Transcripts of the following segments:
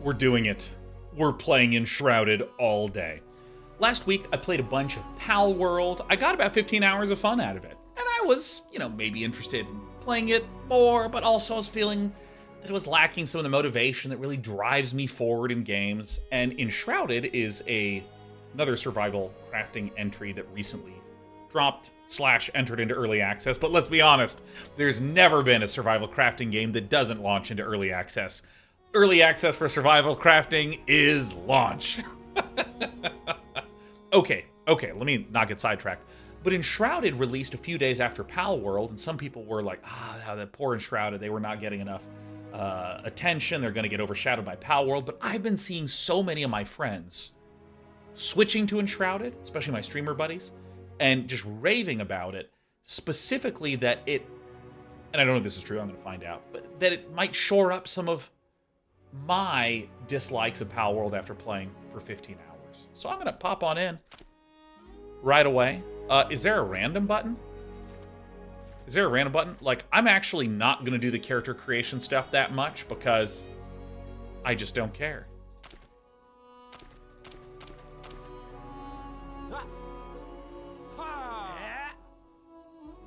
We're doing it. We're playing Enshrouded all day. Last week, I played a bunch of Pal World. I got about 15 hours of fun out of it. And I was, maybe interested in playing it more, but also I was feeling that it was lacking some of the motivation that really drives me forward in games. And Enshrouded is another survival crafting entry that recently dropped / entered into early access. But let's be honest, there's never been a survival crafting game that doesn't launch into early access. Early access for survival crafting is launch. Okay, let me not get sidetracked. But Enshrouded released a few days after Pal World, and some people were like, that poor Enshrouded, they were not getting enough attention, they're going to get overshadowed by Pal World. But I've been seeing so many of my friends switching to Enshrouded, especially my streamer buddies, and just raving about it, specifically that it, and I don't know if this is true, I'm going to find out, but that it might shore up some of my dislikes of Pal World after playing for 15 hours. So I'm going to pop on in right away. Is there a random button? Is there a random button? Like, I'm actually not going to do the character creation stuff that much because I just don't care.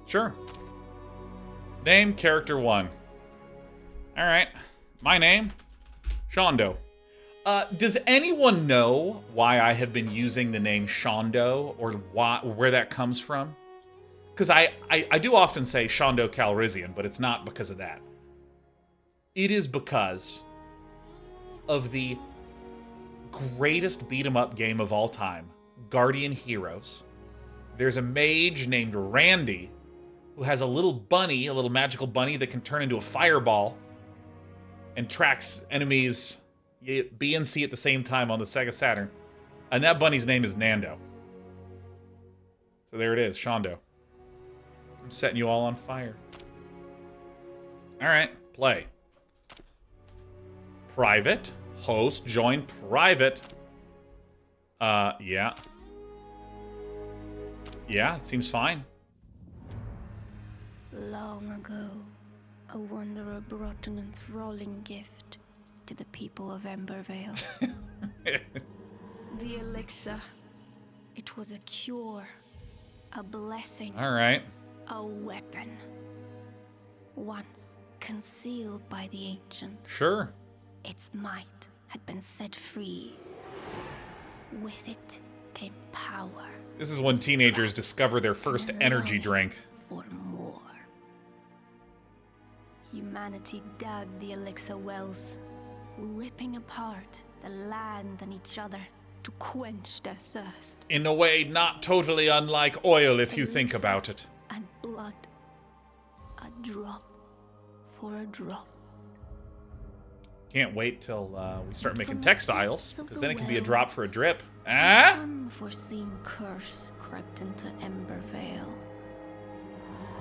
Sure. Name character 1. All right. My name, Shondo. Does anyone know why I have been using the name Shondo or where that comes from? Because I do often say Shondo Calrissian, but it's not because of that. It is because of the greatest beat-em-up game of all time, Guardian Heroes. There's a mage named Randy who has a little bunny, a little magical bunny that can turn into a fireball and tracks enemies B and C at the same time on the Sega Saturn. And that bunny's name is Nando. So there it is, Shondo. I'm setting you all on fire. All right, play. Private. Host, join private. Yeah. Yeah, it seems fine. Long ago, a wanderer brought an enthralling gift to the people of Embervale. The elixir. It was a cure, a blessing. All right. A weapon. Once concealed by the ancients. Sure. Its might had been set free. With it came power. This is when teenagers discover their first energy drink. For more. Humanity dug the elixir wells, ripping apart the land and each other to quench their thirst. In a way not totally unlike oil if you think about it. And blood. A drop for a drop. Can't wait till we start making textiles, because then it can be a well, drop for a drip. Ah? An unforeseen curse crept into Embervale.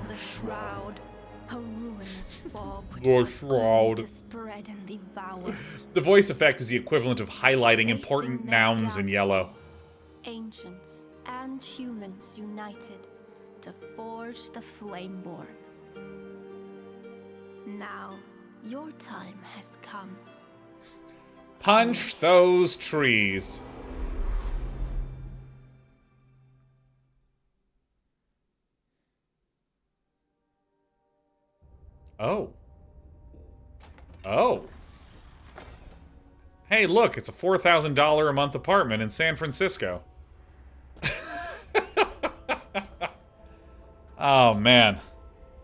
The shroud. A ruinous fog which The shroud. to spread and devour. The voice effect is the equivalent of highlighting important nouns in yellow. Ancients and humans united to forge the Flameborn. Now, your time has come. Punch those trees. Oh. Hey, look, it's a $4,000 a month apartment in San Francisco. Oh, man.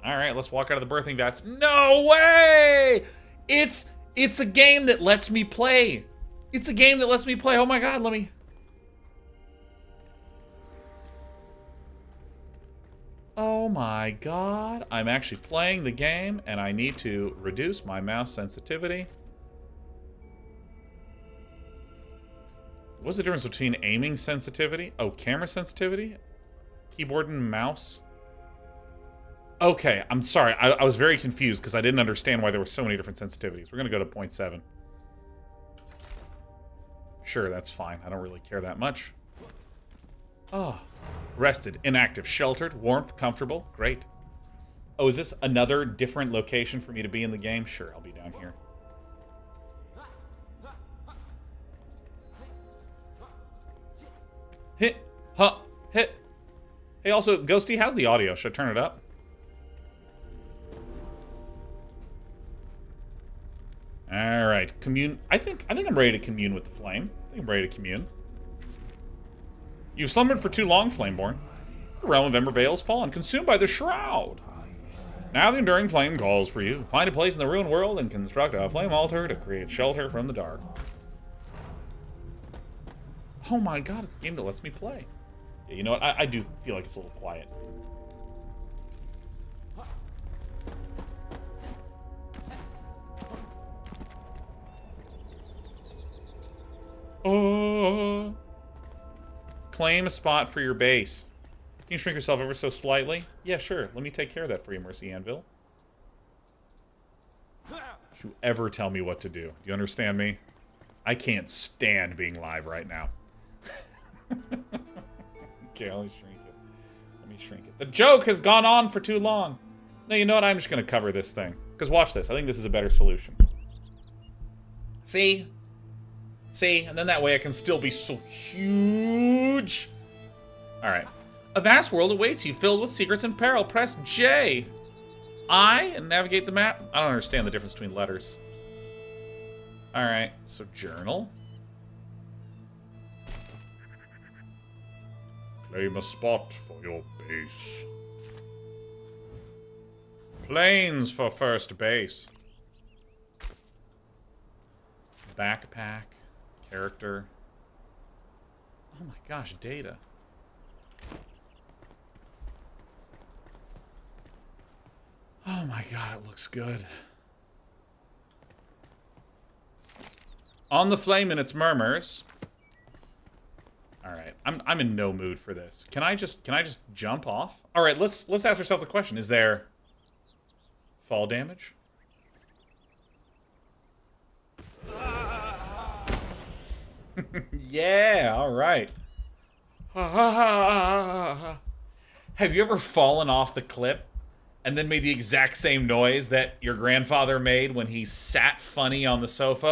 All right, let's walk out of the birthing vats. No way! It's a game that lets me play. It's a game that lets me play. Oh, my God, let me... Oh my God, I'm actually playing the game and I need to reduce my mouse sensitivity. What's the difference between aiming sensitivity? Oh, camera sensitivity? Keyboard and mouse? Okay, I'm sorry. I was very confused because I didn't understand why there were so many different sensitivities. We're going to go to 0.7. Sure, that's fine. I don't really care that much. Oh. Rested, inactive, sheltered, warmth, comfortable. Great. Oh, is this another different location for me to be in the game? Sure, I'll be down here. Hit. Huh. Hit. Hey, also, Ghosty, how's the audio? Should I turn it up? Alright. Commune. I think I'm ready to commune with the flame. I think I'm ready to commune. You've slumbered for too long, Flameborn. The realm of Embervale has fallen, consumed by the Shroud. Now the enduring flame calls for you. Find a place in the ruined world and construct a flame altar to create shelter from the dark. Oh my god, it's a game that lets me play. Yeah, you know what? I do feel like it's a little quiet. Claim a spot for your base. Can you shrink yourself ever so slightly? Yeah, sure. Let me take care of that for you, Mercy Anvil. Don't you ever tell me what to do. Do you understand me? I can't stand being live right now. Okay, let me shrink it. Let me shrink it. The joke has gone on for too long. No, you know what? I'm just going to cover this thing. Because watch this. I think this is a better solution. See? See? And then that way I can still be so huge. Alright. A vast world awaits you, filled with secrets and peril. Press J. I and navigate the map. I don't understand the difference between letters. Alright, so journal. Claim a spot for your base. Planes for first base. Backpack. Character. Oh my gosh, data. Oh my god, it looks good. On the flame and its murmurs. Alright, I'm in no mood for this. Can I just jump off? Alright, let's ask ourselves the question. Is there fall damage? Yeah, alright. Have you ever fallen off the cliff and then made the exact same noise that your grandfather made when he sat funny on the sofa?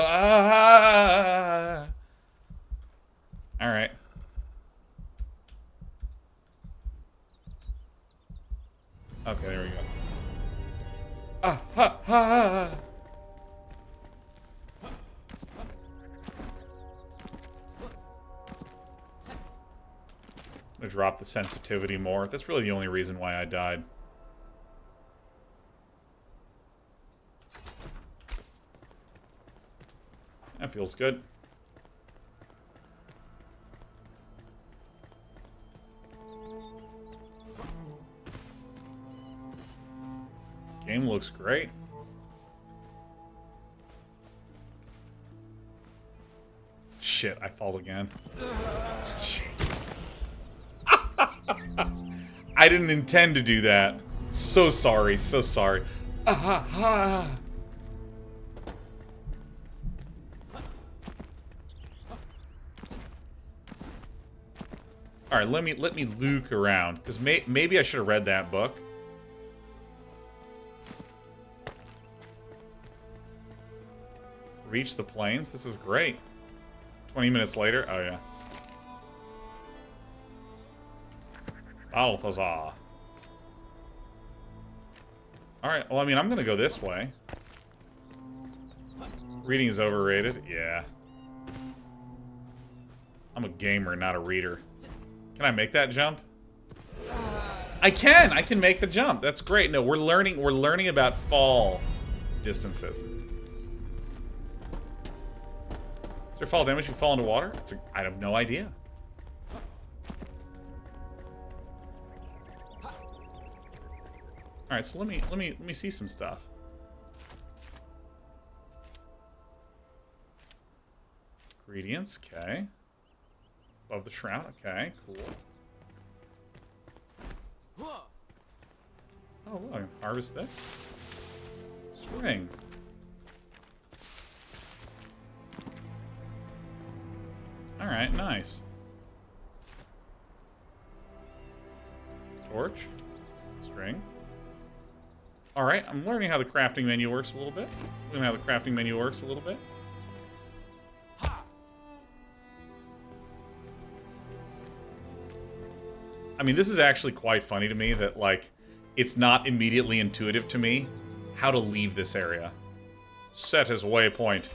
Alright. Okay, there we go. I'm gonna drop the sensitivity more. That's really the only reason why I died. That feels good. Game looks great. Shit, I fall again. I didn't intend to do that. So sorry, so sorry. Alright, let me luke around, because maybe I should have read that book. Reach the plains. This is great. 20 minutes later. Oh, yeah. Balthazar. Alright, well, I mean, I'm gonna go this way. Reading is overrated. Yeah. I'm a gamer, not a reader. Can I make that jump? I can! I can make the jump. That's great. No, we're learning about fall distances. Is there fall damage if you fall into water? I have no idea. Alright, so let me see some stuff. Ingredients, okay. Above the shroud, okay, cool. Oh, look, I can harvest this. String. Alright, nice. Torch. String. Alright, I'm learning how the crafting menu works a little bit. Learning how the crafting menu works a little bit. I mean, this is actually quite funny to me that, like, it's not immediately intuitive to me how to leave this area. Set as waypoint.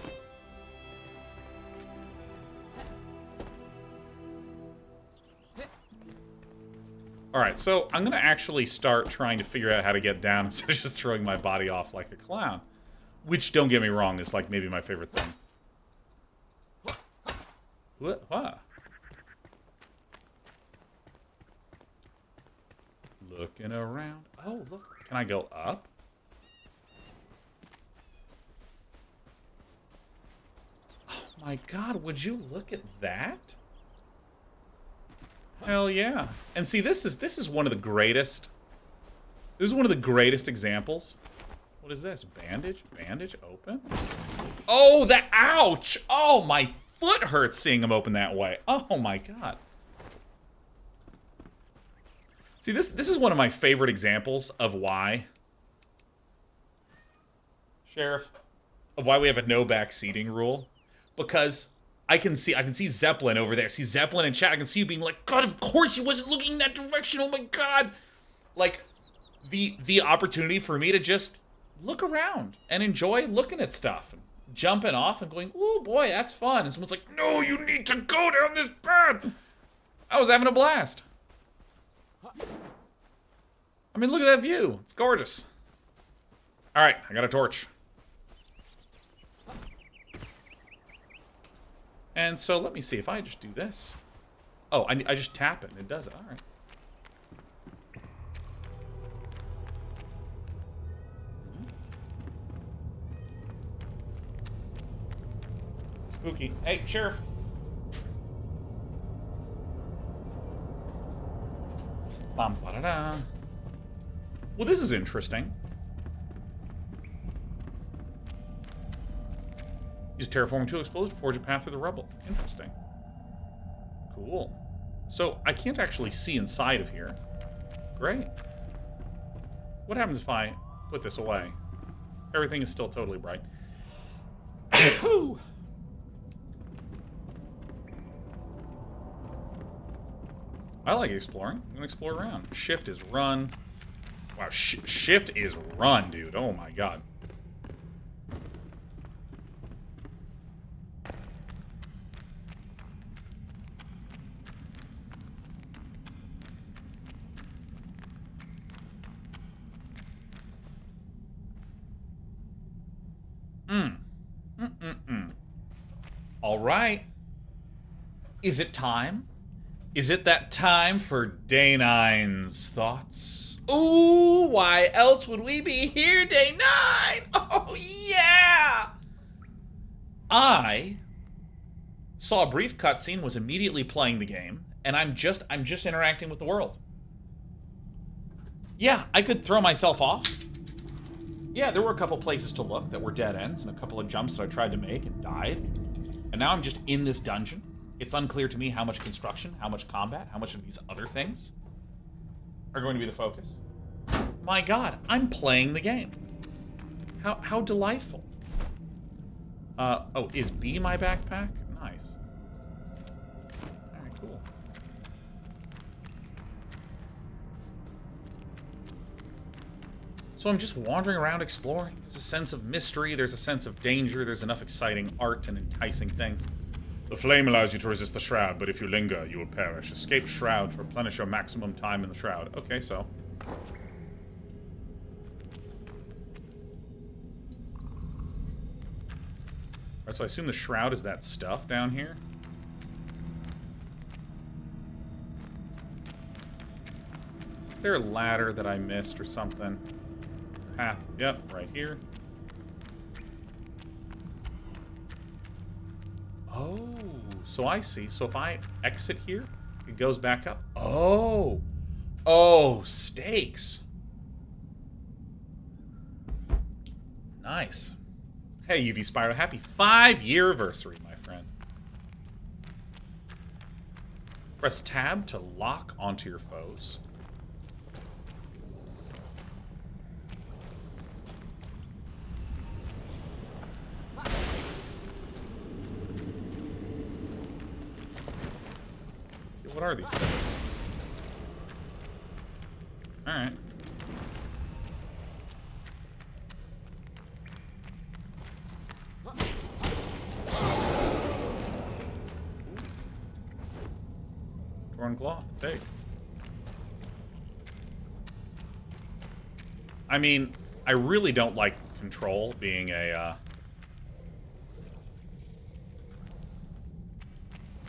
Alright, so I'm going to actually start trying to figure out how to get down instead of just throwing my body off like a clown. Which, don't get me wrong, is like maybe my favorite thing. What? Looking around. Oh, look. Can I go up? Oh my god, would you look at that? Hell yeah. And see, this is one of the greatest. This is one of the greatest examples. What is this? Bandage? Bandage open? Oh, that ouch! Oh, my foot hurts seeing him open that way. Oh my god. See, this is one of my favorite examples of why Sheriff, of why we have a no back seating rule. Because I can see Zeppelin over there. See Zeppelin in chat. I can see you being like, God, of course he wasn't looking in that direction. Oh my god. Like, the opportunity for me to just look around and enjoy looking at stuff and jumping off and going, oh boy, that's fun. And someone's like, no, you need to go down this path. I was having a blast. I mean, look at that view. It's gorgeous. All right, I got a torch. And so let me see if I just do this. Oh, I just tap it and it does it. All right. Spooky. Hey, Sheriff. Bum, ba-da-da. Well, this is interesting. Use terraforming tool explodes to forge a path through the rubble. Interesting. Cool. So, I can't actually see inside of here. Great. What happens if I put this away? Everything is still totally bright. I like exploring. I'm gonna explore around. Shift is run. Wow, shift is run, dude. Oh my god. All right. Is it time? Is it that time for Day 9's thoughts? Ooh, why else would we be here, Day 9? Oh, yeah! I saw a brief cutscene, was immediately playing the game, and I'm just interacting with the world. Yeah, I could throw myself off. Yeah, there were a couple places to look that were dead ends, and a couple of jumps that I tried to make and died. And now I'm just in this dungeon. It's unclear to me how much construction, how much combat, how much of these other things are going to be the focus. My god, I'm playing the game. How delightful. Oh, is B my backpack? Nice. Alright, cool. So I'm just wandering around exploring. There's a sense of mystery, there's a sense of danger, there's enough exciting art and enticing things. The flame allows you to resist the shroud, but if you linger, you will perish. Escape shroud to replenish your maximum time in the shroud. Okay, so. Alright, so I assume the shroud is that stuff down here. Is there a ladder that I missed or something? Path, yep, right here. Oh, so I see. So if I exit here, it goes back up. Oh. Oh, stakes. Nice. Hey, UV Spyro, happy 5-year anniversary, my friend. Press tab to lock onto your foes. What are these things? Alright. Torn cloth, take. I mean, I really don't like control being a,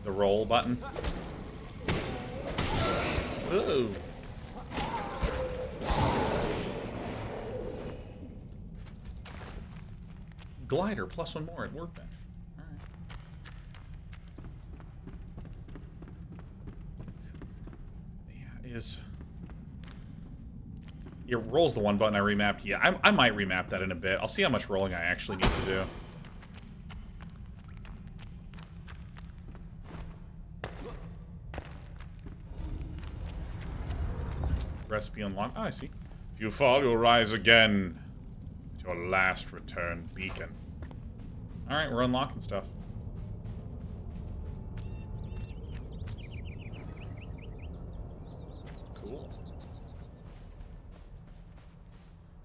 the roll button. Ooh. Glider, plus one more at workbench. Alright. Yeah, it rolls the one button I remapped. Yeah, I might remap that in a bit. I'll see how much rolling I actually need to do. Recipe unlocked. Oh, I see. If you fall, you'll rise again. At your last return beacon. Alright, we're unlocking stuff. Cool.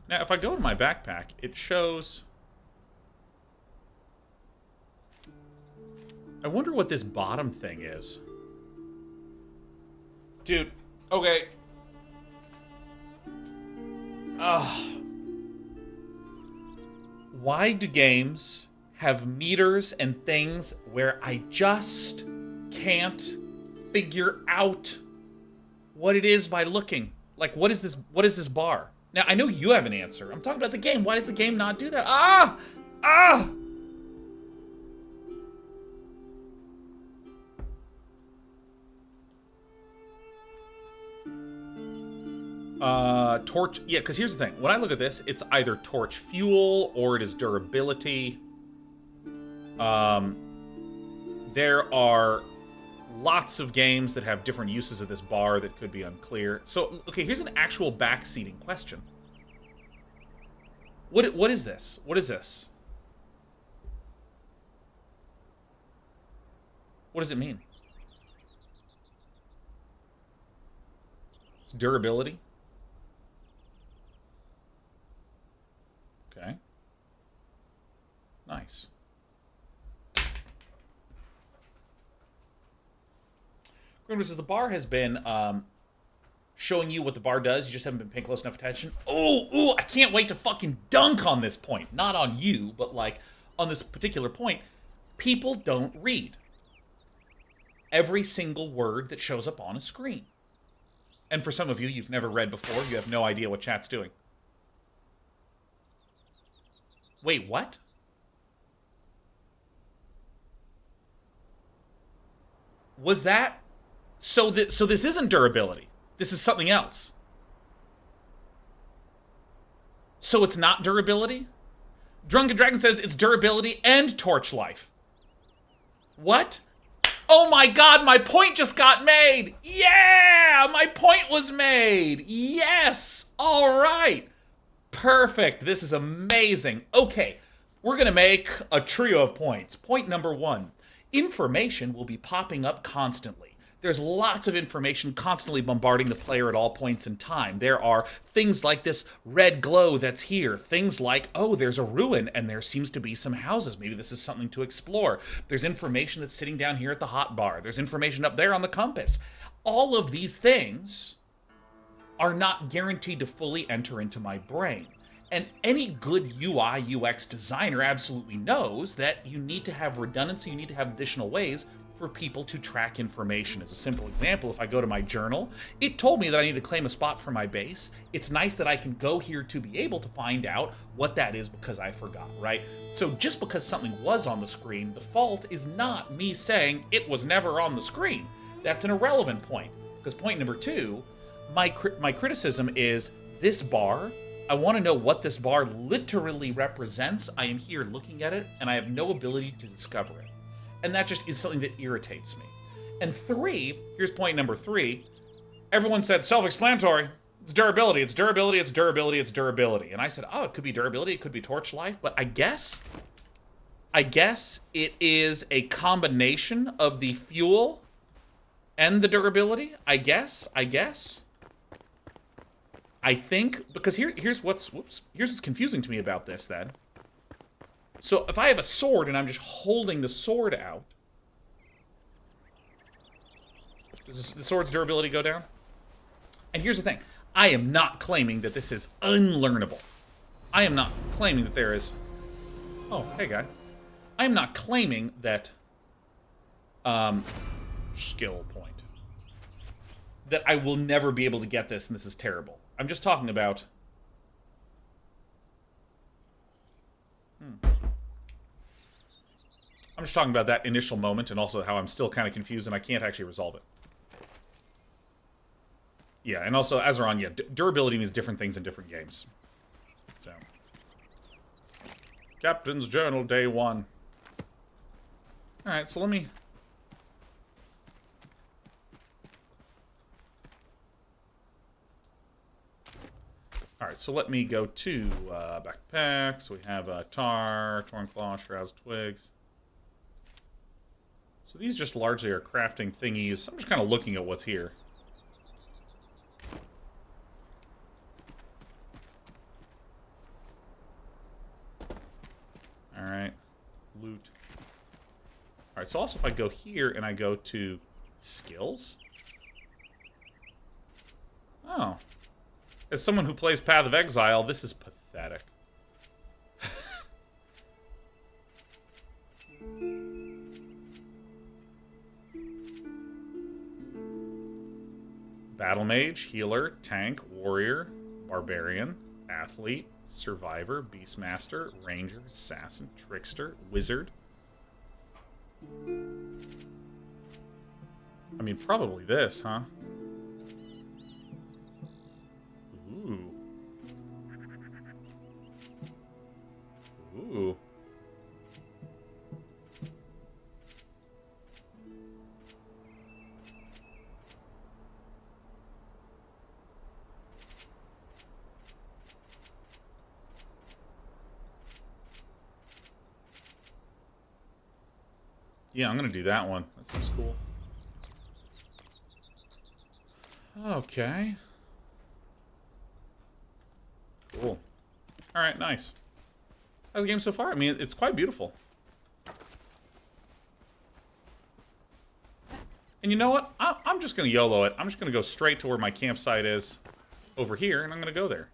Now, if I go to my backpack, it shows... I wonder what this bottom thing is. Dude, okay. Why do games have meters and things where I just can't figure out what it is by looking? Like, what is this bar? Now, I know you have an answer. I'm talking about the game. Why does the game not do that? Torch, yeah, because here's the thing. When I look at this, it's either torch fuel or it is durability. There are lots of games that have different uses of this bar that could be unclear. So, okay, here's an actual backseating question. What is this? What is this? What does it mean? It's durability. Okay. Nice. Grimmer says the bar has been showing you what the bar does. You just haven't been paying close enough attention. Ooh, I can't wait to fucking dunk on this point. Not on you, but like on this particular point. People don't read every single word that shows up on a screen. And for some of you, you've never read before. You have no idea what chat's doing. Wait, what? Was that... So this isn't durability. This is something else. So it's not durability? Drunken Dragon says it's durability and torch life. What? Oh my god, my point just got made! Yeah! My point was made! Yes! Alright! Perfect. This is amazing. Okay, we're gonna make a trio of points. Point number one. Information will be popping up constantly. There's lots of information constantly bombarding the player at all points in time. There are things like this red glow that's here. Things like, oh, there's a ruin and there seems to be some houses. Maybe this is something to explore. There's information that's sitting down here at the hot bar. There's information up there on the compass. All of these things are not guaranteed to fully enter into my brain. And any good UI UX designer absolutely knows that you need to have redundancy, you need to have additional ways for people to track information. As a simple example, if I go to my journal, it told me that I need to claim a spot for my base. It's nice that I can go here to be able to find out what that is because I forgot, right? So just because something was on the screen, the fault is not me saying it was never on the screen. That's an irrelevant point. Because point number two, my criticism is this bar. I want to know what this bar literally represents. I am here looking at it, and I have no ability to discover it. And that just is something that irritates me. And three, here's point number three. Everyone said self-explanatory. It's durability, it's durability, it's durability, it's durability. And I said, oh, it could be durability, it could be torch life, but I guess it is a combination of the fuel and the durability. I guess. I think, because here's what's confusing to me about this, then. So, if I have a sword and I'm just holding the sword out, does the sword's durability go down? And here's the thing. I am not claiming that this is unlearnable. I am not claiming that there is... Oh, hey, guy. I am not claiming that... skill point. That I will never be able to get this and this is terrible. I'm just talking about... I'm just talking about that initial moment and also how I'm still kind of confused and I can't actually resolve it. Yeah, and also, Azeron, yeah, durability means different things in different games. So. Captain's Journal, Day 1. Alright, so let me... Alright, so let me go to backpacks. We have tar, torn claw, shrouds, twigs. So these just largely are crafting thingies. I'm just kind of looking at what's here. Alright. Loot. Alright, so also if I go here and I go to skills. Oh. As someone who plays Path of Exile, this is pathetic. Battle Mage, Healer, Tank, Warrior, Barbarian, Athlete, Survivor, Beastmaster, Ranger, Assassin, Trickster, Wizard. I mean, probably this, huh? Ooh. Ooh. Yeah, I'm gonna do that one. That seems cool. Okay. Cool. Alright, nice. How's the game so far? I mean, it's quite beautiful. And you know what? I'm just gonna YOLO it. I'm just gonna go straight to where my campsite is over here, and I'm gonna go there.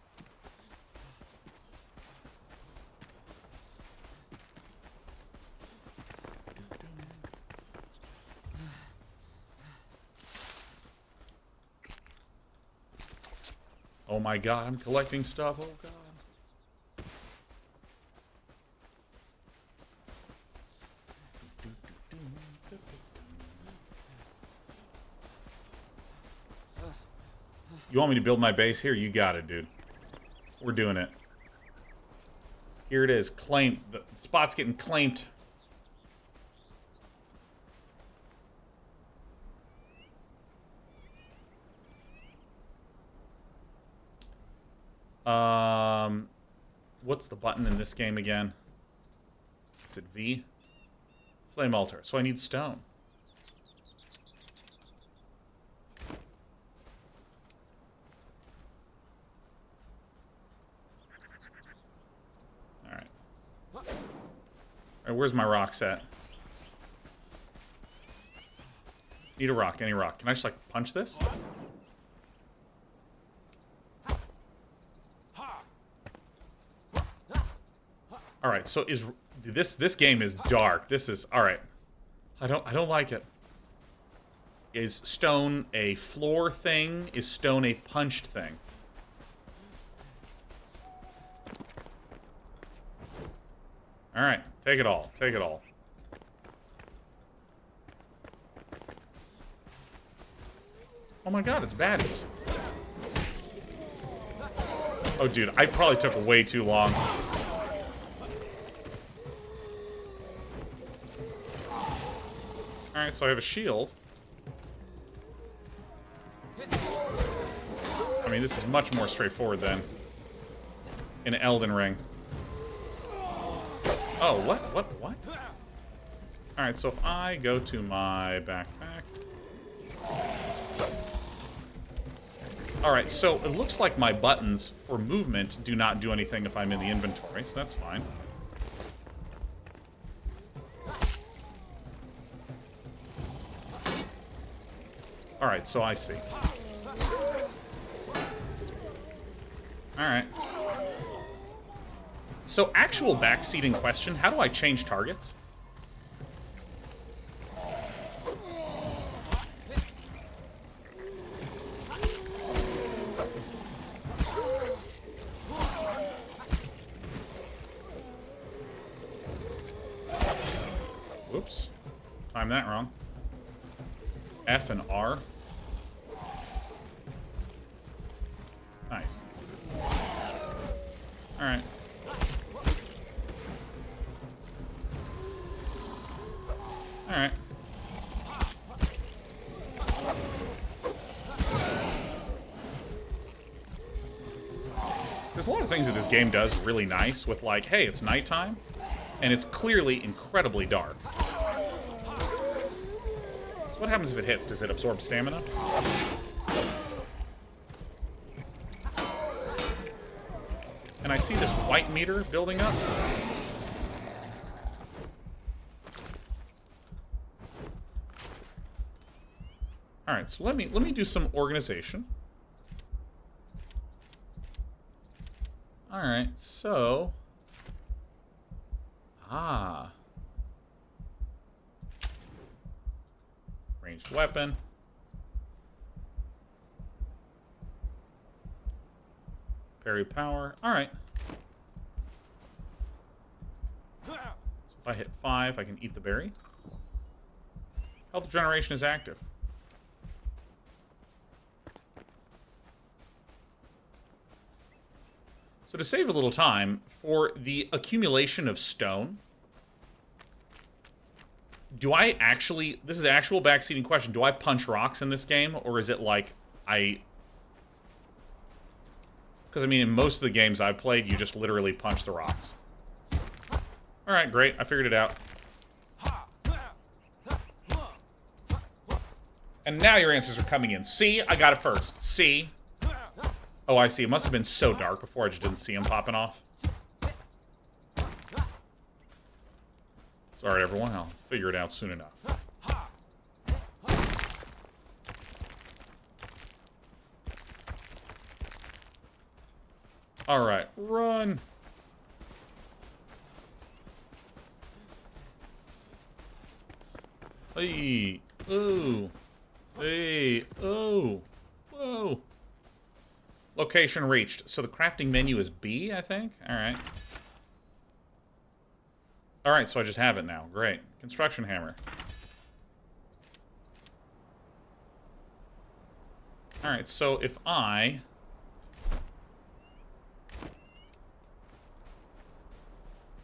Oh my god, I'm collecting stuff. Oh god. You want me to build my base here? You got it, dude. We're doing it. Here it is. Claimed. The spot's getting claimed. What's the button in this game again? Is it V? Flame altar. So I need stone. Alright. Alright, where's my rock set? Need a rock, any rock. Can I just, like, punch this? Alright, so is dude, this game is dark. This is alright. I don't like it. Is stone a floor thing? Is stone a punched thing? Alright, take it all. Take it all. Oh my god, it's baddies. Oh dude, I probably took way too long. Alright, so I have a shield. I mean, this is much more straightforward than in Elden Ring. Oh, what? Alright, so if I go to my backpack... Alright, so it looks like my buttons for movement do not do anything if I'm in the inventory, so that's fine. Alright, so I see. Alright. So, actual backseating question, how do I change targets? Whoops. Timed that wrong. F and R. Nice. Alright. Alright. There's a lot of things that this game does really nice with, like, hey, it's nighttime, and it's clearly incredibly dark. So what happens if it hits? Does it absorb stamina? And I see this white meter building up. All right, so let me do some organization. All right, so ranged weapon. Parry power. All right. So if I hit 5, I can eat the berry. Health generation is active. So to save a little time, for the accumulation of stone, do I actually... This is an actual backseating question. Do I punch rocks in this game? Or is it like I... Because, I mean, in most of the games I've played, you just literally punch the rocks. Alright, great. I figured it out. And now your answers are coming in. C, I got it first. C. Oh, I see. It must have been so dark before I just didn't see him popping off. Sorry, everyone. I'll figure it out soon enough. Alright, run. Hey, ooh. Hey, oh. Whoa. Location reached. So the crafting menu is B, I think? Alright. Alright, so I just have it now. Great. Construction hammer. Alright, so if I...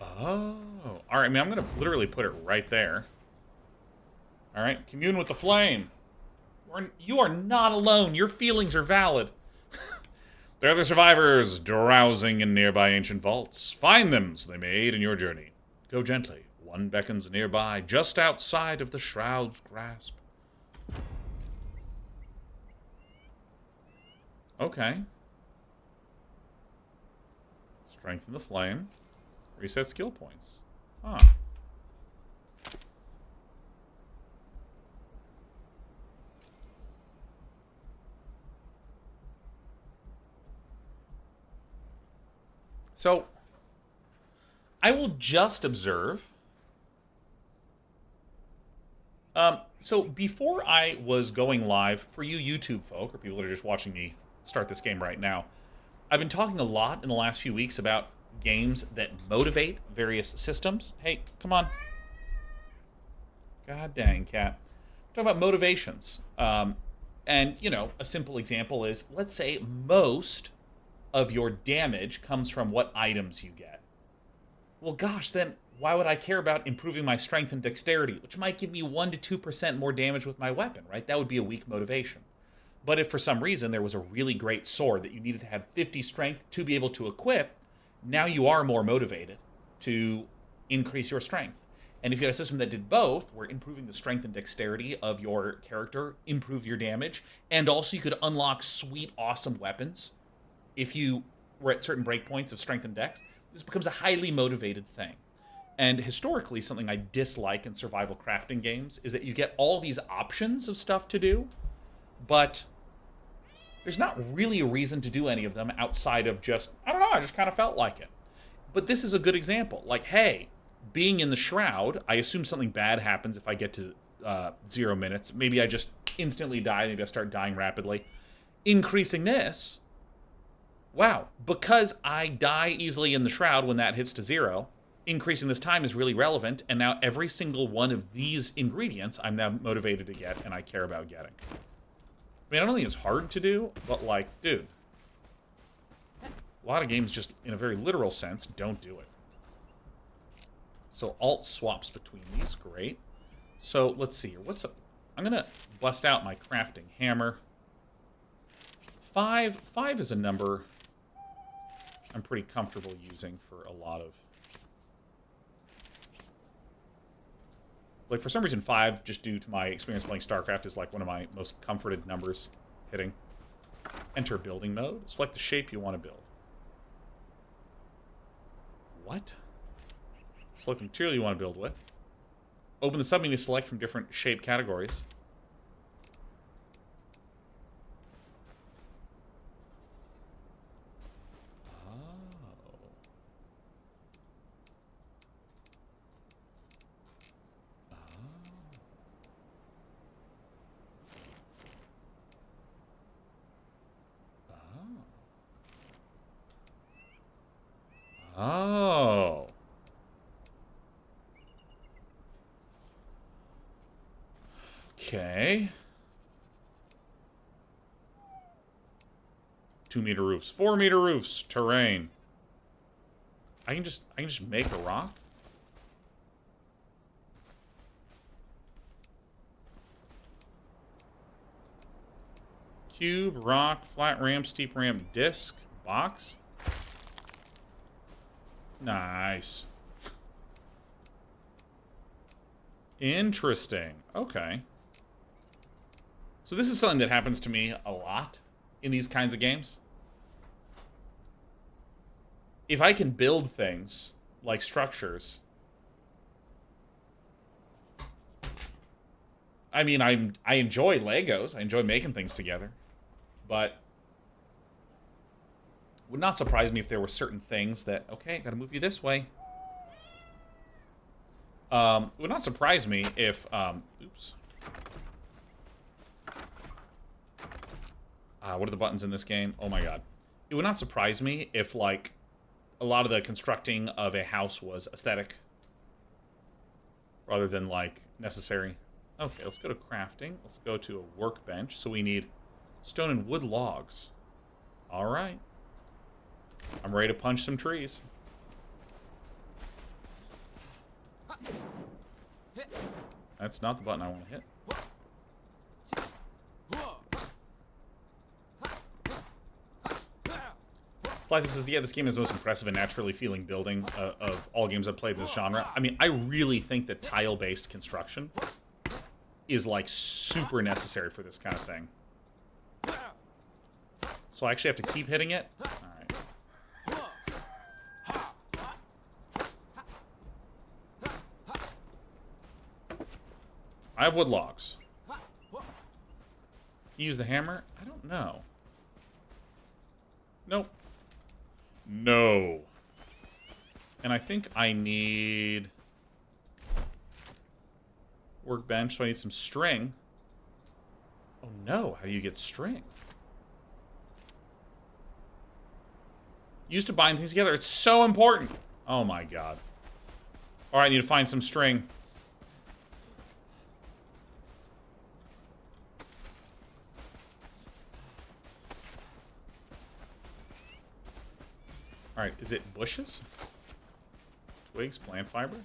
Oh. Alright, I mean, I'm going to literally put it right there. Alright, commune with the flame. You are not alone. Your feelings are valid. There are the survivors drowsing in nearby ancient vaults. Find them so they may aid in your journey. Go gently. One beckons nearby, just outside of the shroud's grasp. Okay. Strengthen the flame. Reset skill points. Huh. So, I will just observe. So, before I was going live, for you YouTube folk, or people that are just watching me start this game right now, I've been talking a lot in the last few weeks about games that motivate various systems. Hey, come on. God dang, cat. Talk about motivations. And, you know, a simple example is, let's say most of your damage comes from what items you get. Well, gosh, then why would I care about improving my strength and dexterity, which might give me 1 to 2% more damage with my weapon, right? That would be a weak motivation. But if for some reason there was a really great sword that you needed to have 50 strength to be able to equip, now you are more motivated to increase your strength. And if you had a system that did both, where improving the strength and dexterity of your character improved your damage, and also you could unlock sweet, awesome weapons if you were at certain breakpoints of strength and dex, this becomes a highly motivated thing. And historically, something I dislike in survival crafting games is that you get all these options of stuff to do, but there's not really a reason to do any of them outside of just, I don't know, I just kind of felt like it. But this is a good example. Like, hey, being in the Shroud, I assume something bad happens if I get to 0 minutes. Maybe I just instantly die. Maybe I start dying rapidly. Increasing this, wow, because I die easily in the Shroud when that hits to 0, increasing this time is really relevant, and now every single one of these ingredients I'm now motivated to get and I care about getting. I mean, I don't think it's hard to do, but like, dude, a lot of games just, in a very literal sense, don't do it. So alt swaps between these, great. So let's see here, I'm gonna bust out my crafting hammer. 5 is a number I'm pretty comfortable using for a lot of... Like, for some reason, 5, just due to my experience playing StarCraft, is like one of my most comforted numbers hitting. Enter building mode. Select the shape you want to build. What? Select the material you want to build with. Open the submenu to select from different shape categories. Oh. Okay. 2-meter roofs, 4-meter roofs, terrain. I can just make a rock. Cube, rock, flat ramp, steep ramp, disc, box. Nice. Interesting. Okay. So this is something that happens to me a lot in these kinds of games. If I can build things like structures, I mean, I enjoy Legos. I enjoy making things together, but it would not surprise me if there were certain things that, okay, gotta move you this way. It would not surprise me if, oops. What are the buttons in this game? Oh my god. It would not surprise me if, like, a lot of the constructing of a house was aesthetic rather than, like, necessary. Okay, let's go to crafting. Let's go to a workbench. So we need stone and wood logs. Alright. I'm ready to punch some trees. That's not the button I want to hit. Slices says, yeah, this game is the most impressive and naturally feeling building of all games I've played in this genre. I mean, I really think that tile-based construction is, like, super necessary for this kind of thing. So I actually have to keep hitting it? Alright. I have wood logs. Can you use the hammer? I don't know. Nope. No. And I think I need workbench, so I need some string. Oh no, how do you get string? Used to bind things together. It's so important. Oh my god. Alright, I need to find some string. Alright, is it bushes? Twigs, plant fiber?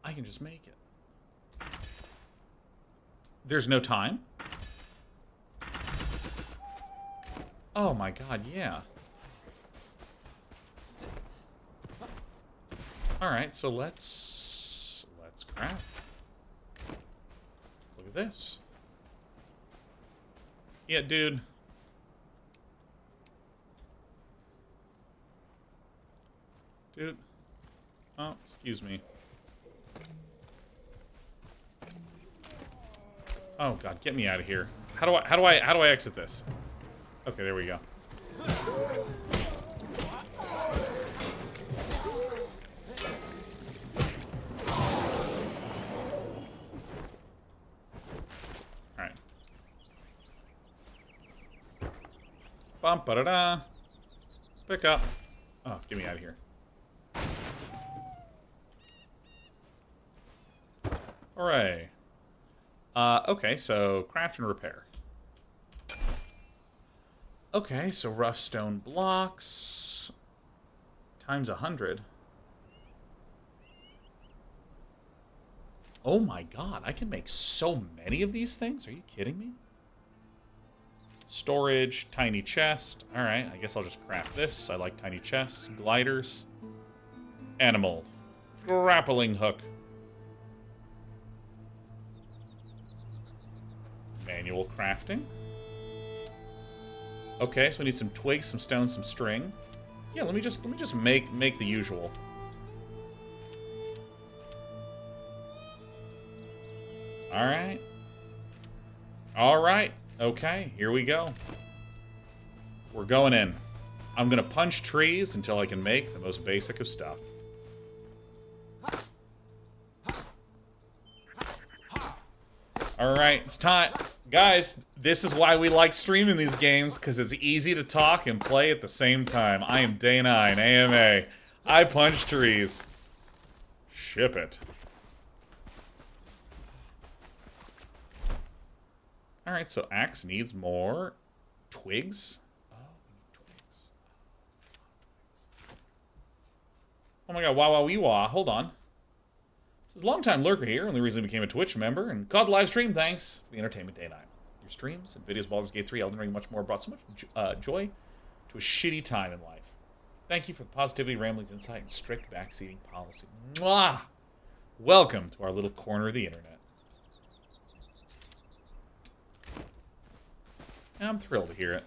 I can just make it. There's no time? Oh my god, yeah. Alright, so let's crap. Look at this. Yeah, dude. Dude. Oh, excuse me. Oh god, get me out of here. How do I exit this? Okay, there we go. Alright. Bum ba da da. Pick up. Oh, get me out of here. Hooray. Okay, so craft and repair. Okay, so rough stone blocks times 100. Oh my god, I can make so many of these things? Are you kidding me? Storage, tiny chest. Alright, I guess I'll just craft this. I like tiny chests. Gliders. Animal. Grappling hook. Manual crafting. Okay, so we need some twigs, some stone, some string. Yeah, let me just make the usual. Alright. Alright. Okay, here we go. We're going in. I'm gonna punch trees until I can make the most basic of stuff. Alright, it's time. Guys, this is why we like streaming these games, because it's easy to talk and play at the same time. I am Day 9, AMA. I punch trees. Ship it. Alright, so axe needs more twigs. Oh, we need twigs. Oh my god, wow, wow, wee, wah. Hold on. This is longtime lurker here, only recently became a Twitch member, and caught the live stream, thanks for the entertainment Day 9. Your streams and videos, Baldur's Gate 3, Elden Ring, much more brought so much joy to a shitty time in life. Thank you for the positivity, ramblings, insight, and strict backseating policy. Mwah! Welcome to our little corner of the internet. I'm thrilled to hear it.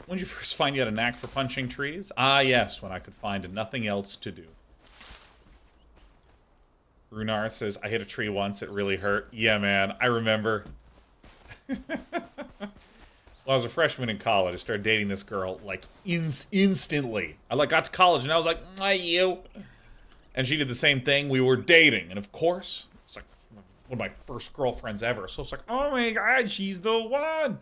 When did you first find you had a knack for punching trees? Ah, yes, when I could find nothing else to do. Runar says, I hit a tree once, it really hurt. Yeah, man, I remember. Well, I was a freshman in college. I started dating this girl, like, instantly. I, like, got to college, and I was like, you. And she did the same thing. We were dating, and of course, it's like one of my first girlfriends ever. So it's like, oh my god, she's the one.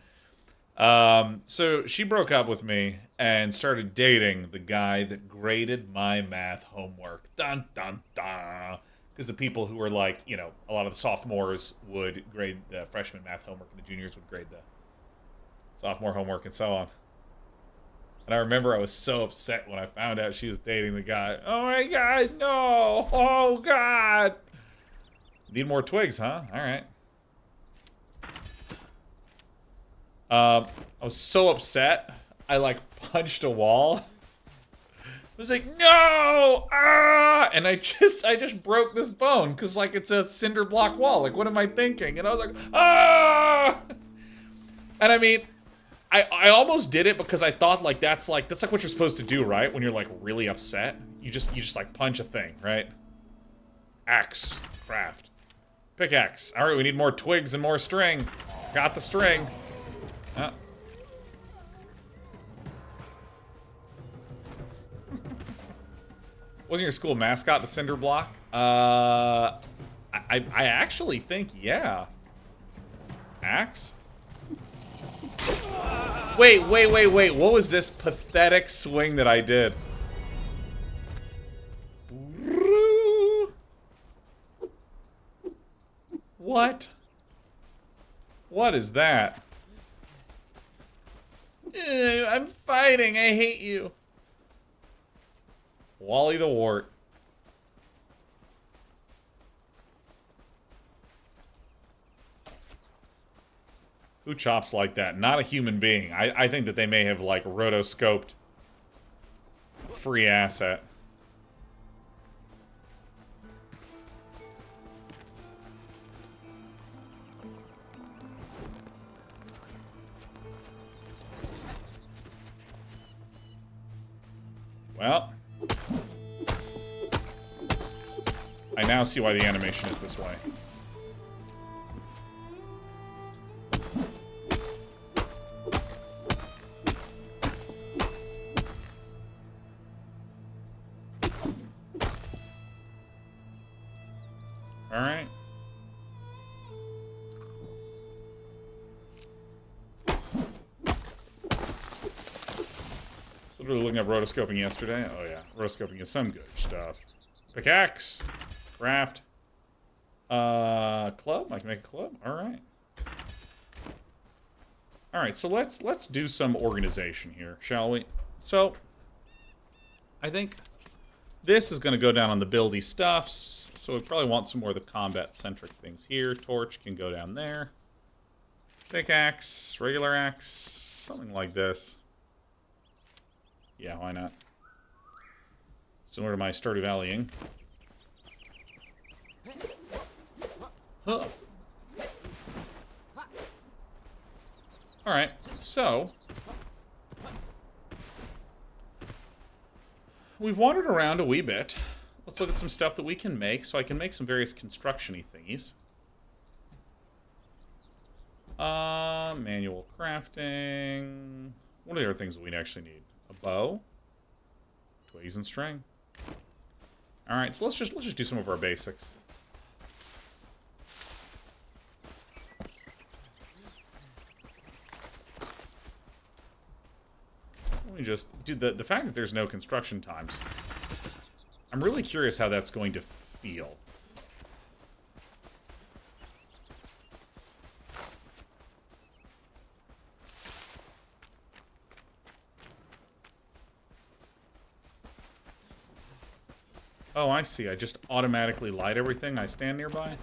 So she broke up with me and started dating the guy that graded my math homework. Dun, dun, dun. Because the people who were like, you know, a lot of the sophomores would grade the freshman math homework and the juniors would grade the sophomore homework and so on. And I remember I was so upset when I found out she was dating the guy. Oh my god, no! Oh god! Need more twigs, huh? Alright. I was so upset, I like punched a wall. I was like, no! Ah! And I just broke this bone, because like it's a cinder block wall. Like, what am I thinking? And I was like, ah! And I mean, I almost did it because I thought like that's like what you're supposed to do, right? When you're like really upset. You just like punch a thing, right? Axe. Craft. Pickaxe. Alright, we need more twigs and more string. Got the string. Wasn't your school mascot the cinder block? I actually think, yeah. Axe? Wait. What was this pathetic swing that I did? What? What is that? I'm fighting. I hate you. Wally the Wart. Who chops like that? Not a human being. I think that they may have, like, rotoscoped free asset. Well, I now see why the animation is this way. Alright. So we were looking at rotoscoping yesterday. Oh yeah, rotoscoping is some good stuff. Pickaxe. Craft. Club? I can make a club? Alright. Alright, so let's do some organization here, shall we? So, I think this is going to go down on the buildy stuffs, so we probably want some more of the combat-centric things here. Torch can go down there. Pickaxe, regular axe, something like this. Yeah, why not? Similar to my Stardew Valleying. Huh. Alright, so we've wandered around a wee bit. Let's look at some stuff that we can make, so I can make some various construction-y thingies. Manual crafting. What are the other things that we actually need? A bow, twigs and string. Alright, so let's just do some of our basics. Let me just... Dude, the fact that there's no construction times, I'm really curious how that's going to feel. Oh, I see. I just automatically light everything I stand nearby.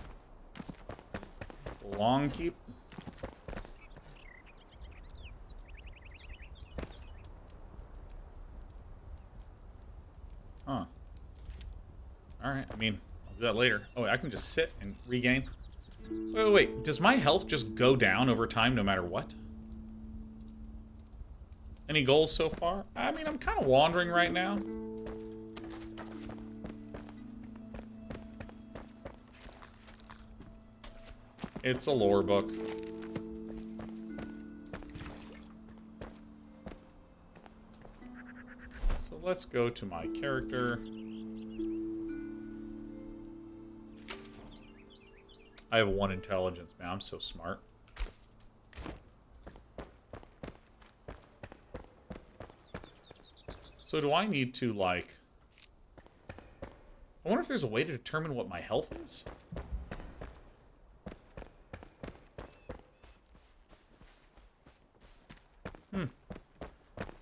Long keep. Huh. Alright, I mean, I'll do that later. Oh, I can just sit and regain. Wait. Does my health just go down over time no matter what? Any goals so far? I mean, I'm kind of wandering right now. It's a lore book. So let's go to my character. I have 1 intelligence, man. I'm so smart. So do I need to, like... I wonder if there's a way to determine what my health is?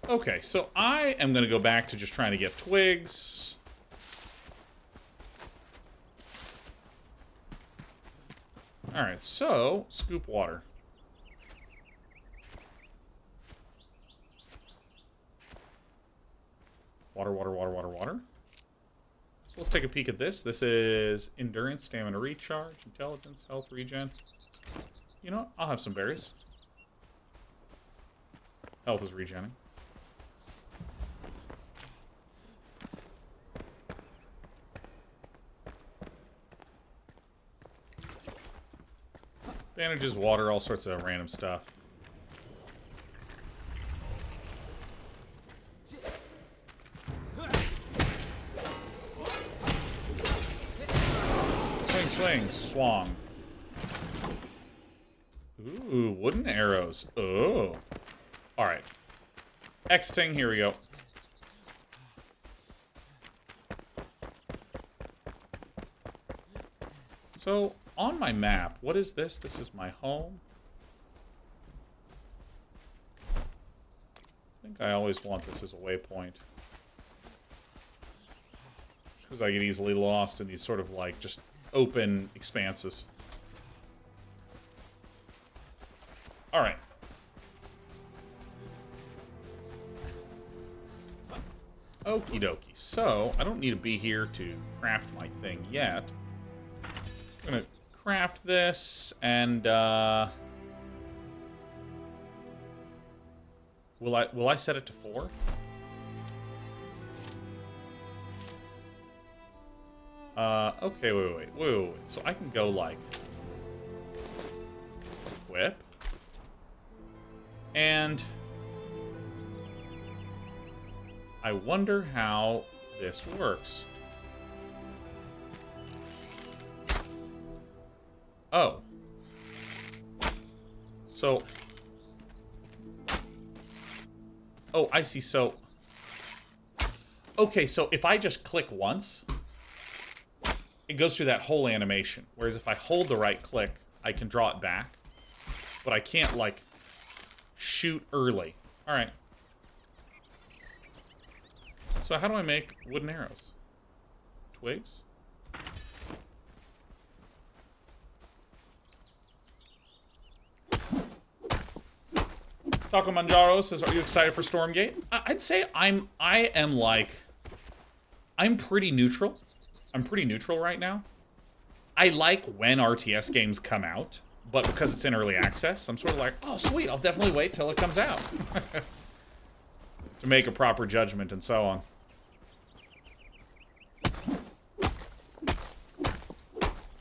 Okay, so I am going to go back to just trying to get twigs. Alright, so, scoop water. Water. So let's take a peek at this. This is endurance, stamina recharge, intelligence, health regen. You know what? I'll have some berries. Health is regenning. Bandages, water, all sorts of random stuff. Swing, swung. Ooh, wooden arrows. Oh. Alright. Exiting, here we go. So, on my map, what is this? This is my home. I think I always want this as a waypoint. Because I get easily lost in these sort of, like, just open expanses. Alright. Okie dokie. So, I don't need to be here to craft my thing yet. I'm gonna craft this, and, will I set it to 4? Okay, wait. So I can go, like, equip. And I wonder how this works. Oh. So. Oh, I see. So. Okay, so if I just click once, it goes through that whole animation. Whereas if I hold the right click, I can draw it back. But I can't, like, shoot early. Alright. So how do I make wooden arrows? Twigs? Taco Manjaro says, "Are you excited for Stormgate?" I'd say I'm pretty neutral. I'm pretty neutral right now. I like when RTS games come out, but because it's in early access, I'm sort of like, oh, sweet, I'll definitely wait till it comes out. To make a proper judgment and so on.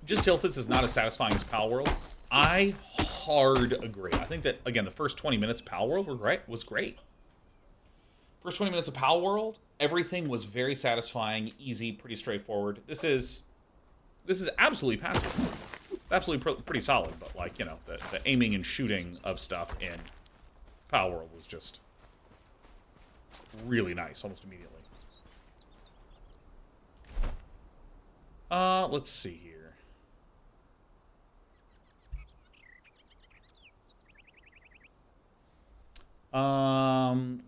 Just Tilted is not as satisfying as Pal World. I hard agree. I think that, again, the first 20 minutes of Pal World was great. First 20 minutes of Pal World, everything was very satisfying, easy, pretty straightforward. This is absolutely passive. It's absolutely pretty solid, but, like, you know, the aiming and shooting of stuff in Pal World was just really nice, almost immediately. Let's see here.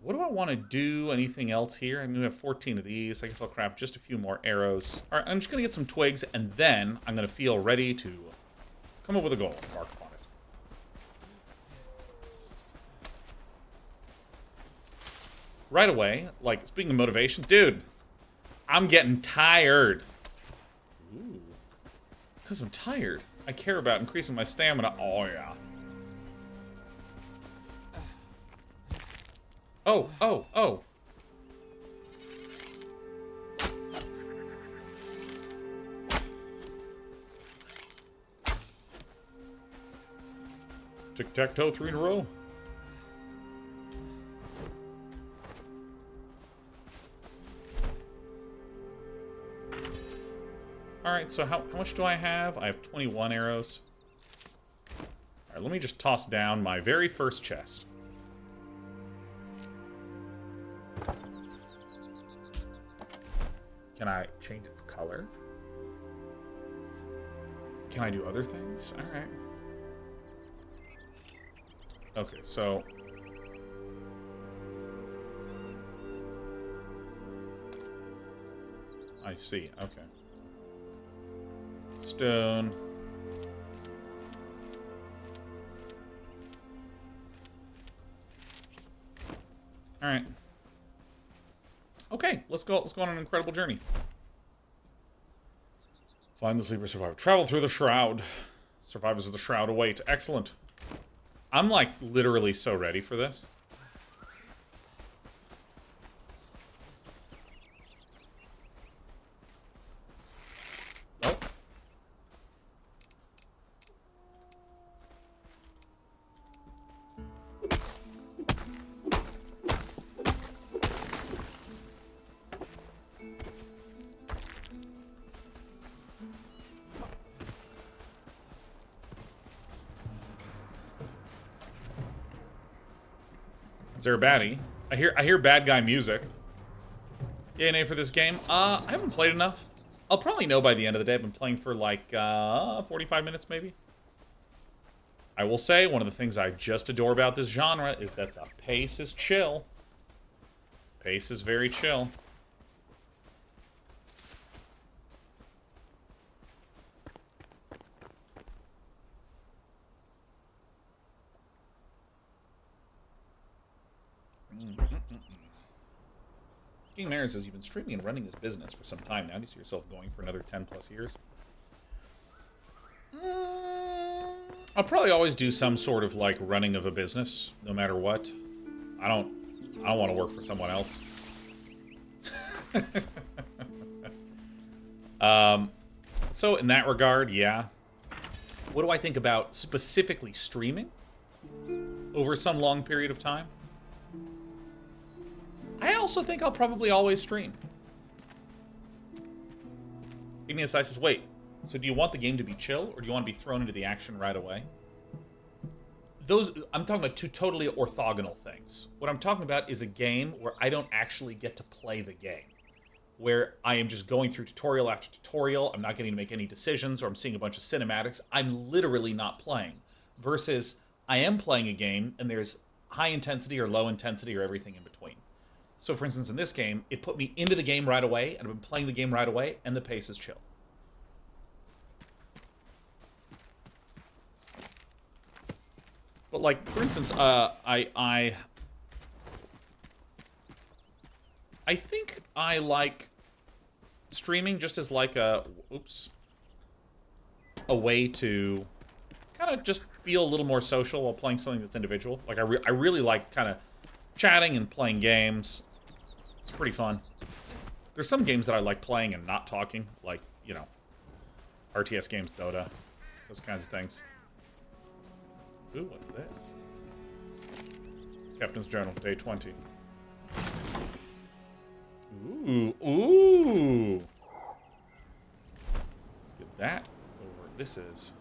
What do I want to do? Anything else here? I mean, we have 14 of these. I guess I'll craft just a few more arrows. All right, I'm just going to get some twigs, and then I'm going to feel ready to come up with a goal and mark upon it. Right away, like, speaking of motivation, dude, I'm getting tired. Ooh. Because I'm tired. I care about increasing my stamina. Oh, yeah. Oh. Tic-tac-toe, 3 in a row. Alright, so how much do I have? I have 21 arrows. Alright, let me just toss down my very first chest. Can I change its color? Can I do other things? Alright. Okay, so... I see, okay. Stone. Alright. Okay, let's go on an incredible journey. Find the sleeper survivor. Travel through the shroud. Survivors of the shroud await. Excellent. I'm, like, literally so ready for this. Oh. Is there a baddie? I hear bad guy music. Yay, nay for this game. I haven't played enough. I'll probably know by the end of the day. I've been playing for like 45 minutes maybe. I will say one of the things I just adore about this genre is that the pace is chill. Pace is very chill. King Mary says, you've been streaming and running this business for some time now. Do you see yourself going for another 10 plus years? I'll probably always do some sort of, like, running of a business, no matter what. I don't want to work for someone else. So in that regard, yeah. What do I think about specifically streaming over some long period of time? I also think I'll probably always stream. Igneous Ice says, wait, so do you want the game to be chill, or do you want to be thrown into the action right away? I'm talking about two totally orthogonal things. What I'm talking about is a game where I don't actually get to play the game. Where I am just going through tutorial after tutorial, I'm not getting to make any decisions, or I'm seeing a bunch of cinematics. I'm literally not playing. Versus, I am playing a game, and there's high intensity or low intensity or everything in between. So, for instance, in this game, it put me into the game right away, and I've been playing the game right away, and the pace is chill. But, like, for instance, I think I like streaming just as like a way to kind of just feel a little more social while playing something that's individual. Like, I really like kind of chatting and playing games. It's pretty fun. There's some games that I like playing and not talking, like, you know, RTS games, Dota, those kinds of things. Ooh, what's this? Captain's Journal, day 20. Ooh. Let's get that over. This is.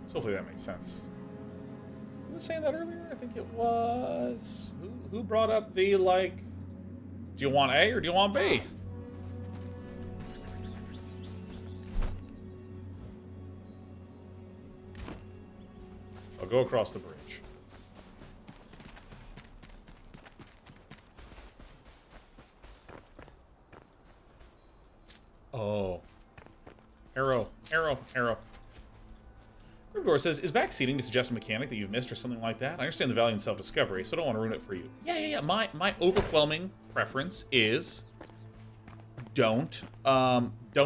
So hopefully that makes sense. Who was saying that earlier? I think it was. Who brought up the, like, do you want A or do you want B? I'll go across the bridge. Oh. Arrow. Grimgor says, is backseating to suggest a mechanic that you've missed or something like that? I understand the value in self-discovery, so I don't want to ruin it for you. Yeah. My overwhelming preference is don't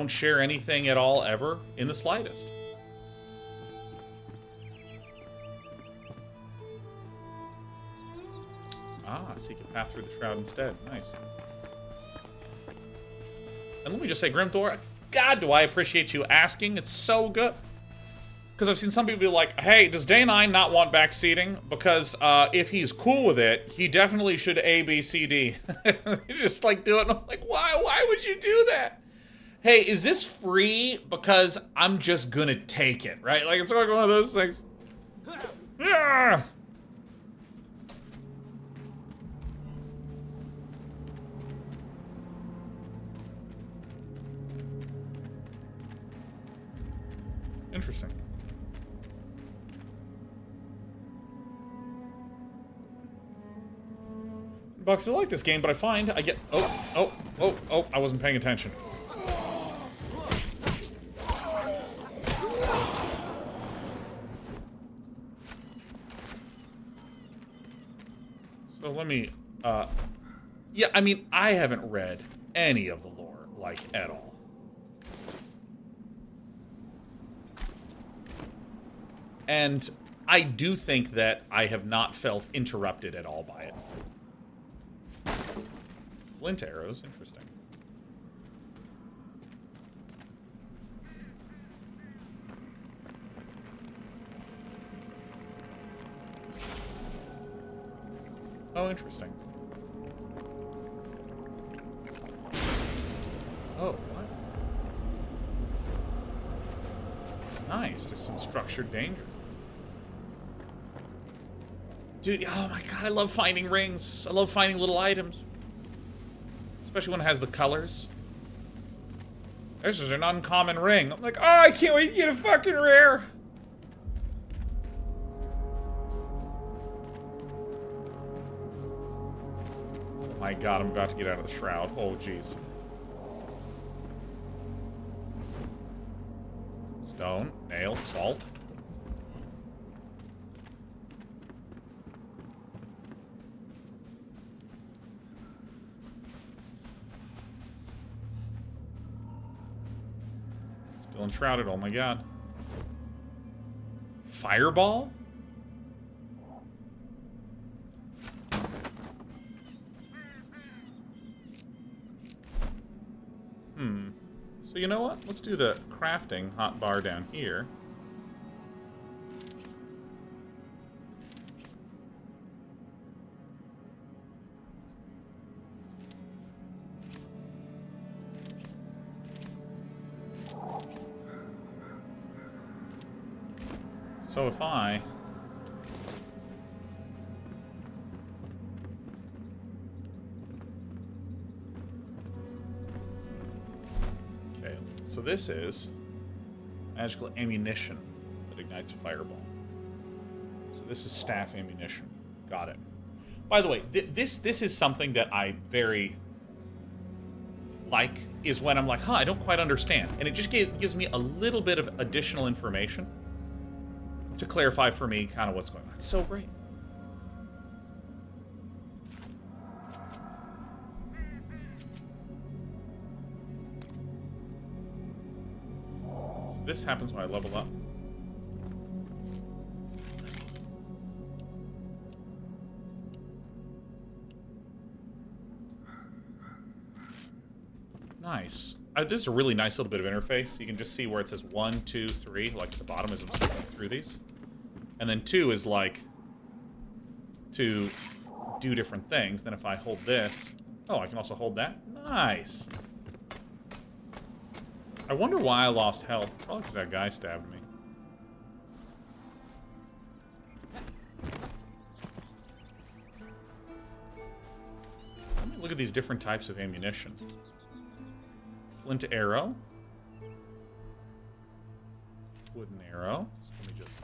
share anything at all ever in the slightest. Seek a path through the shroud instead. Nice. And let me just say, Grimthor, God, do I appreciate you asking. It's so good. Because I've seen some people be like, hey, does Day 9 not want backseating? Because if he's cool with it, he definitely should A, B, C, D. You just, like, do it, and I'm like, why? Why would you do that? Hey, is this free? Because I'm just gonna take it, right? Like, it's like one of those things. Yeah. Interesting. Bucks, I like this game, but I find I get... Oh, I wasn't paying attention. So let me... Yeah, I mean, I haven't read any of the lore, like, at all. And I do think that I have not felt interrupted at all by it. Flint arrows, interesting. Oh, interesting. Oh, what? Nice, there's some structured danger. Dude, oh my god, I love finding rings. I love finding little items. Especially when it has the colors. This is an uncommon ring. I'm like, oh, I can't wait to get a fucking rare. Oh my god, I'm about to get out of the shroud. Oh, jeez. Stone, nail, salt. Still enshrouded, oh my god. Fireball? So you know what? Let's do the crafting hotbar down here. So if I... Okay, so this is magical ammunition that ignites a fireball. So this is staff ammunition. Got it. By the way, this is something that I very like, is when I'm like, huh, I don't quite understand. And it just gives me a little bit of additional information to clarify for me kind of what's going on. It's so great. So this happens when I level up. Nice. This is a really nice little bit of interface. You can just see where it says 1, 2, 3, like at the bottom as I'm skipping through these. And then 2 is like to do different things. Then if I hold this... Oh, I can also hold that? Nice. I wonder why I lost health. Probably because that guy stabbed me. Let me look at these different types of ammunition. Flint arrow. Wooden arrow. So let me just...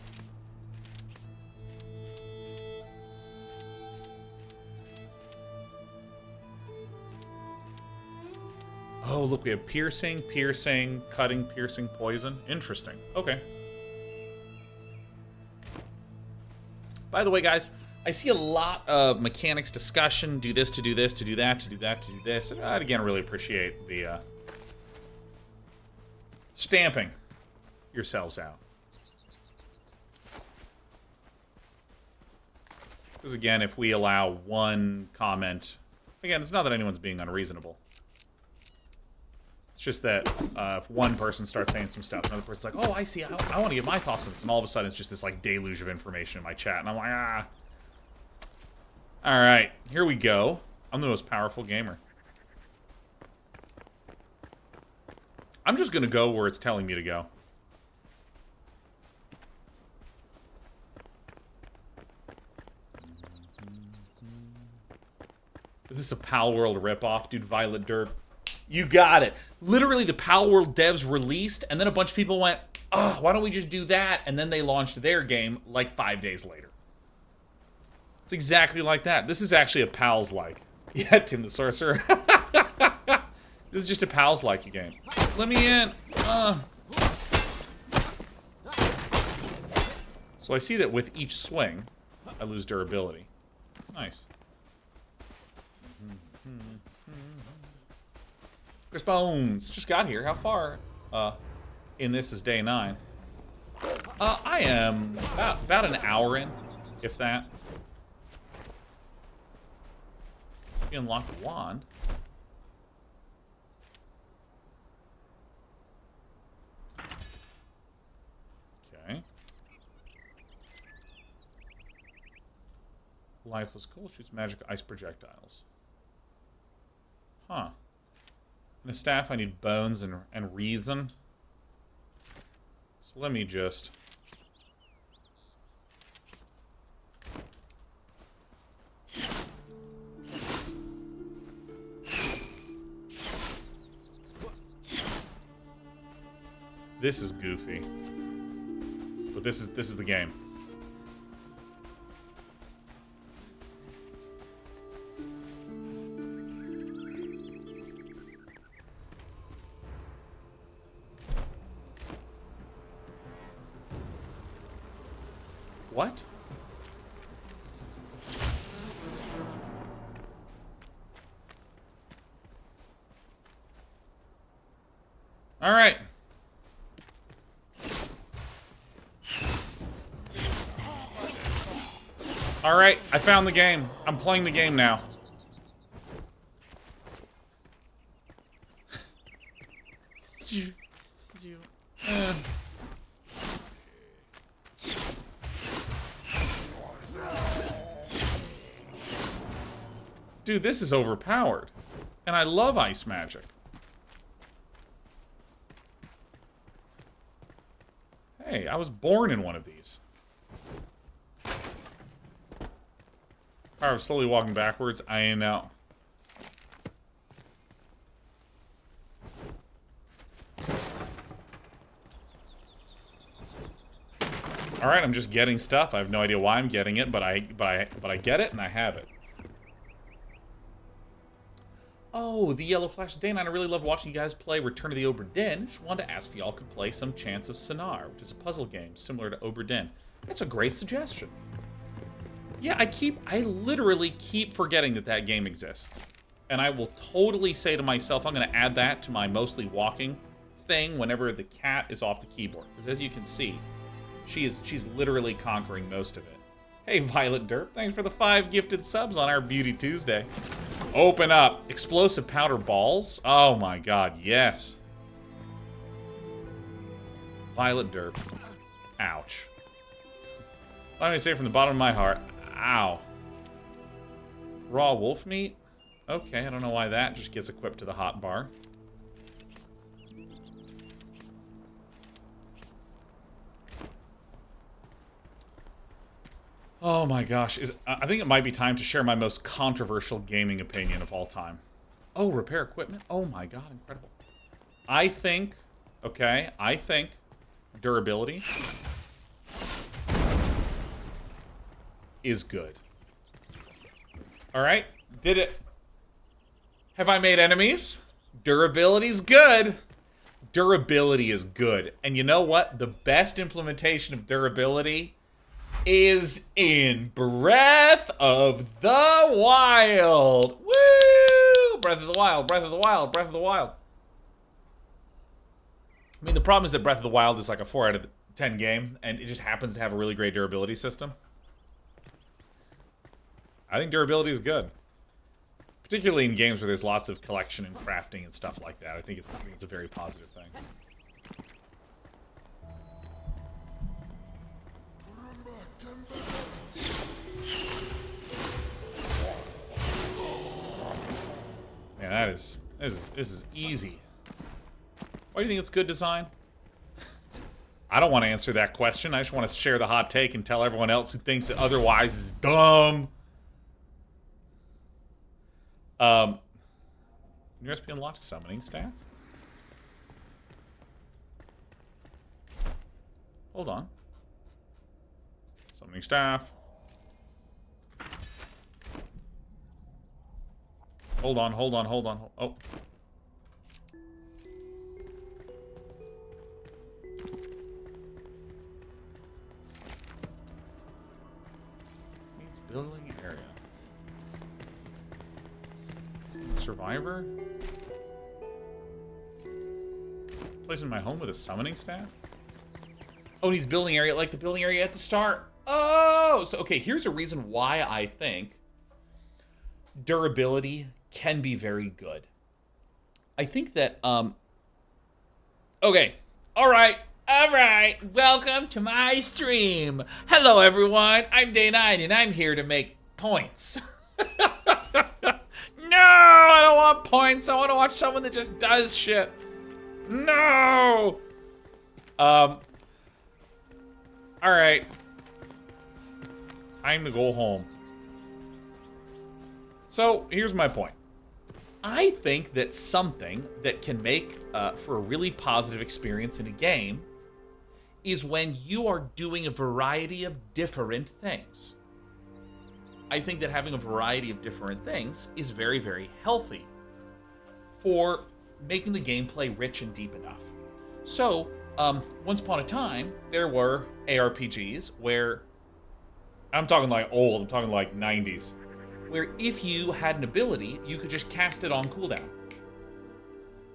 Oh, look, we have piercing, piercing, cutting, piercing, poison. Interesting. Okay. By the way, guys, I see a lot of mechanics discussion. Do this to do this, to do that, to do that, to do this. And I'd, again, really appreciate the stamping yourselves out. Because, again, if we allow one comment... Again, it's not that anyone's being unreasonable. It's just that if one person starts saying some stuff, another person's like, oh, I see, I want to get my thoughts on this. And all of a sudden, it's just this, like, deluge of information in my chat. And I'm like, ah. All right, here we go. I'm the most powerful gamer. I'm just going to go where it's telling me to go. Is this a Pal World ripoff? Dude, Violet Dirt. You got it. Literally, the Pal World devs released, and then a bunch of people went, oh, why don't we just do that? And then they launched their game like 5 days later. It's exactly like that. This is actually a Pals-like. Yeah, Tim the Sorcerer. This is just a Pals-like game. Let me in. So I see that with each swing, I lose durability. Nice. Chris Bones just got here. How far in this is day 9? I am about an hour in, if that. You unlock a wand. Okay. Lifeless coal shoots magic ice projectiles. Huh. In a staff, I need bones and reason. So let me just... This is goofy. But this is the game. What? All right. All right, I found the game. I'm playing the game now. Dude, this is overpowered. And I love ice magic. Hey, I was born in one of these. Alright, I'm slowly walking backwards. I know. Alright, I'm just getting stuff. I have no idea why I'm getting it, but I get it and I have it. Oh, the Yellow Flash Day 9. I really love watching you guys play Return of the Obra Dinn. Just wanted to ask if y'all could play some Chance of Sonar, which is a puzzle game similar to Obra Dinn. That's a great suggestion. Yeah, I literally keep forgetting that that game exists. And I will totally say to myself, I'm going to add that to my mostly walking thing whenever the cat is off the keyboard. Because as you can see, she's literally conquering most of it. Hey, Violet Derp, thanks for the 5 gifted subs on our Beauty Tuesday. Open up. Explosive powder balls? Oh my god, yes. Violet Derp. Ouch. Let me say from the bottom of my heart, ow. Raw wolf meat? Okay, I don't know why that just gets equipped to the hot bar. Oh my gosh, I think it might be time to share my most controversial gaming opinion of all time. Oh, repair equipment? Oh my god, incredible. I think durability is good. Alright, did it. Have I made enemies? Durability's good. Durability is good. And you know what? The best implementation of durability is in Breath of the Wild. Woo! Breath of the Wild, Breath of the Wild, Breath of the Wild. I mean, the problem is that Breath of the Wild is like a 4 out of 10 game, and it just happens to have a really great durability system. I think durability is good. Particularly in games where there's lots of collection and crafting and stuff like that. I think it's a very positive thing. Man, this is easy. Why do you think it's good design? I don't want to answer that question. I just want to share the hot take and tell everyone else who thinks it otherwise is dumb. New recipe unlocked summoning staff? Hold on. Summoning staff. Hold on. Oh. Needs building area. Survivor? Placing my home with a summoning staff? Oh, he's building area like the building area at the start. Oh! So, okay, here's a reason why I think durability can be very good. I think that, okay. All right. Welcome to my stream. Hello, everyone. I'm Day 9, and I'm here to make points. No, I don't want points. I want to watch someone that just does shit. No. All right. Time to go home. So, here's my point. I think that something that can make for a really positive experience in a game is when you are doing a variety of different things. I think that having a variety of different things is very, very healthy for making the gameplay rich and deep enough. So, once upon a time, there were ARPGs where, I'm talking like old, I'm talking like 90s, where if you had an ability, you could just cast it on cooldown.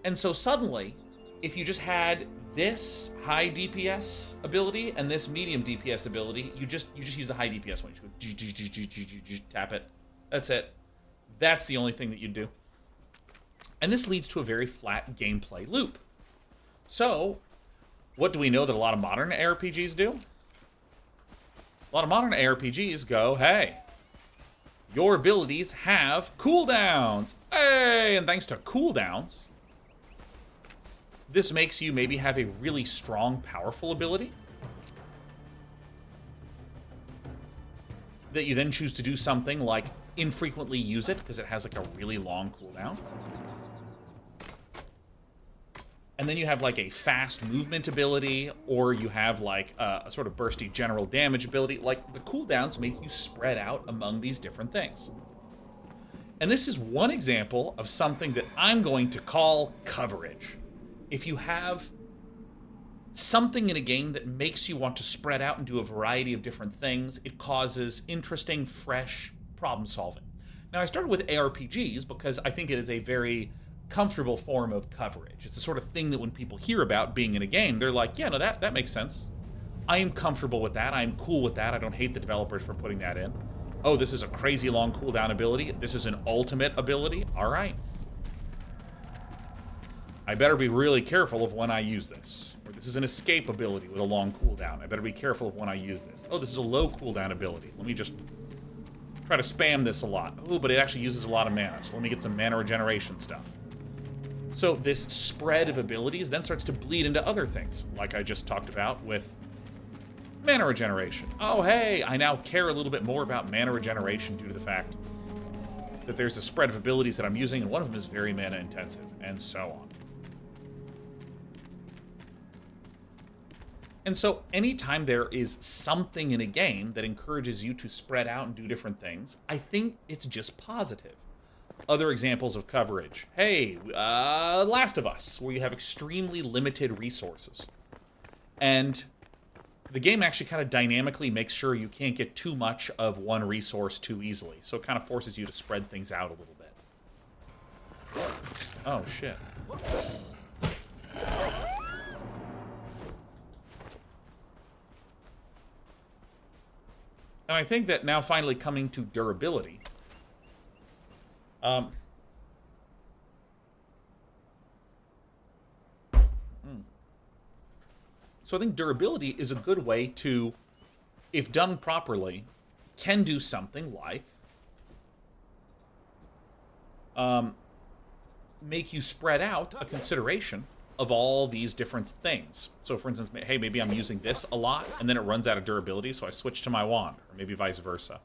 And so suddenly, if you just had this high DPS ability and this medium DPS ability, you just use the high DPS one. You just go tap it. That's it. That's the only thing that you do. And this leads to a very flat gameplay loop. So, what do we know that a lot of modern ARPGs do? A lot of modern ARPGs go, hey, your abilities have cooldowns. Hey, and thanks to cooldowns, this makes you maybe have a really strong, powerful ability that you then choose to do something like infrequently use it because it has like a really long cooldown. And then you have like a fast movement ability, or you have like a sort of bursty general damage ability. Like the cooldowns make you spread out among these different things. And this is one example of something that I'm going to call coverage. If you have something in a game that makes you want to spread out and do a variety of different things, it causes interesting, fresh problem solving. Now, I started with ARPGs because I think it is a very comfortable form of coverage. It's the sort of thing that when people hear about being in a game, they're like, yeah, no, that makes sense. I am comfortable with that. I am cool with that. I don't hate the developers for putting that in. Oh, this is a crazy long cooldown ability. This is an ultimate ability. All right. I better be really careful of when I use this. Or this is an escape ability with a long cooldown. I better be careful of when I use this. Oh, this is a low cooldown ability. Let me just try to spam this a lot. Oh, but it actually uses a lot of mana, so let me get some mana regeneration stuff. So this spread of abilities then starts to bleed into other things, like I just talked about with mana regeneration. Oh, hey, I now care a little bit more about mana regeneration due to the fact that there's a spread of abilities that I'm using, and one of them is very mana intensive, and so on. And so anytime there is something in a game that encourages you to spread out and do different things, I think it's just positive. Other examples of coverage. Hey, Last of Us, where you have extremely limited resources. And the game actually kind of dynamically makes sure you can't get too much of one resource too easily. So it kind of forces you to spread things out a little bit. Oh, shit. And I think that now finally coming to durability. So I think durability is a good way to, if done properly, can do something like make you spread out a consideration of all these different things. So for instance, hey, maybe I'm using this a lot and then it runs out of durability, so I switch to my wand, or maybe vice versa.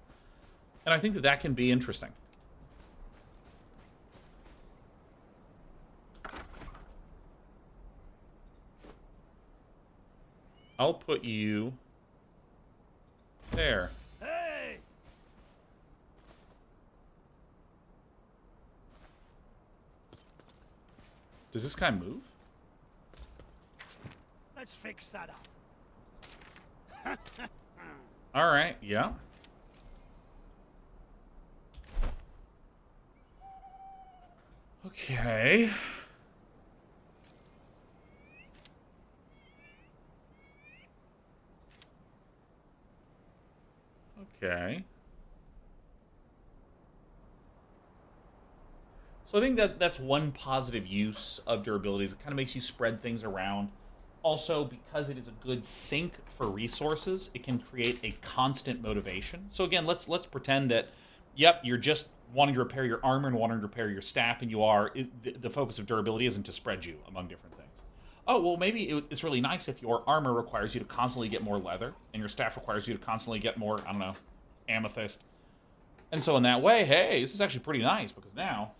And I think that that can be interesting. I'll put you there. Hey! Does this guy move? Let's fix that up. All right, yeah. Okay. Okay. So I think that that's one positive use of durabilities. It kind of makes you spread things around. Also, because it is a good sink for resources, it can create a constant motivation. So again, let's pretend that, yep, you're just wanting to repair your armor and wanting to repair your staff, and you are the focus of durability isn't to spread you among different things. Oh, well, maybe it's really nice if your armor requires you to constantly get more leather, and your staff requires you to constantly get more, I don't know, amethyst. And so in that way, hey, this is actually pretty nice, because now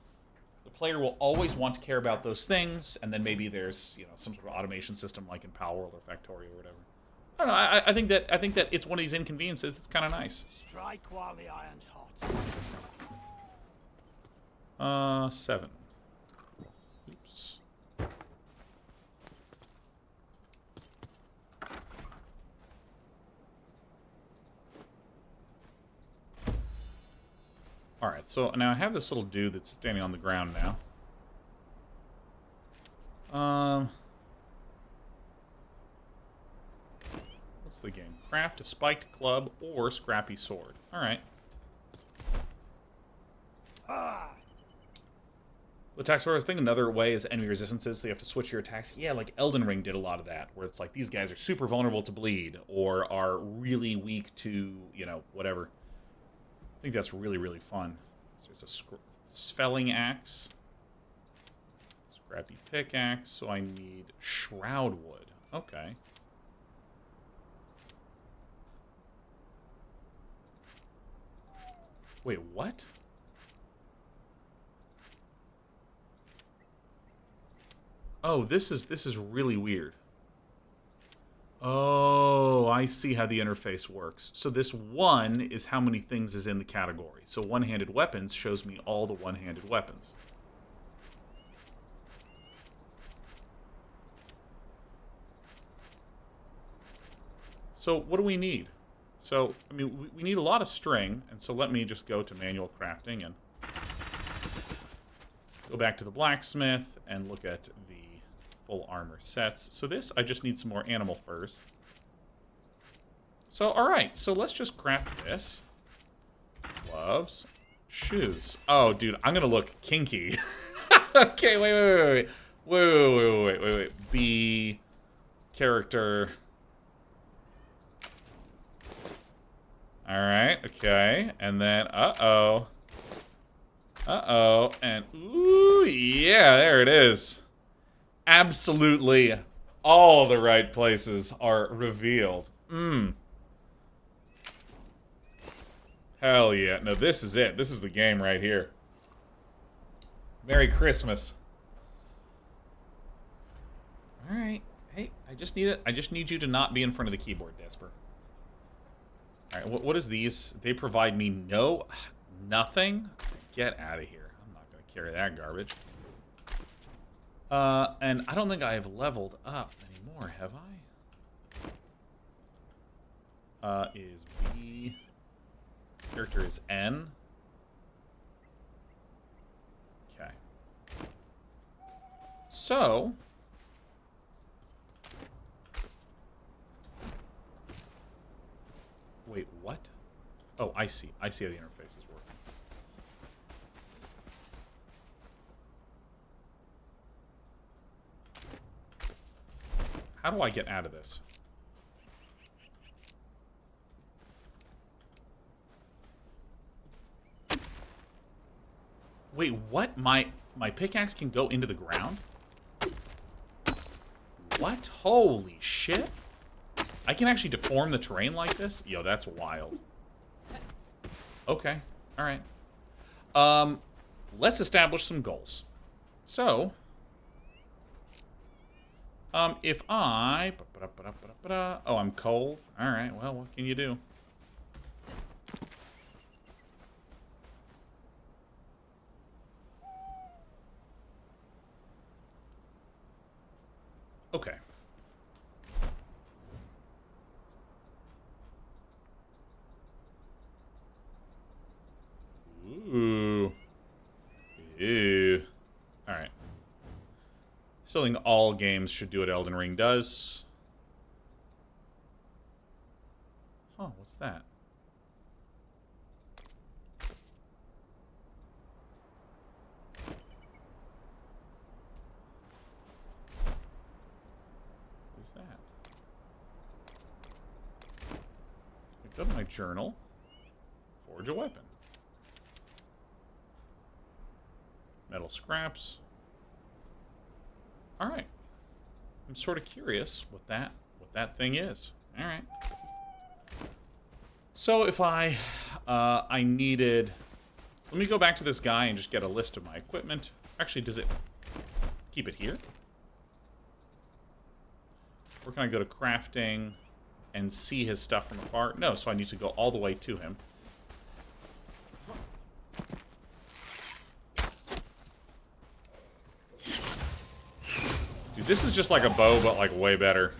the player will always want to care about those things, and then maybe there's, you know, some sort of automation system like in Palworld or Factorio or whatever. I don't know, I think that it's one of these inconveniences that's kind of nice. Strike while the iron's hot. 7. Oops. Alright, so now I have this little dude that's standing on the ground now. What's the game? Craft a spiked club or scrappy sword. Alright. Ah! Attacks where I was thinking another way is enemy resistances, so you have to switch your attacks. Yeah, like Elden Ring did a lot of that, where it's like these guys are super vulnerable to bleed, or are really weak to, you know, whatever. I think that's really, really fun. So there's a Svelling Axe. Scrappy Pickaxe, so I need Shroud Wood. Okay. Wait, what? Oh, this is really weird. Oh, I see how the interface works. So this 1 is how many things is in the category. So one-handed weapons shows me all the one-handed weapons. So what do we need? So, I mean, we need a lot of string, and so let me just go to manual crafting and go back to the blacksmith and look at the full armor sets. So this, I just need some more animal furs. So, alright, so let's just craft this. Gloves. Shoes. Oh, dude, I'm gonna look kinky. Okay, wait. B character. Alright, okay. And then, uh-oh, and ooh, yeah, there it is. Absolutely all the right places are revealed. Hell yeah. No, this is it. This is the game right here. Merry Christmas. Alright. Hey, I just need you to not be in front of the keyboard, Desper. Alright, what is these? They provide me nothing? Get out of here. I'm not going to carry that garbage. And I don't think I have leveled up anymore, have I? Is B... Character is N. Okay. So... Wait, what? Oh, I see. I see how the interface is working. How do I get out of this? Wait, what? My pickaxe can go into the ground? What? Holy shit. I can actually deform the terrain like this? Yo, that's wild. Okay. Alright. Let's establish some goals. So, if I... Oh, I'm cold? Alright, well, what can you do? Okay. Ooh. Ew. Alright. Still think all games should do what Elden Ring does. Oh, what's that? What's that? I go to my journal. Forge a weapon. Metal scraps. Alright. I'm sort of curious what that thing is. Alright. So if I needed... Let me go back to this guy and just get a list of my equipment. Actually, does it keep it here? Or can I go to crafting and see his stuff from afar? No, so I need to go all the way to him. Dude, this is just like a bow, but like way better.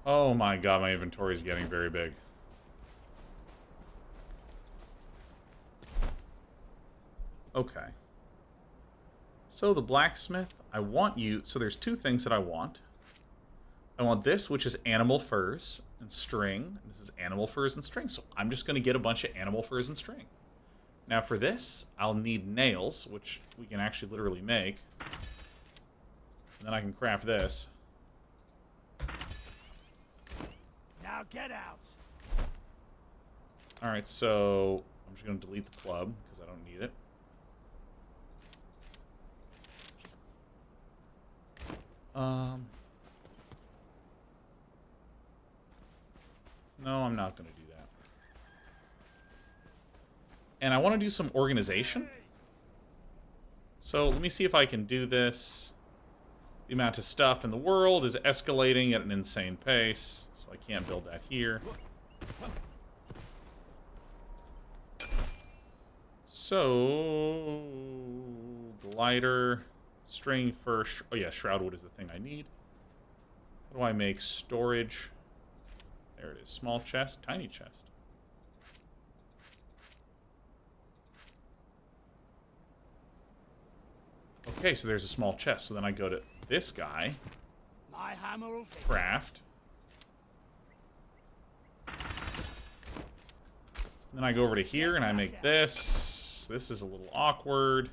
Oh my god, my inventory is getting very big. Okay. So the blacksmith, I want you... So there's two things that I want. I want this, which is animal furs and string. This is animal furs and string. So I'm just going to get a bunch of animal furs and string. Now for this, I'll need nails, which we can actually literally make. And then I can craft this. Now get out. Alright, so I'm just going to delete the club, because I don't need it. No, I'm not going to do that. And I want to do some organization. So let me see if I can do this. The amount of stuff in the world is escalating at an insane pace, so I can't build that here. So, glider, string first. Oh yeah, Shroudwood is the thing I need. How do I make storage? There it is. Small chest, tiny chest. Okay, so there's a small chest. So then I go to this guy. My hammer will fix. Craft. Then I go over to here and I make this. This is a little awkward.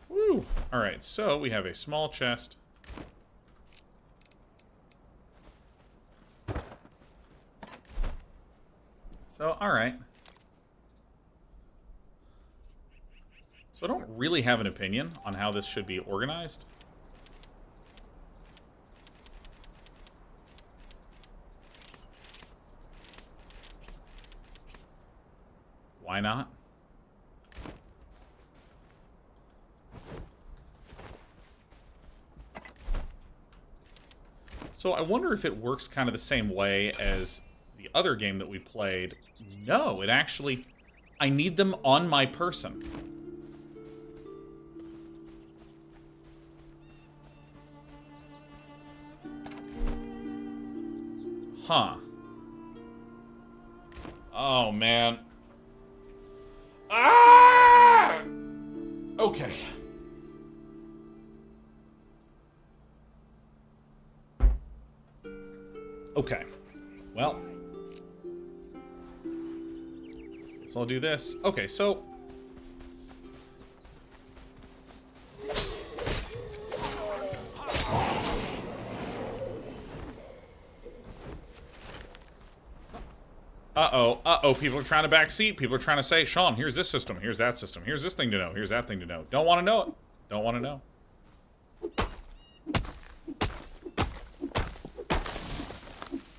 Woo! Alright, so we have a small chest. So, alright. So I don't really have an opinion on how this should be organized. Why not? So I wonder if it works kind of the same way as the other game that we played. No, it actually... I need them on my person. Huh. Oh, man. Ah! Okay. Okay. Well. Guess I'll do this. Okay, so... Uh-oh, people are trying to backseat. People are trying to say, Sean, here's this system, here's that system, here's this thing to know, here's that thing to know. Don't want to know it. Don't want to know.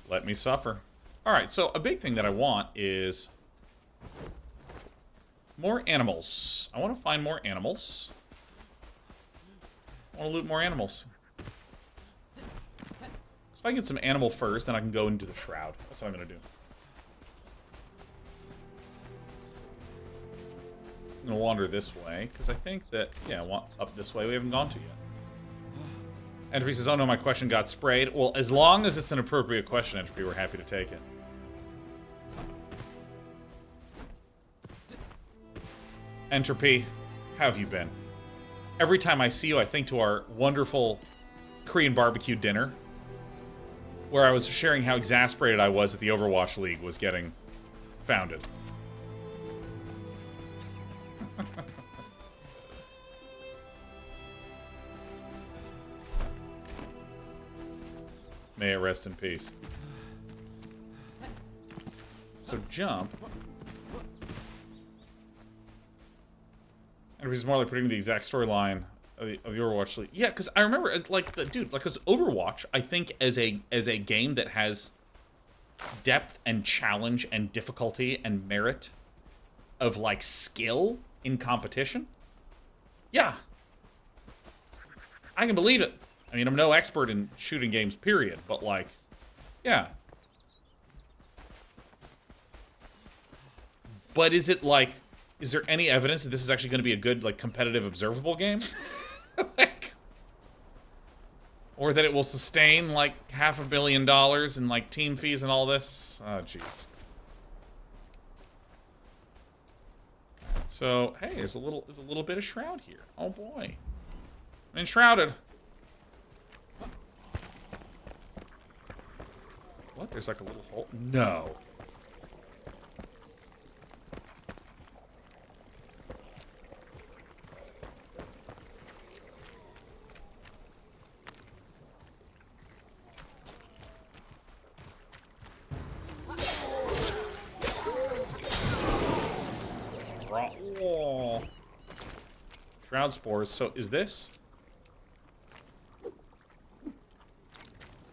Let me suffer. Alright, so a big thing that I want is more animals. I want to find more animals. I want to loot more animals. So if I can get some animal furs, then I can go into the shroud. That's what I'm going to do. I'm going to wander this way, because I think that, yeah, up this way we haven't gone to yet. Entropy says, oh no, my question got sprayed. Well, as long as it's an appropriate question, Entropy, we're happy to take it. Entropy, how have you been? Every time I see you, I think to our wonderful Korean barbecue dinner, where I was sharing how exasperated I was that the Overwatch League was getting founded. May it rest in peace. So jump. And he's more like predicting the exact storyline of the Overwatch League. Yeah, because I remember, like, dude, like, because Overwatch, I think as a game that has depth and challenge and difficulty and merit of, like, skill in competition. Yeah. I can believe it. I mean, I'm no expert in shooting games, period, but, like, yeah. But is it, like, is there any evidence that this is actually going to be a good, like, competitive, observable game? Like, or that it will sustain, like, $500 million in, like, team fees and all this? Oh, jeez. So, hey, there's a little bit of shroud here. Oh boy. I'm enshrouded. What? There's like a little hole? No. Oh. Shroud spores. So, is this?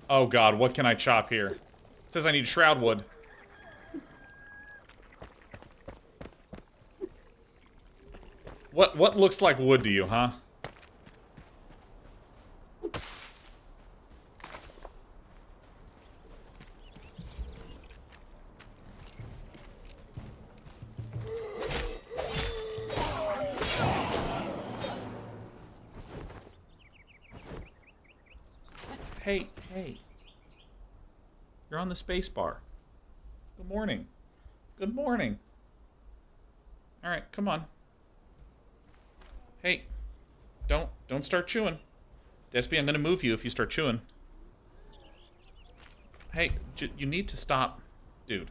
Oh god, what can I chop here? It says I need shroud wood. What looks like wood to you, huh? Hey, hey. You're on the space bar. Good morning. Good morning. Alright, come on. Hey. Don't start chewing. Despy, I'm gonna move you if you start chewing. Hey, you need to stop. Dude.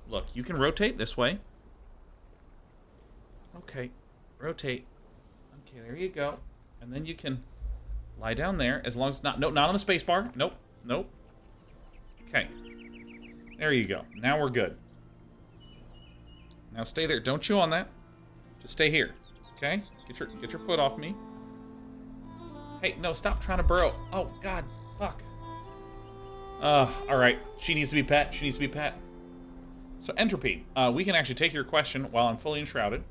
Look, you can rotate this way. Okay. Rotate. Okay, there you go. And then you can lie down there, as long as it's not... Nope, not on the space bar. Nope. Nope. Okay. There you go. Now we're good. Now stay there. Don't chew on that. Just stay here. Okay? Get your foot off me. Hey, no, stop trying to burrow. Oh, God. Fuck. Alright. She needs to be pet. She needs to be pet. So, entropy. We can actually take your question while I'm fully enshrouded.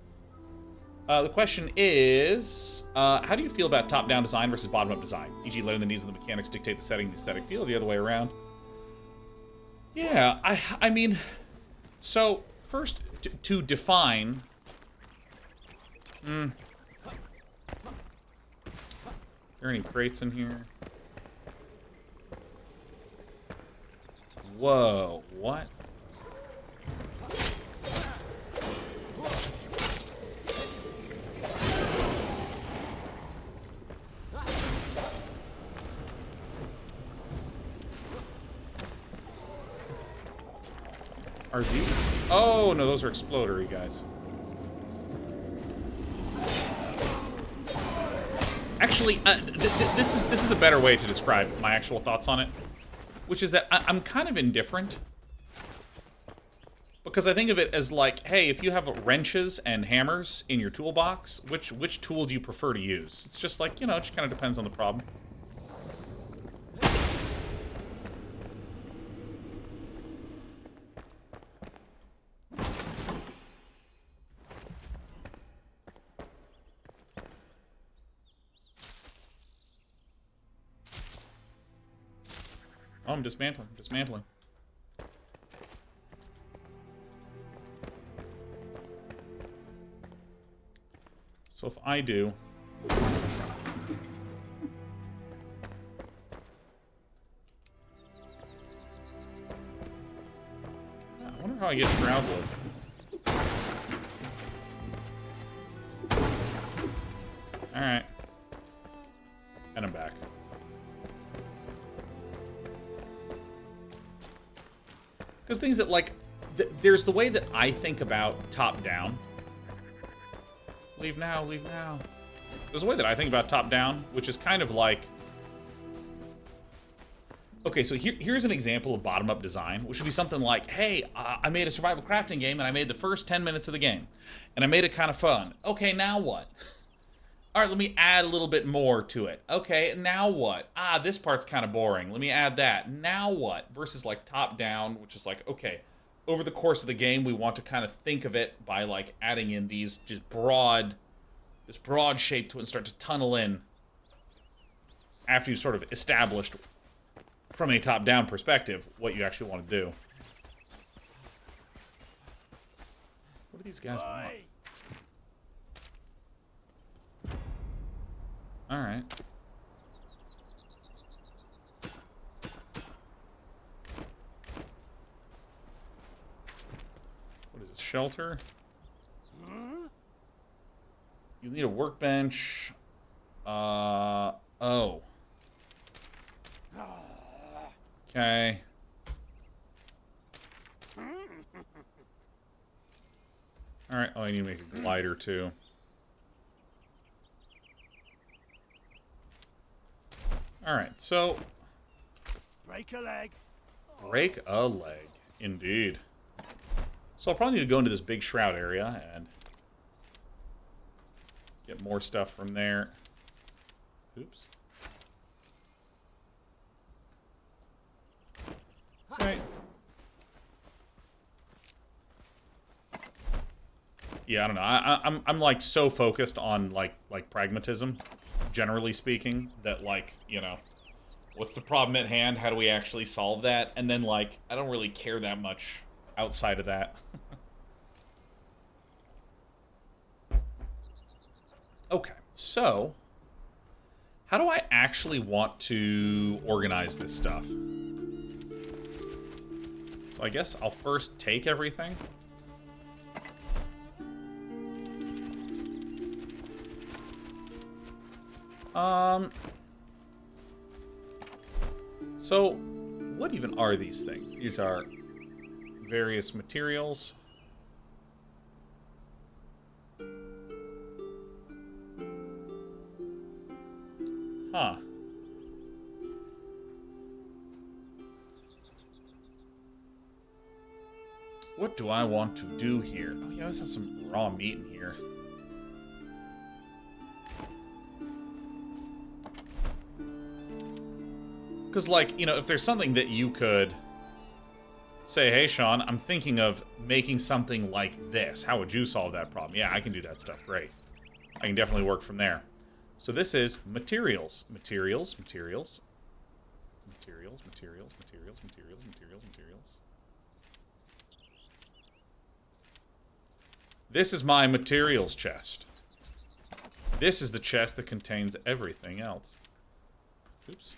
The question is, how do you feel about top-down design versus bottom-up design? E.g., letting the needs of the mechanics dictate the setting and the aesthetic feel, the other way around? Yeah, I mean, so, first, to define... Are there any crates in here? Whoa, what? Are these? Oh, no, those are explodery guys. Actually, this is a better way to describe my actual thoughts on it, which is that I'm kind of indifferent, because I think of it as like, hey, if you have wrenches and hammers in your toolbox, which tool do you prefer to use? It's just like, you know, it just kind of depends on the problem. Oh, I'm dismantling. Dismantling. So if I do... I wonder how I get shroud wood. Alright. And I'm back. Because things that, like, there's the way that I think about top-down. Leave now, leave now. There's a way that I think about top-down, which is kind of like... Okay, so here's an example of bottom-up design, which would be something like, hey, I made a survival crafting game, and I made the first 10 minutes of the game. And I made it kind of fun. Okay, now what? All right, let me add a little bit more to it. Okay, now what? Ah, this part's kind of boring. Let me add that. Now what? Versus like top down, which is like, okay, over the course of the game, we want to kind of think of it by like adding in these just this broad shape to it and start to tunnel in after you've sort of established from a top down perspective what you actually want to do. What do these guys want? Alright. What is this, shelter? Huh? You need a workbench. Oh. Okay. Alright, oh, I need to make a glider, too. Alright, so... Break a leg. Break a leg. Indeed. So I'll probably need to go into this big shroud area and get more stuff from there. Oops. Right. Yeah, I don't know. I'm like so focused on like pragmatism, generally speaking, that like, you know, what's the problem at hand? How do we actually solve that? And then like I don't really care that much outside of that. Okay, so how do I actually want to organize this stuff? So I guess I'll first take everything. So what even are these things? These are various materials. Huh. What do I want to do here? Oh, yeah, let's have some raw meat in here. Because, like, you know, if there's something that you could say, hey, Sean, I'm thinking of making something like this. How would you solve that problem? Yeah, I can do that stuff. Great. I can definitely work from there. So this is materials. Materials, materials. Materials, materials, materials, materials, materials, materials. This is my materials chest. This is the chest that contains everything else. Oops.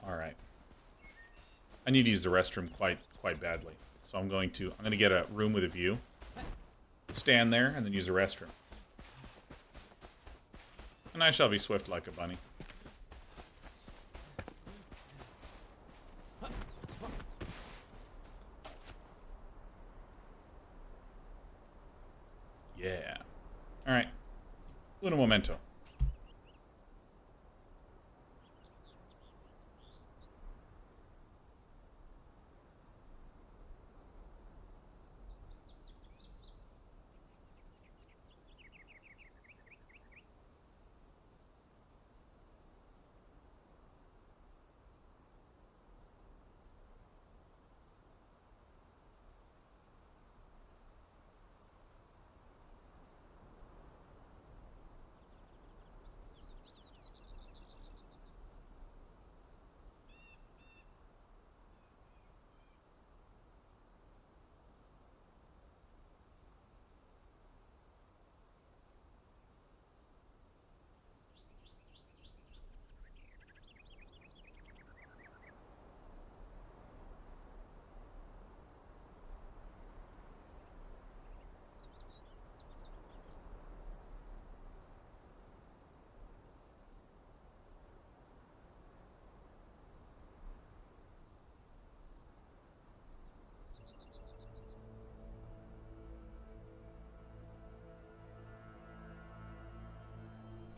Alright. I need to use the restroom quite badly. So I'm going to get a room with a view. Stand there and then use the restroom. And I shall be swift like a bunny. Yeah. Alright. Uno momento.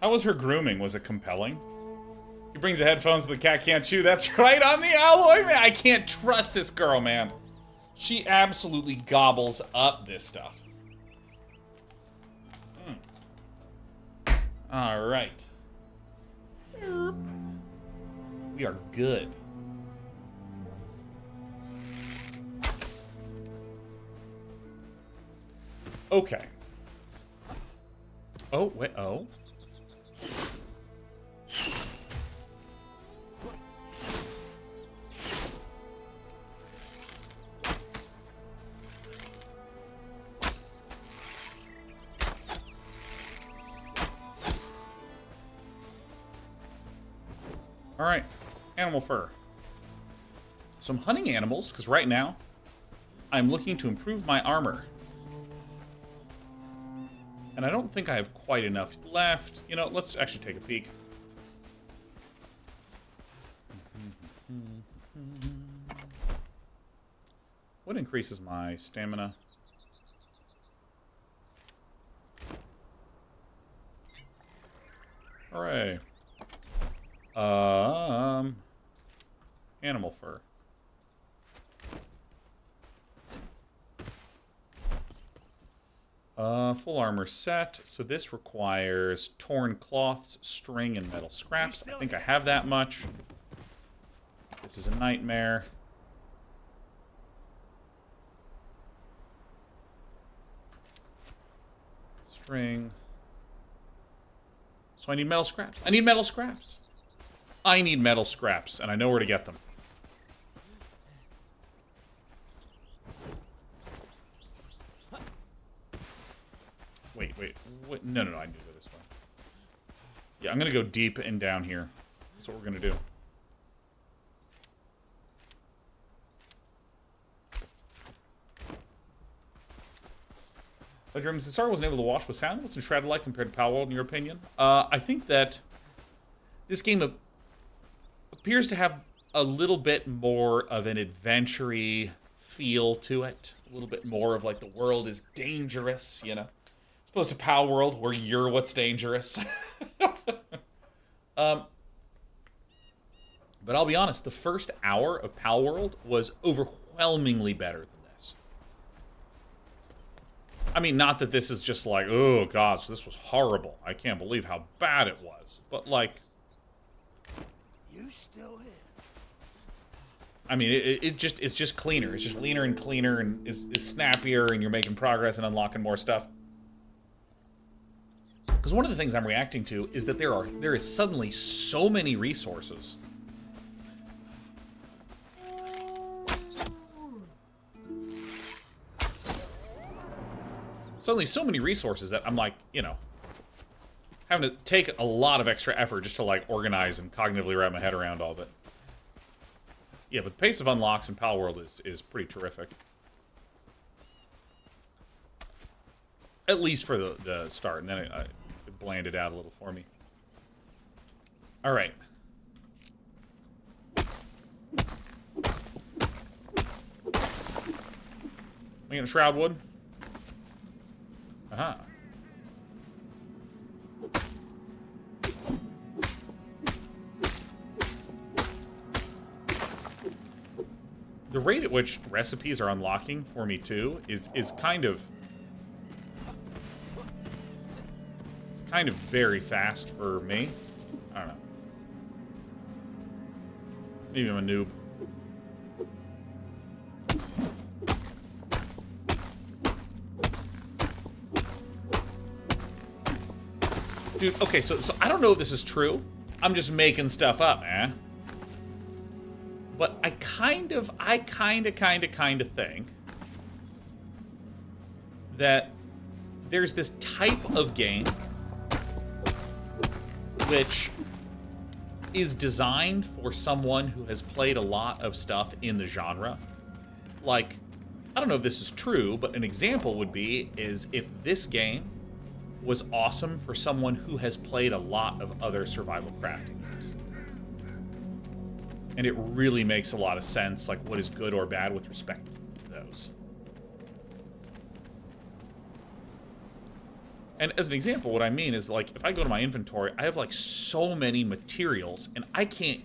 How was her grooming? Was it compelling? He brings the headphones so the cat can't chew. That's right, on the alloy, man. I can't trust this girl, man. She absolutely gobbles up this stuff. All right. We are good. Okay. Oh, wait, oh. Alright. Animal fur. So I'm hunting animals, because right now, I'm looking to improve my armor. And I don't think I have quite enough left. You know, let's actually take a peek. What increases my stamina? Hooray. Animal fur. Full armor set. So this requires torn cloths, string, and metal scraps. I think I have that much. This is a nightmare. String. So I need metal scraps. I need metal scraps. I need metal scraps, and I know where to get them. Wait. No, I knew this one. Yeah, I'm gonna go deep and down here. That's what we're gonna do. Dreams, Sorry wasn't able to watch with sound. What's Enshrouded like compared to Palworld, in your opinion? I think that this game appears to have a little bit more of an adventure-y feel to it. A little bit more of, like, the world is dangerous, you know? As opposed to Palworld, where you're what's dangerous. But I'll be honest, the first hour of Palworld was overwhelmingly better than this. I mean, not that this is just like, oh, gosh, this was horrible. I can't believe how bad it was. But, like... You still here? I mean, it's just cleaner. It's just leaner and cleaner and is snappier, and you're making progress and unlocking more stuff. Because one of the things I'm reacting to is that there is suddenly so many resources. Suddenly so many resources that I'm like, you know, having to take a lot of extra effort just to, like, organize and cognitively wrap my head around all of it. Yeah, but the pace of unlocks in Palworld is pretty terrific. At least for the start, and then it blanded out a little for me. Alright. We gonna Enshrouded? Aha. The rate at which recipes are unlocking for me too is kind of very fast for me. I don't know. Maybe I'm a noob. Dude, okay, so I don't know if this is true. I'm just making stuff up, man. But I kind of think that there's this type of game which is designed for someone who has played a lot of stuff in the genre. Like, I don't know if this is true, but an example would be is if this game was awesome for someone who has played a lot of other survival crafting games. And it really makes a lot of sense, like, what is good or bad with respect to those. And as an example, what I mean is, like, if I go to my inventory, I have, like, so many materials, and I can't...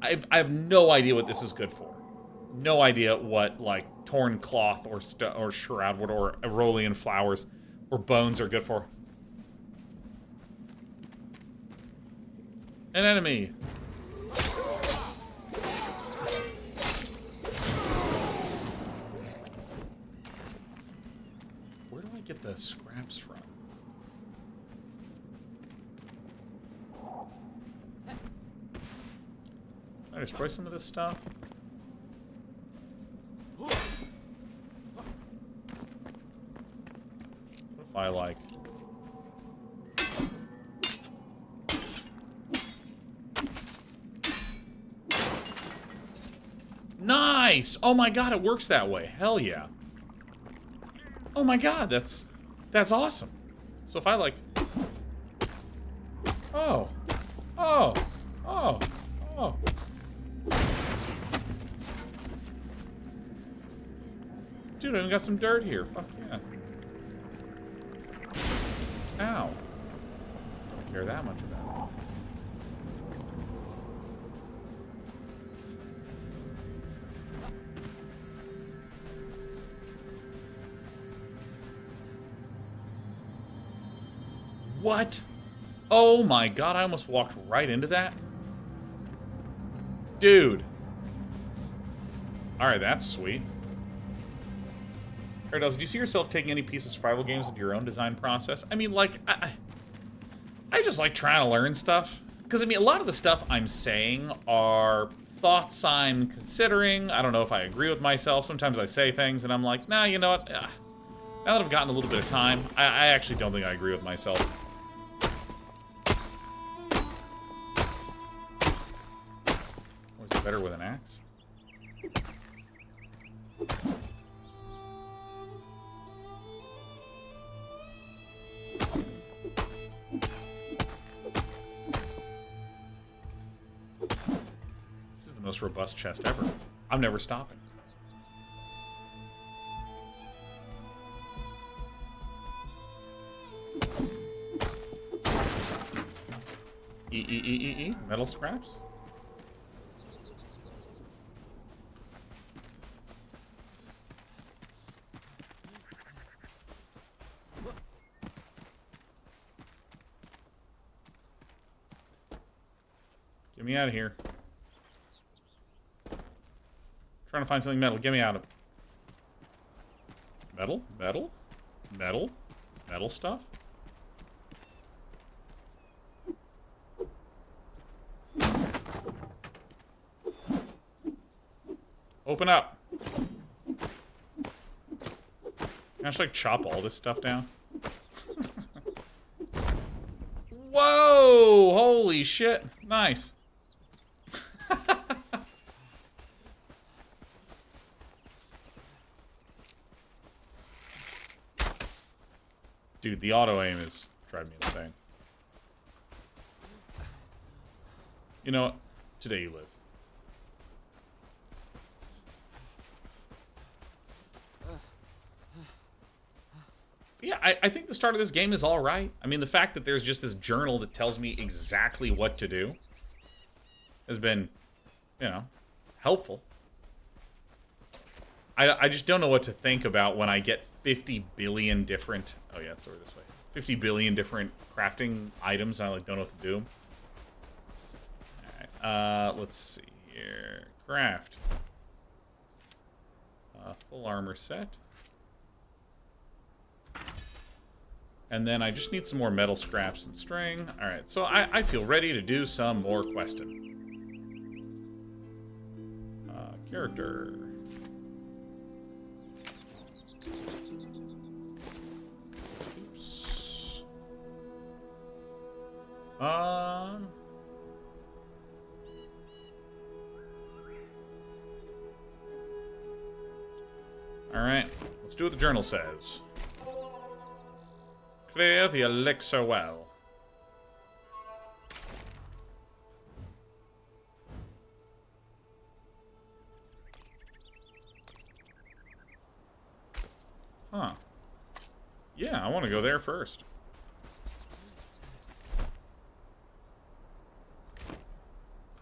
I have no idea what this is good for. No idea what, like, torn cloth or shroudwood or Aurelian flowers or bones are good for. An enemy. Where do I get the scraps from? Can I destroy some of this stuff? What if I, like... Nice! Oh my god, it works that way. Hell yeah. Oh my god, that's awesome. So if I like... Oh. Oh. Oh. Oh. Dude, I even got some dirt here. Fuck yeah. Ow. Don't care that much about it. What? Oh my god, I almost walked right into that. Dude. Alright, that's sweet. Paradox, do you see yourself taking any piece of survival games into your own design process? I mean, like, I just like trying to learn stuff. Because, I mean, a lot of the stuff I'm saying are thoughts I'm considering. I don't know if I agree with myself. Sometimes I say things and I'm like, nah, you know what? Now that I've gotten a little bit of time, I actually don't think I agree with myself. Always better with an axe. This is the most robust chest ever. I'm never stopping. Metal scraps? Get me out of here. Trying to find something metal. Get me out of... Metal? Metal? Metal? Metal stuff? Open up. Can I just, like, chop all this stuff down? Whoa! Holy shit. Nice. Dude, the auto-aim is driving me insane. You know what? Today you live. Yeah, I think the start of this game is alright. I mean, the fact that there's just this journal that tells me exactly what to do has been, you know, helpful. I just don't know what to think about when I get 50 billion different... Oh yeah, it's over this way. 50 billion different crafting items. I like don't know what to do. Alright, let's see here. Craft. Full armor set. And then I just need some more metal scraps and string. Alright, so I feel ready to do some more questing. Character. Oops. Alright, let's do what the journal says. Clear the elixir well. Huh. Yeah, I want to go there first.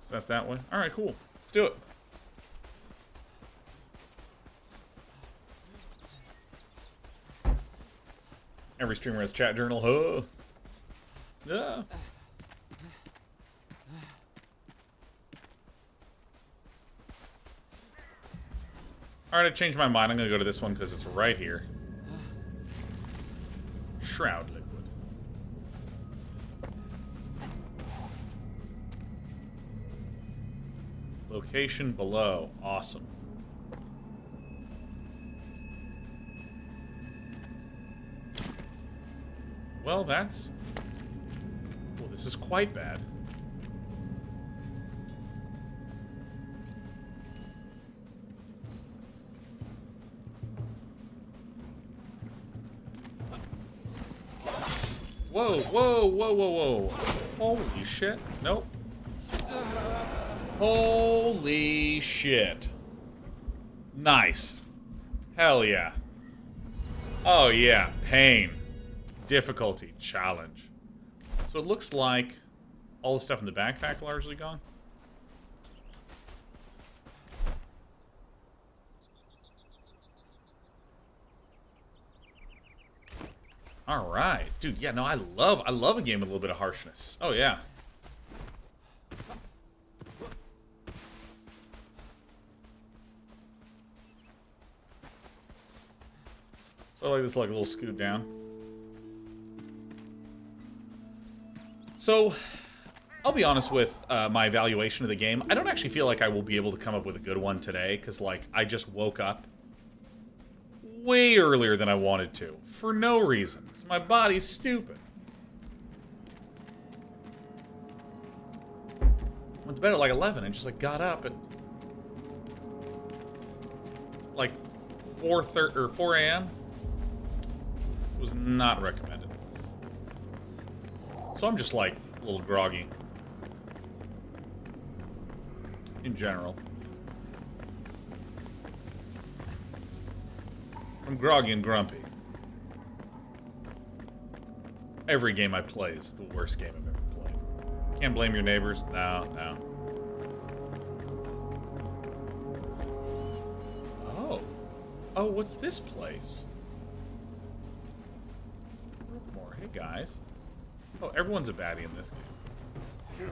So that's that way. Alright, cool. Let's do it. Every streamer has chat journal. Huh? Yeah. Alright, I changed my mind. I'm going to go to this one because it's right here. Shroud liquid. Location below. Awesome. Well, that's... Well, this is quite bad. Whoa, whoa, whoa, whoa, whoa. Holy shit. Nope. Holy shit. Nice. Hell yeah. Oh yeah, pain. Difficulty, challenge. So it looks like all the stuff in the backpack largely gone. All right, dude. Yeah, no, I love a game with a little bit of harshness. Oh yeah. So I like this, like a little scoot down. So, I'll be honest with my evaluation of the game. I don't actually feel like I will be able to come up with a good one today, because, like, I just woke up way earlier than I wanted to, for no reason. So my body's stupid. Went to bed at like 11 and just like got up at like 4:30 or 4 a.m. Was not recommended. So I'm just like a little groggy in general. I'm groggy and grumpy. Every game I play is the worst game I've ever played. Can't blame your neighbors. No, no. Oh. Oh, what's this place? More. Hey, guys. Oh, everyone's a baddie in this game.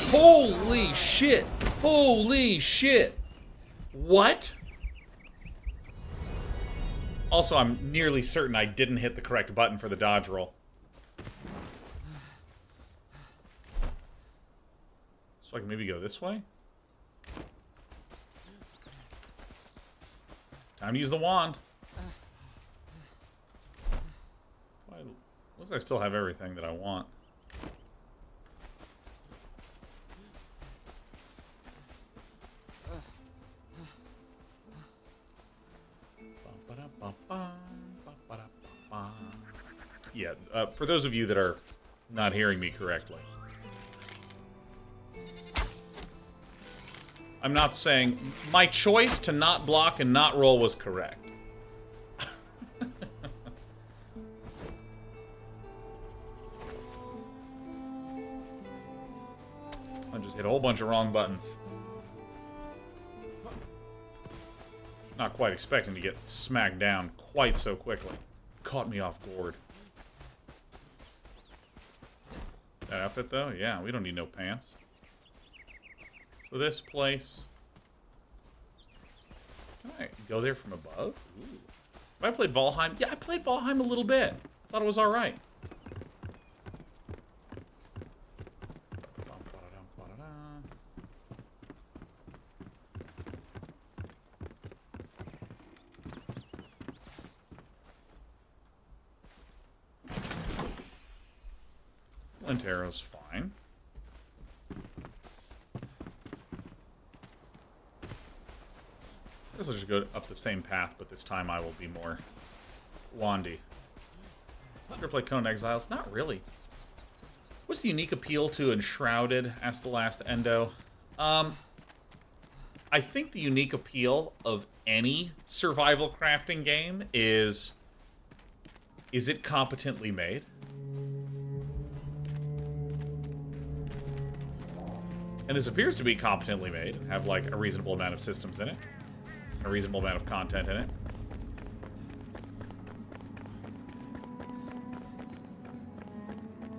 Holy shit! Holy shit! What? Also, I'm nearly certain I didn't hit the correct button for the dodge roll. So I can maybe go this way? Time to use the wand. Looks like I still have everything that I want. Yeah, for those of you that are not hearing me correctly, I'm not saying my choice to not block and not roll was correct. I just hit a whole bunch of wrong buttons. Not quite expecting to get smacked down quite so quickly. Caught me off guard. That outfit, though? Yeah, we don't need no pants. So this place... Can I go there from above? Ooh. Have I played Valheim? Yeah, I played Valheim a little bit. Thought it was alright. Flint arrow's fine. I guess I'll just go up the same path, but this time I will be more wandy. Ever play Conan Exiles? Not really. What's the unique appeal to Enshrouded? Asked the last Endo. I think the unique appeal of any survival crafting game is it competently made? And this appears to be competently made and have like a reasonable amount of systems in it. A reasonable amount of content in it.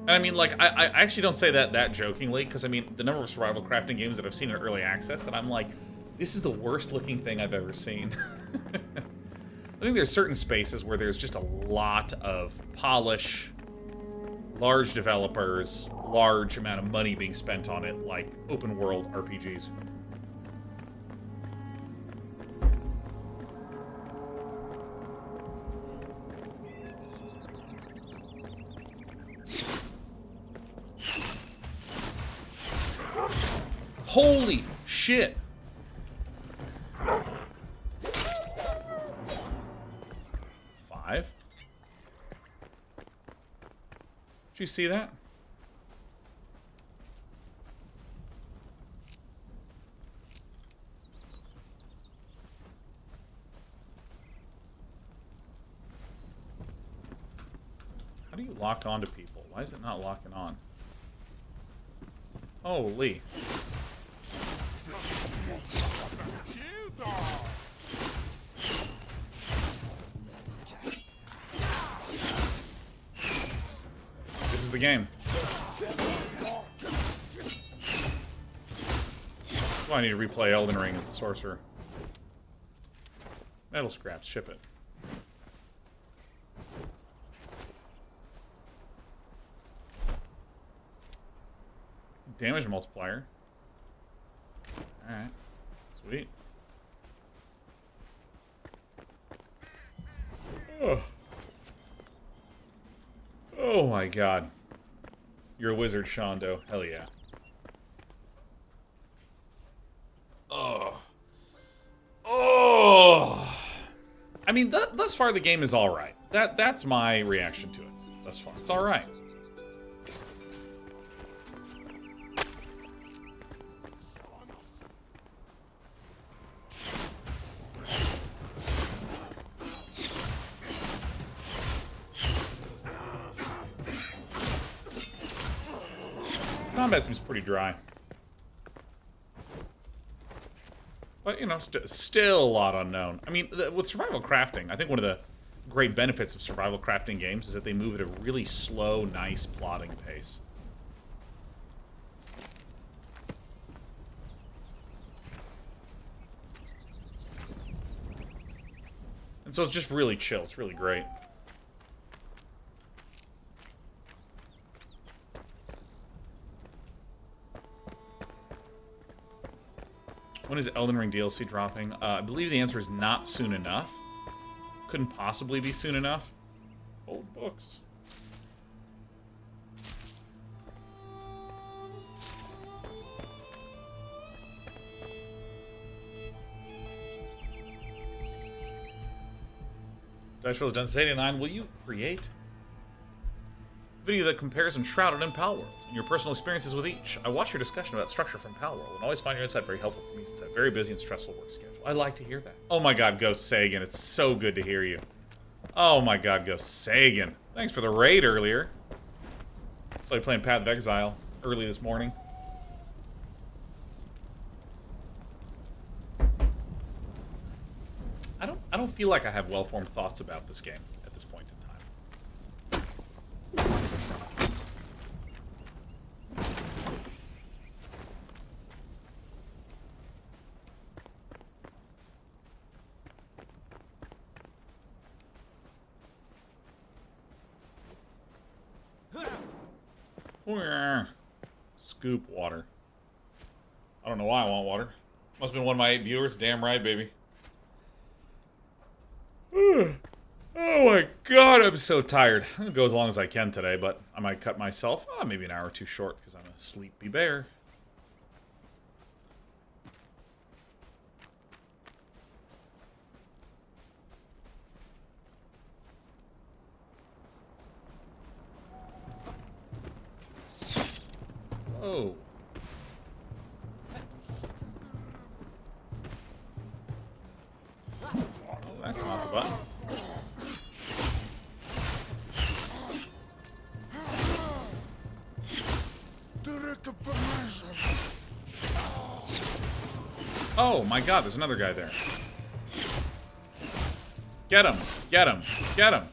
And I mean, like, I actually don't say that jokingly, because I mean, the number of survival crafting games that I've seen in early access that I'm like, this is the worst looking thing I've ever seen. I think there's certain spaces where there's just a lot of polish, large developers, large amount of money being spent on it, like open world RPGs. Holy shit! Five. you see that? How do you lock onto people? Why is it not locking on? Holy. This is the game. Well, I need to replay Elden Ring as a sorcerer. Metal scraps, ship it. Damage multiplier. Alright. Sweet. Oh. Oh my god. You're a wizard, Shondo. Hell yeah. Oh. Oh. I mean, thus far the game is alright. That's my reaction to it. Thus far. It's alright. Combat seems pretty dry. But, you know, still a lot unknown. I mean, with survival crafting, I think one of the great benefits of survival crafting games is that they move at a really slow, nice plotting pace. And so it's just really chill. It's really great. When is Elden Ring DLC dropping? I believe the answer is not soon enough. Couldn't possibly be soon enough. Old books. Dice Rolls Done 89. Will you create a video that compares Enshrouded and Palworld and your personal experiences with each? I watched your discussion about structure from Palworld and always find your insight very helpful for me since I have a very busy and stressful work schedule. I'd like to hear that. Oh my god, Ghost Sagan. It's so good to hear you. Oh my god, Ghost Sagan. Thanks for the raid earlier. So you're playing Path of Exile early this morning. I don't feel like I have well-formed thoughts about this game at this point in time. Scoop water. I don't know why I want water. Must have been one of my 8 viewers. Damn right, baby. Oh my god, I'm so tired. I'm gonna go as long as I can today, but I might cut myself maybe an hour or two short because I'm a sleepy bear. Oh. That's not the button. Oh my god, there's another guy there. Get him! Get him! Get him!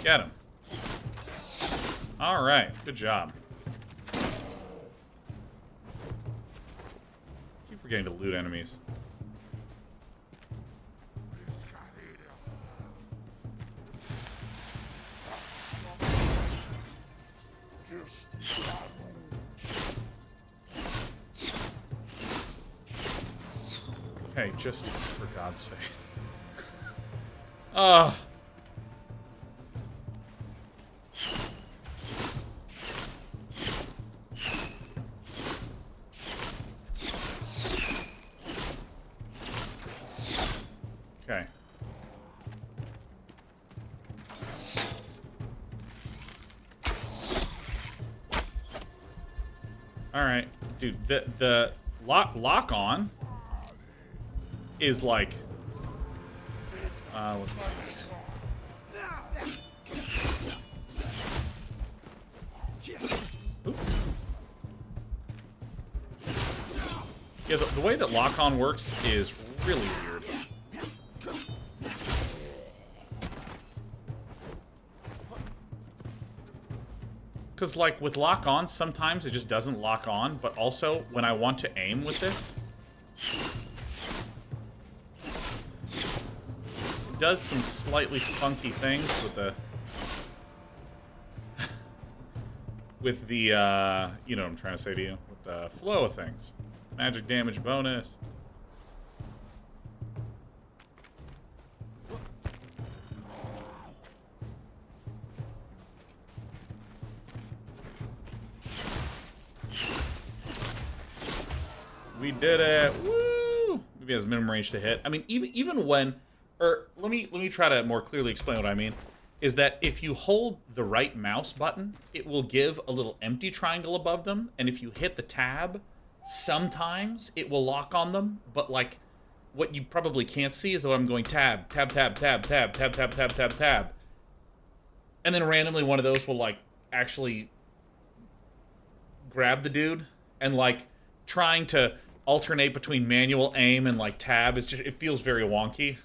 Get him! Alright, good job. Keep forgetting to loot enemies. Hey, just for God's sake. Okay. Alright. Dude, the lock on is like... let's see. Oops. Yeah, the way that lock-on works is really weird. Because, like, with lock-on, sometimes it just doesn't lock on, but also, when I want to aim with this, it does some slightly funky things with the... with the, you know what I'm trying to say to you, with the flow of things. Magic damage bonus. We did it! Woo! Maybe has minimum range to hit. I mean, even when, or let me try to more clearly explain what I mean. Is that if you hold the right mouse button, it will give a little empty triangle above them, and if you hit the tab, sometimes it will lock on them, but like, what you probably can't see is that I'm going tab, tab, tab, tab, tab, tab, tab, tab, tab, tab. And then randomly one of those will like, actually grab the dude, and like, trying to alternate between manual aim and like tab, is just, it feels very wonky.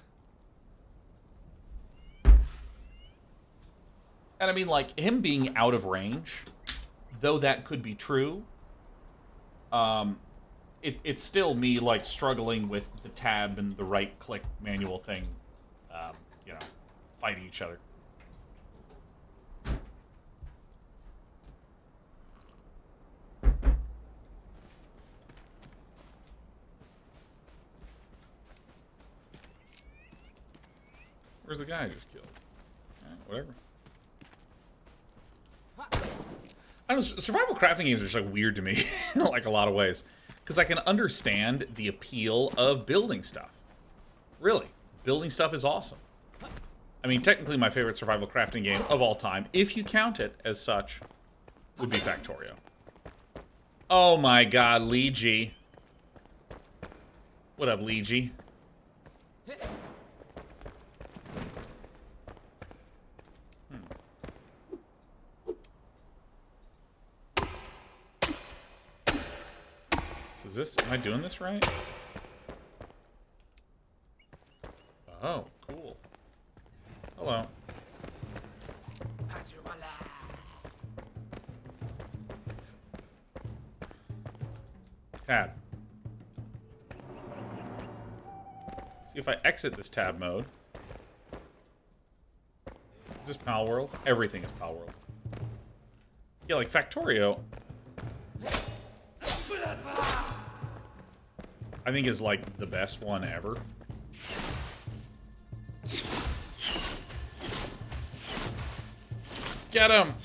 And I mean, like, him being out of range, though that could be true, it's still me, like, struggling with the tab and the right-click manual thing, you know, fighting each other. Where's the guy I just killed? Alright, whatever. I don't know, survival crafting games are just like weird to me in like a lot of ways, because I can understand the appeal of building stuff. Really, building stuff is awesome. I mean, technically my favorite survival crafting game of all time, if you count it as such, would be Factorio. Oh my god, Lee G. What up, Lee G? Is this, am I doing this right? Oh, cool. Hello. Tab. See if I exit this tab mode. Is this Pal World? Everything is Pal World. Yeah, like Factorio, I think is like the best one ever. Get him!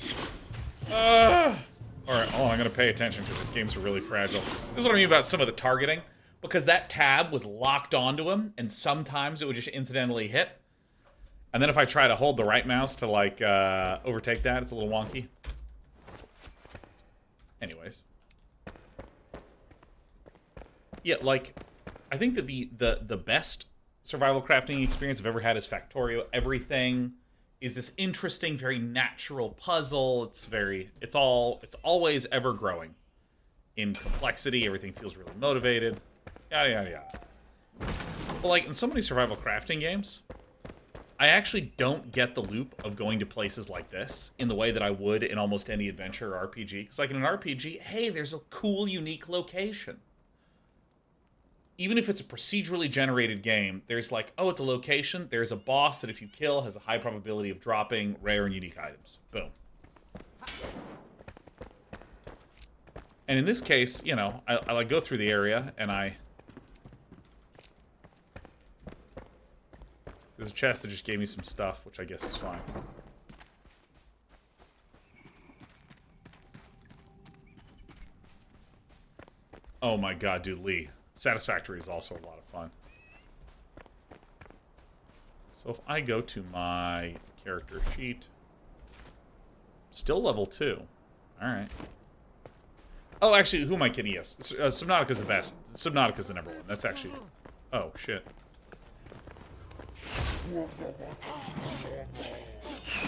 Alright, oh, I'm gonna pay attention because this game's really fragile. This is what I mean about some of the targeting. Because that tab was locked onto him, and sometimes it would just incidentally hit. And then if I try to hold the right mouse to, like, overtake that, it's a little wonky. Anyways. Yeah, like, I think that the best survival crafting experience I've ever had is Factorio. Everything is this interesting, very natural puzzle. It's always ever growing in complexity. Everything feels really motivated. Yada, yada, yada. But, like, in so many survival crafting games, I actually don't get the loop of going to places like this in the way that I would in almost any adventure or RPG. Because, like, in an RPG, hey, there's a cool, unique location. Even if it's a procedurally generated game, there's like, oh, at the location, there's a boss that if you kill has a high probability of dropping rare and unique items. Boom. And in this case, you know, I like go through the area and there's a chest that just gave me some stuff, which I guess is fine. Oh my god, dude, Lee. Satisfactory is also a lot of fun. So if I go to my character sheet, still level 2. Alright. Oh, actually, who am I kidding? Yes. Subnautica's the best. Subnautica's the number one. That's actually... Oh, shit.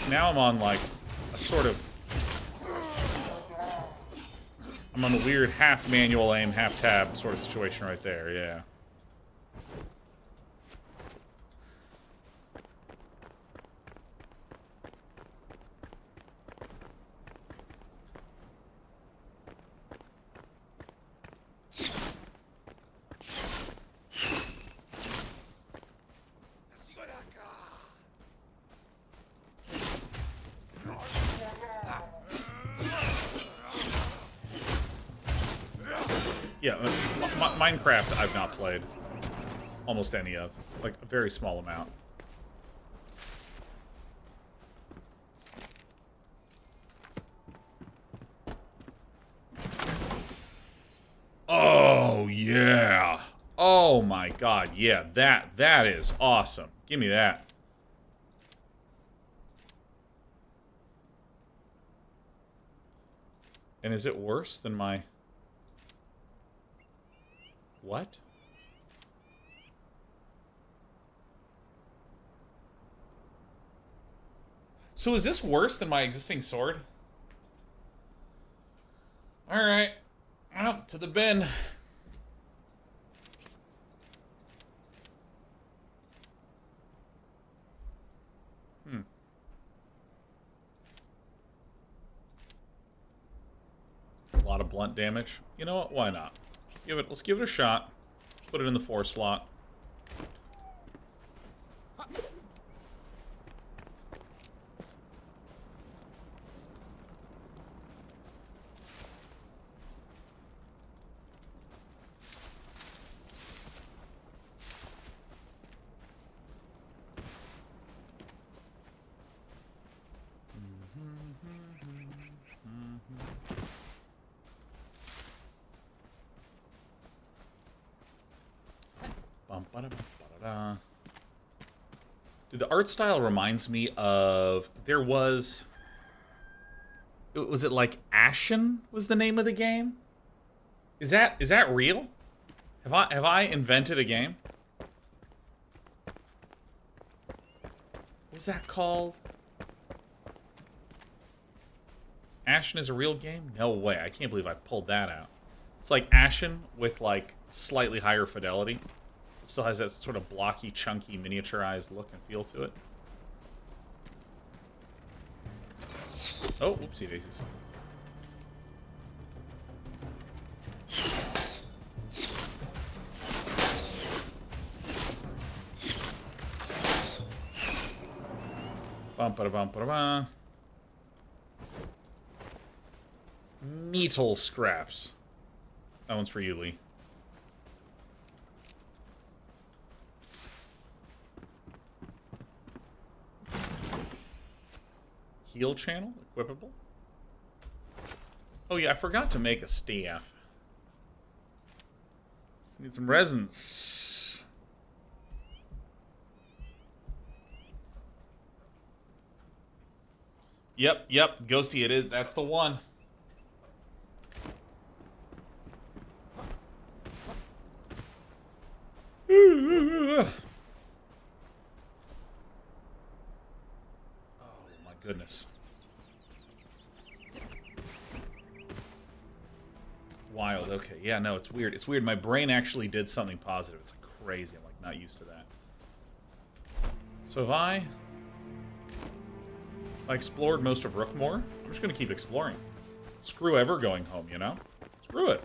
Now I'm on, like, a sort of... I'm on a weird half manual aim, half tab sort of situation right there, yeah. Yeah, Minecraft I've not played almost any of. Like, a very small amount. Oh, yeah. Oh, my God. Yeah, that is awesome. Give me that. And is it worse than my... What? So is this worse than my existing sword? Alright. Well, to the bin. A lot of blunt damage. You know what? Why not? Let's give it a shot. Put it in the 4 slot. Dude, the art style reminds me of... There was... Was it like Ashen was the name of the game? Is that real? Have I invented a game? What was that called? Ashen is a real game? No way. I can't believe I pulled that out. It's like Ashen with like slightly higher fidelity. It still has that sort of blocky, chunky, miniaturized look and feel to it. Oh, whoopsie daisies. Bum-ba-da-bum-ba-da-bum. Metal scraps. That one's for you, Lee. Heal channel? Equipable? Oh yeah, I forgot to make a staff. Just need some resins. Yep, Ghosty it is. That's the one. Oh my goodness. Wild, okay. Yeah, no, it's weird. It's weird. My brain actually did something positive. It's like crazy. I'm like not used to that. So if I explored most of Rookmore, I'm just gonna keep exploring. Screw ever going home, you know? Screw it.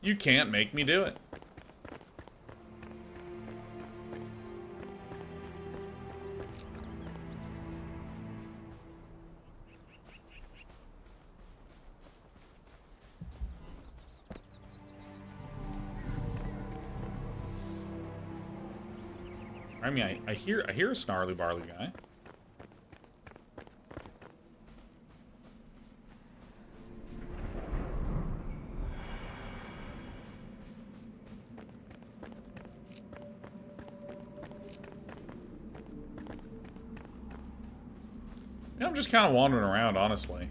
You can't make me do it. I mean, I hear a snarly barley guy. Yeah, I'm just kind of wandering around, honestly.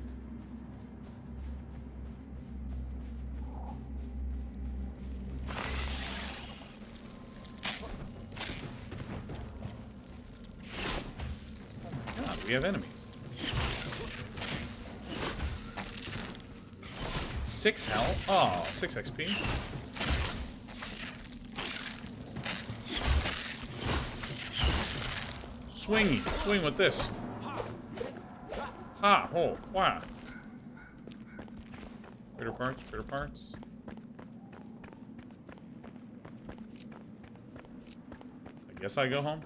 we have enemies. 6 health. Oh, 6 XP. Swingy. Swing with this. Ha! Oh, wow. Fitter parts, fitter parts. I guess I go home.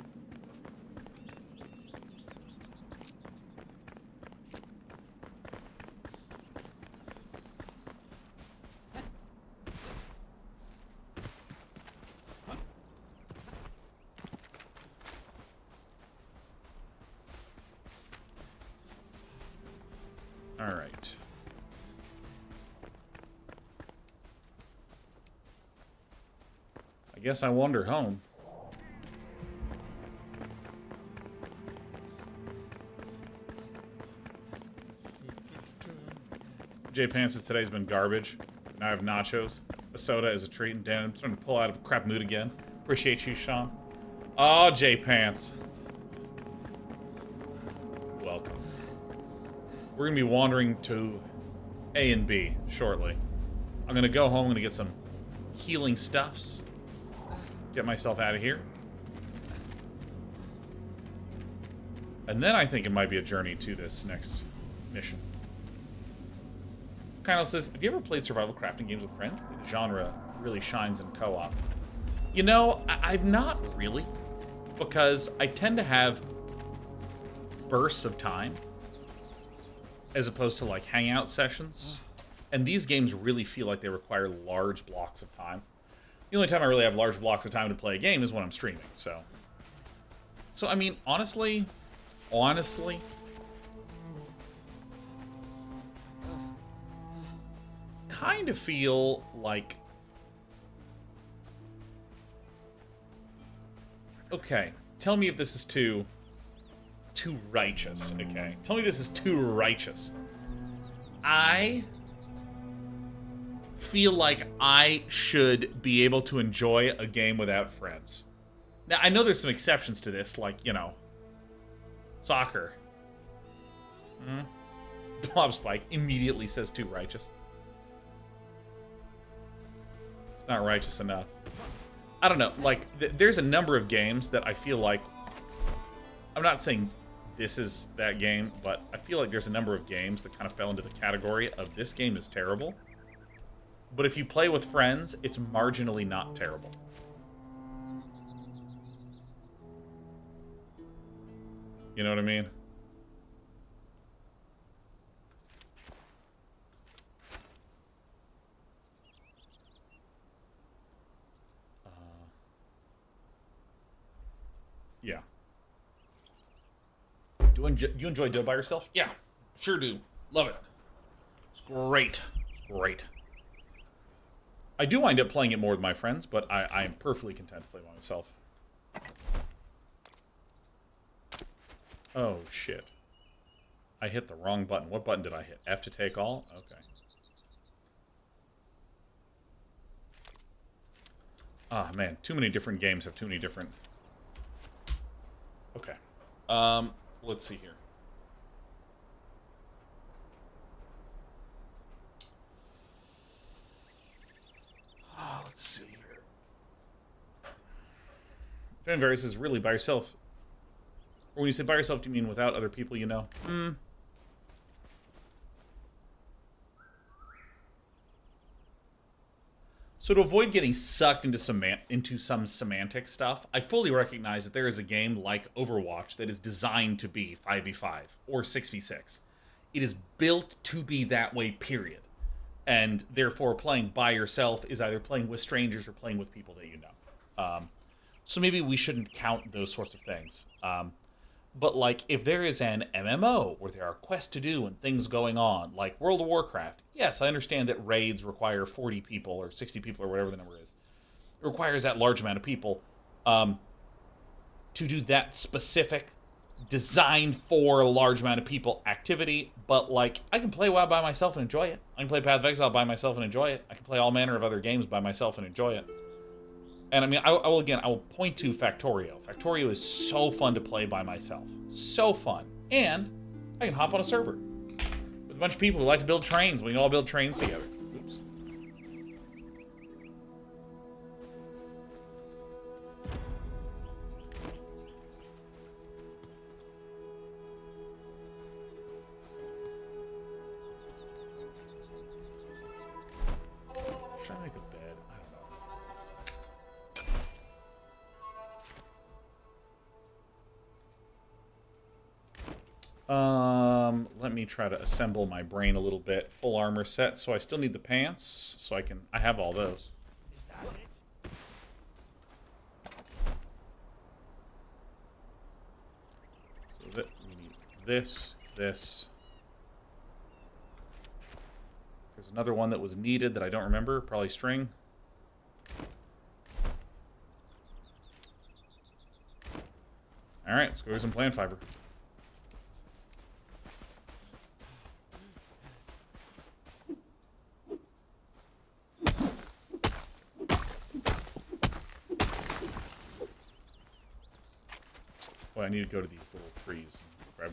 All right. I guess I wander home. J Pants says today's been garbage. Now I have nachos. A soda is a treat, and Dan, I'm starting to pull out of a crap mood again. Appreciate you, Sean. Oh, J Pants. Welcome. We're gonna be wandering to A and B shortly. I'm gonna go home, I'm gonna get some healing stuffs. Get myself out of here. And then I think it might be a journey to this next mission. Kyle says, have you ever played survival crafting games with friends? The genre really shines in co-op. You know, I've not really. Because I tend to have bursts of time as opposed to like hangout sessions. And these games really feel like they require large blocks of time. The only time I really have large blocks of time to play a game is when I'm streaming, so I mean, honestly, kind of feel like, okay, tell me if this is too righteous, okay? Tell me this is too righteous. I feel like I should be able to enjoy a game without friends. Now, I know there's some exceptions to this, like, you know, soccer. Bob Spike immediately says too righteous. It's not righteous enough. I don't know, like, there's a number of games that I feel like, I'm not saying this is that game, but I feel like there's a number of games that kind of fell into the category of this game is terrible. But if you play with friends, it's marginally not terrible. You know what I mean? Yeah. Do you enjoy Dead by yourself? Yeah, sure do. Love it. It's great. It's great. I do wind up playing it more with my friends, but I am perfectly content to play by myself. Oh, shit. I hit the wrong button. What button did I hit? F to take all? Okay. Ah, man. Too many different games have too many different... Okay. Let's see here. Let's see here. Fanberry says, really, by yourself? Or when you say by yourself, do you mean without other people you know? So to avoid getting sucked into some semantic stuff, I fully recognize that there is a game like Overwatch that is designed to be 5v5 or 6v6. It is built to be that way, period. And therefore, playing by yourself is either playing with strangers or playing with people that you know. So maybe we shouldn't count those sorts of things. But, like, if there is an MMO where there are quests to do and things going on, like World of Warcraft, yes, I understand that raids require 40 people or 60 people or whatever the number is. It requires that large amount of people to do that specific, designed for a large amount of people activity. But, like, I can play WoW by myself and enjoy it. I can play Path of Exile by myself and enjoy it. I can play all manner of other games by myself and enjoy it. And I mean, I will point to Factorio. Factorio is so fun to play by myself. So fun. And I can hop on a server with a bunch of people who like to build trains. We can all build trains together. Oops. Should I make a bed? I don't know. Let me try to assemble my brain a little bit. Full armor set, so I still need the pants, so I have all those. Is that it? So that we need this. There's another one that was needed that I don't remember. Probably string. All right, let's go get some plant fiber. Boy, I need to go to these little trees. Grab.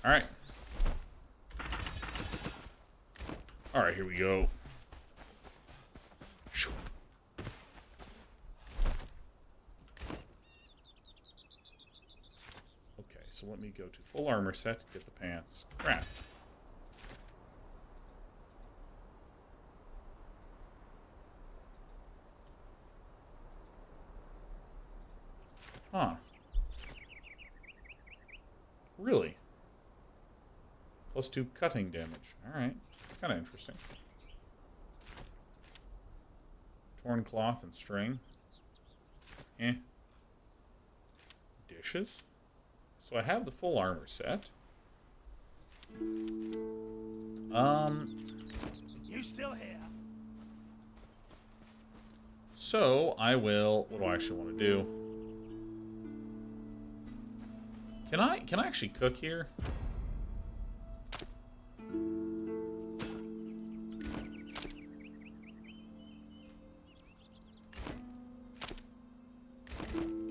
Alright. Alright, here we go. Okay, so let me go to full armor set to get the pants. Crap. Huh. Really? +2 cutting damage. Alright. That's kind of interesting. Torn cloth and string. Eh. Dishes. So I have the full armor set. You still here? So I will... What do I actually want to do? Can I actually cook here?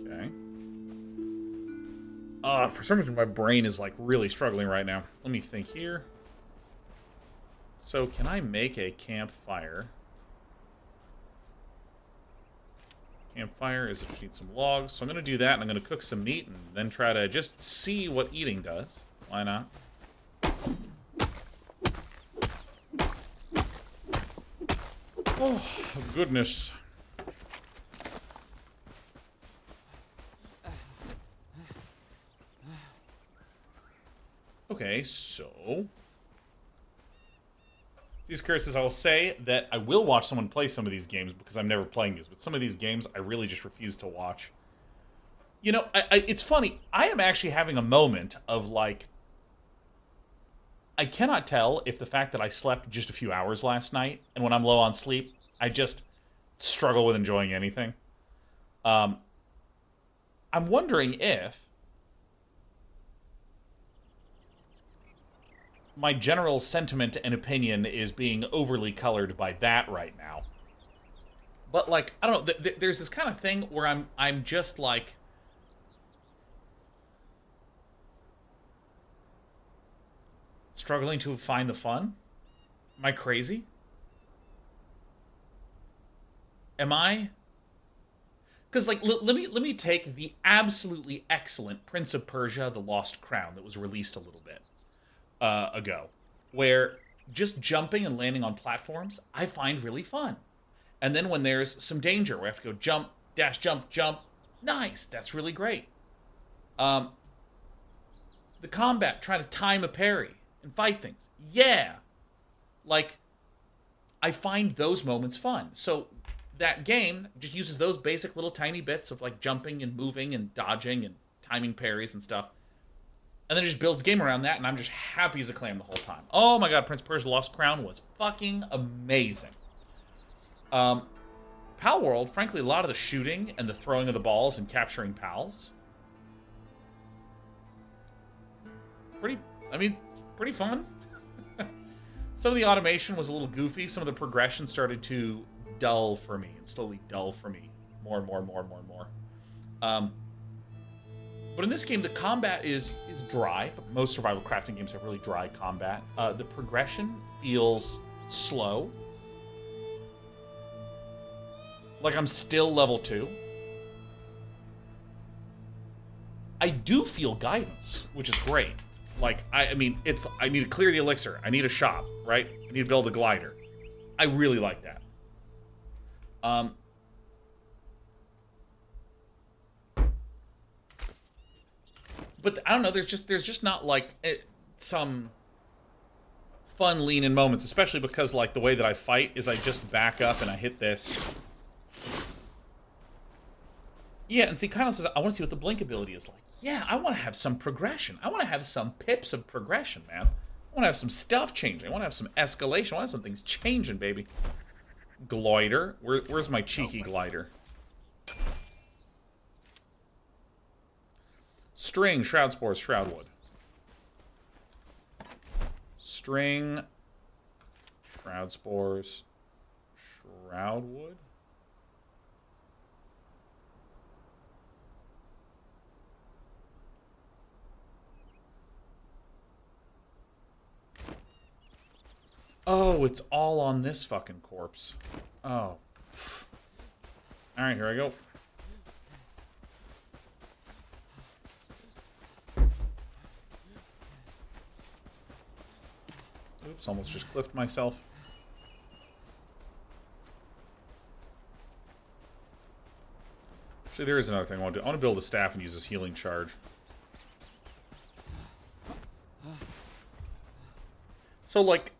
Okay. For some reason my brain is like really struggling right now. Let me think here. So can I make a campfire? Campfire is I just need some logs, so I'm going to do that, and I'm going to cook some meat, and then try to just see what eating does. Why not? Oh, goodness. Okay, so... These curses, I will say that I will watch someone play some of these games because I'm never playing these, but some of these games I really just refuse to watch. You know, it's funny. I am actually having a moment of, like... I cannot tell if the fact that I slept just a few hours last night, and when I'm low on sleep, I just struggle with enjoying anything. I'm wondering if my general sentiment and opinion is being overly colored by that right now. But, like, I don't know, there's this kind of thing where I'm just, like... struggling to find the fun? Am I crazy? Am I? Because, like, let me take the absolutely excellent Prince of Persia: The Lost Crown that was released a little bit ago, where just jumping and landing on platforms I find really fun. And then when there's some danger where I have to go jump, dash, jump, nice, that's really great. The combat, trying to time a parry and fight things, yeah. Like, I find those moments fun. So that game just uses those basic little tiny bits of, like, jumping and moving and dodging and timing parries and stuff. And then it just builds game around that, and I'm just happy as a clam the whole time. Oh my god, Prince of Persia: Lost Crown was fucking amazing. Pal World, frankly, a lot of the shooting and the throwing of the balls and capturing pals. Pretty fun. Some of the automation was a little goofy. Some of the progression started to dull for me, and slowly dull for me. More and more and more and more and more. But in this game, the combat is dry. But most survival crafting games have really dry combat. The progression feels slow. Like I'm still level 2. I do feel guidance, which is great. Like, I mean, I need to clear the elixir. I need a shop, right? I need to build a glider. I really like that. But I don't know, there's just not like some fun lean in moments, especially because like the way that I fight is I just back up and I hit this. Yeah, and see, Kyle says, I want to see what the blink ability is like. Yeah, I want to have some progression. I want to have some pips of progression, man. I want to have some stuff changing. I want to have some escalation. I want to have some things changing, baby. Glider. Where's my cheeky glider? String, Shroud Spores, Shroudwood. String, Shroud Spores, Shroudwood. Oh, it's all on this fucking corpse. Oh. Alright, here I go. Oops, almost just cliffed myself. Actually, there is another thing I want to do. I want to build a staff and use this healing charge. So, like,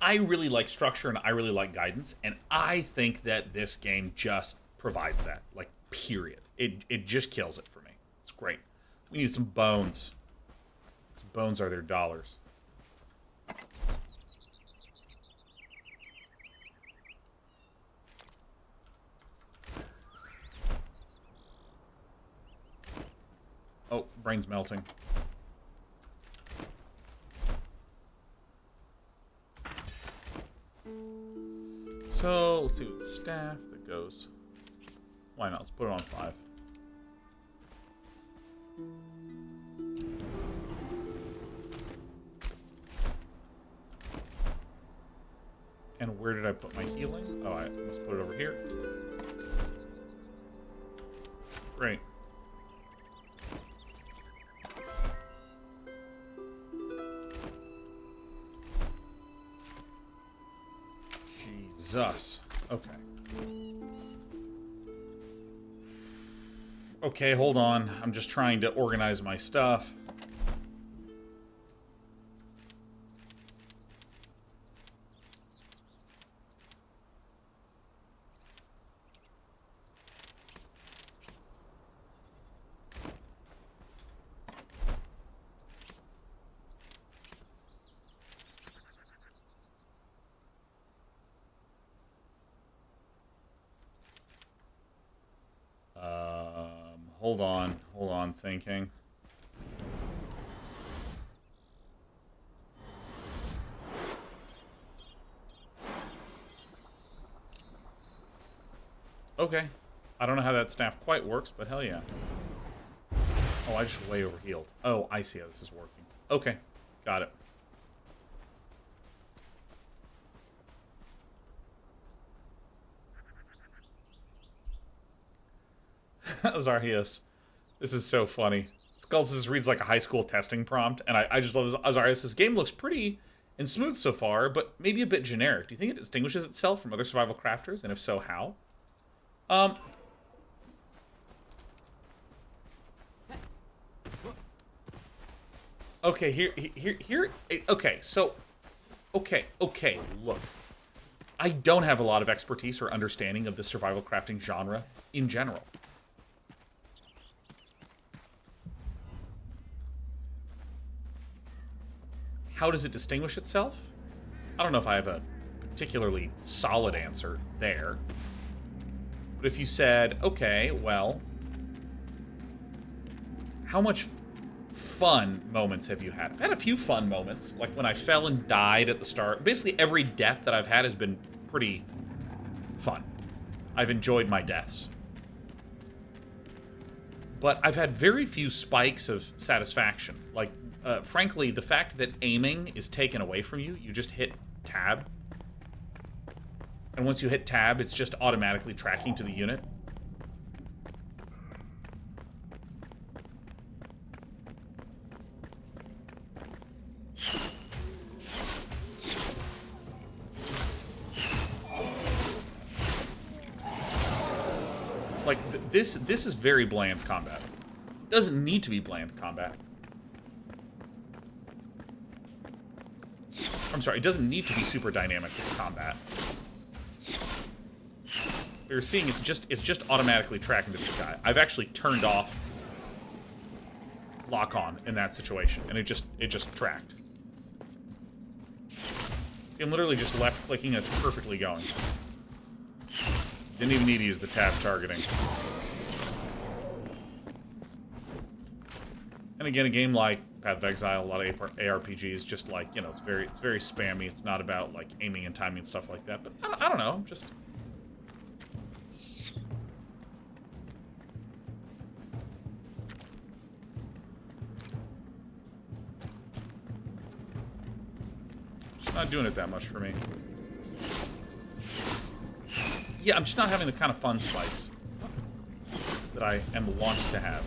I really like structure and I really like guidance, and I think that this game just provides that. Like, period. It just kills it for me. It's great. We need some bones. Some bones are their dollars. Oh, brain's melting. So, let's see what the staff that goes. Why not? Let's put it on 5. And where did I put my healing? Oh, I must put it over here. Great. Jesus. Okay. Okay, hold on. I'm just trying to organize my stuff. Hold on, thinking. Okay. I don't know how that staff quite works, but hell yeah. Oh, I just way overhealed. Oh, I see how this is working. Okay, got it. Azarias. This is so funny. Skulls reads like a high school testing prompt, and I just love this. Azarias, this game looks pretty and smooth so far, but maybe a bit generic. Do you think it distinguishes itself from other survival crafters, and if so, how? Okay, here, okay, so, okay, look. I don't have a lot of expertise or understanding of the survival crafting genre in general. How does it distinguish itself? I don't know if I have a particularly solid answer there. But if you said, okay, well, how much fun moments have you had? I've had a few fun moments, like when I fell and died at the start. Basically, every death that I've had has been pretty fun. I've enjoyed my deaths. But I've had very few spikes of satisfaction. Like, frankly, the fact that aiming is taken away from you, you just hit tab. And once you hit tab, it's just automatically tracking to the unit. Like, this is very bland combat. It doesn't need to be bland combat. I'm sorry, it doesn't need to be super dynamic combat. You're seeing it's just automatically tracking to this guy. I've actually turned off lock on in that situation, and it just tracked. See, I'm literally just left clicking, and it's perfectly going. Didn't even need to use the tab targeting. And again, a game like Path of Exile, a lot of ARPGs, just like, you know, it's very spammy. It's not about like aiming and timing and stuff like that. But I don't know, just not doing it that much for me. Yeah, I'm just not having the kind of fun spikes that I am wont to have.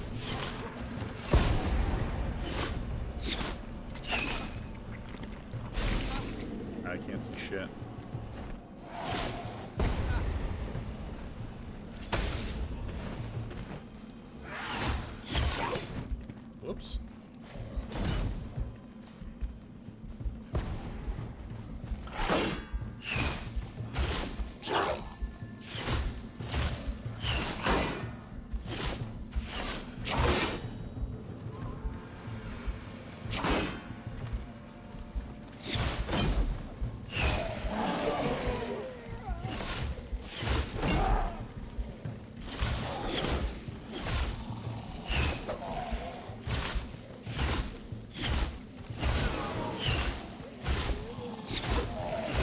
I can't see shit. Whoops.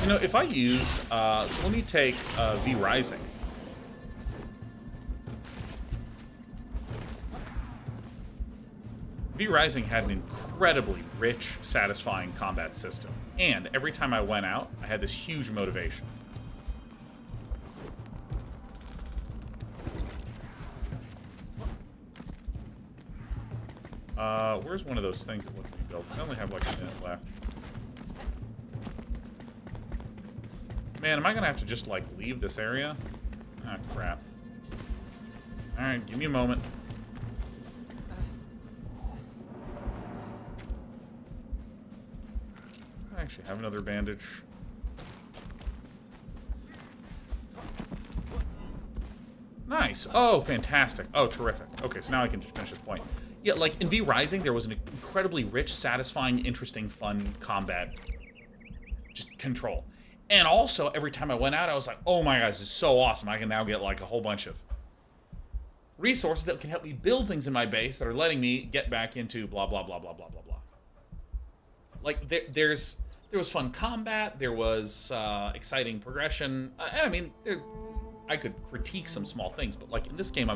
You know, if I use, so let me take V Rising. V Rising had an incredibly rich, satisfying combat system. And every time I went out, I had this huge motivation. Where's one of those things that lets me build? I only have like a minute left. Man, am I gonna have to just, like, leave this area? Ah, crap. Alright, give me a moment. I actually have another bandage. Nice. Oh, fantastic. Oh, terrific. Okay, so now I can just finish this point. Yeah, like, in V Rising, there was an incredibly rich, satisfying, interesting, fun combat just control. And also, every time I went out, I was like, oh my god, this is so awesome. I can now get, like, a whole bunch of resources that can help me build things in my base that are letting me get back into blah, blah, blah, blah, blah, blah, blah. Like, there was fun combat, there was exciting progression, and I mean, I could critique some small things, but, like, in this game,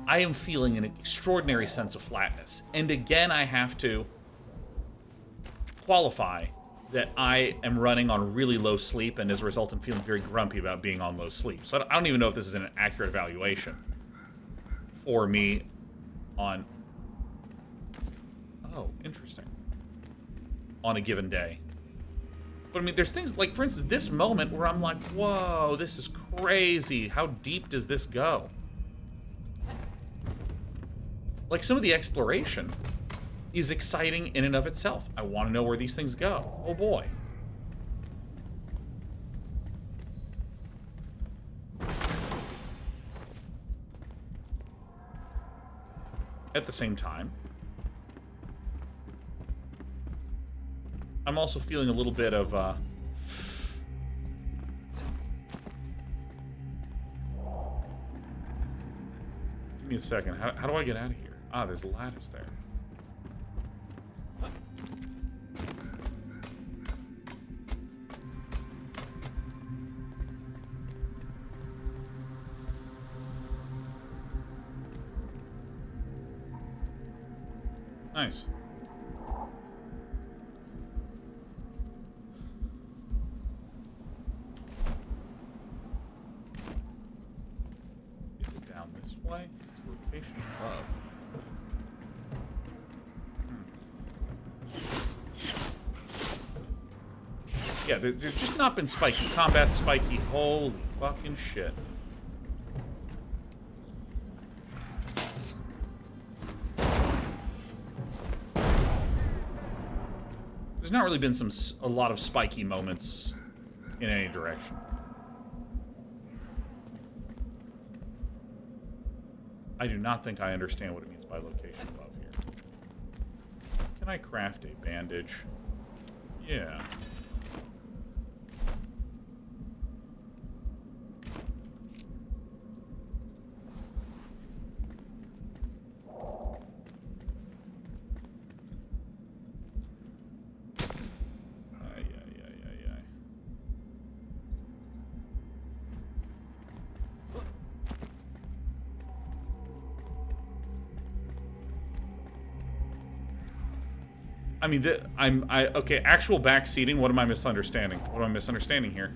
I am feeling an extraordinary sense of flatness. And again, I have to qualify that I am running on really low sleep, and as a result, I'm feeling very grumpy about being on low sleep. So I don't even know if this is an accurate evaluation for me on... Oh, interesting. On a given day. But I mean, there's things like, for instance, this moment where I'm like, whoa, this is crazy. How deep does this go? Like, some of the exploration is exciting in and of itself. I want to know where these things go. Oh boy. At the same time, I'm also feeling a little bit of give me a second. How do I get out of here? Ah, there's a lattice there. Nice. Is it down this way? Is this location above? Yeah, there's just not been spiky. Combat spiky. Holy fucking shit. There's not really been a lot of spiky moments in any direction. I do not think I understand what it means by location above here. Can I craft a bandage? Yeah. I mean, okay, actual backseating, what am I misunderstanding? What am I misunderstanding here?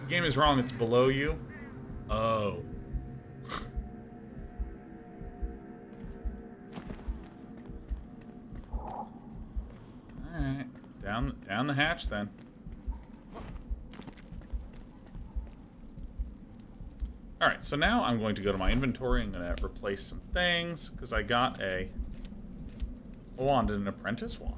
The game is wrong, it's below you. Oh. Alright. Down the hatch, then. Alright, so now I'm going to go to my inventory. I'm going to replace some things, because I got a wand and an apprentice wand.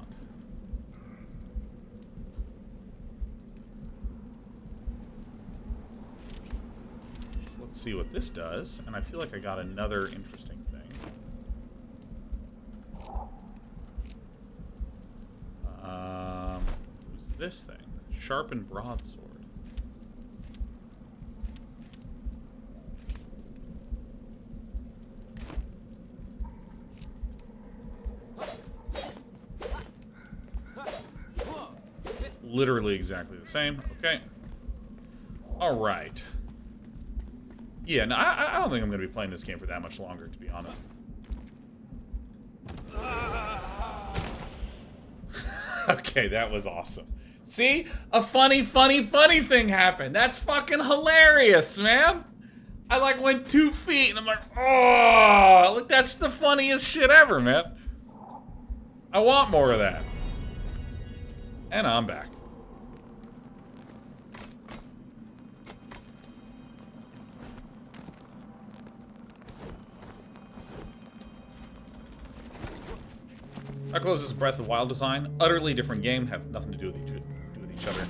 So let's see what this does, and I feel like I got another interesting thing. What's this thing? Sharpened broadsword. Literally exactly the same. Okay. Alright. Yeah, no, I don't think I'm going to be playing this game for that much longer, to be honest. Okay, that was awesome. See? A funny thing happened. That's fucking hilarious, man. I, like, went 2 feet, and I'm like, oh, look, that's the funniest shit ever, man. I want more of that. And I'm back. How close is Breath of the Wild design? Utterly different game, have nothing to do with each other.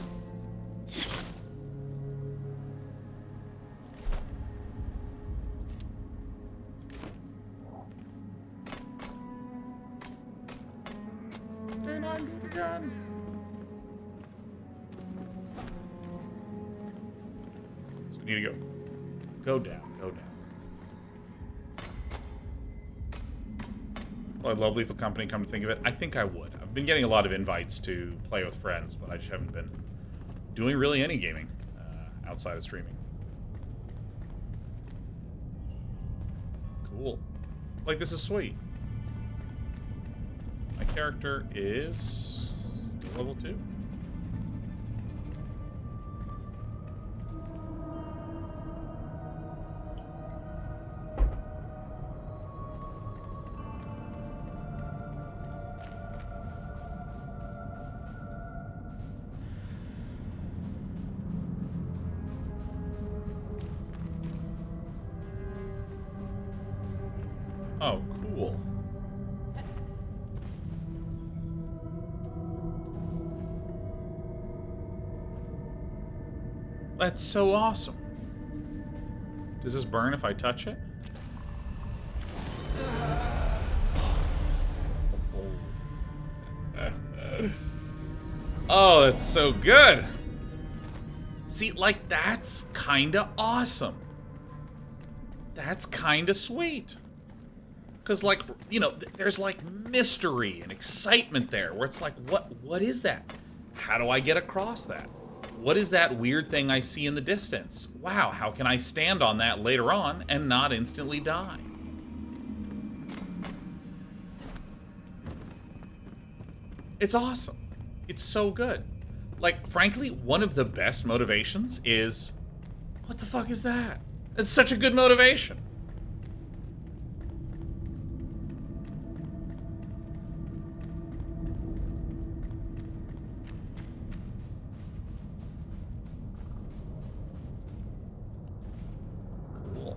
So we need to go. Go down. Well, I love Lethal Company, come to think of it. I think I would. I've been getting a lot of invites to play with friends, but I just haven't been doing really any gaming outside of streaming. Cool. Like, this is sweet. My character is still level 2. Oh, cool. That's so awesome. Does this burn if I touch it? Oh, that's so good. See, like, that's kinda awesome. That's kinda sweet. Because, like, you know, there's, like, mystery and excitement there, where it's like, what is that? How do I get across that? What is that weird thing I see in the distance? Wow, how can I stand on that later on and not instantly die? It's awesome. It's so good. Like, frankly, one of the best motivations is, what the fuck is that? It's such a good motivation. Cool.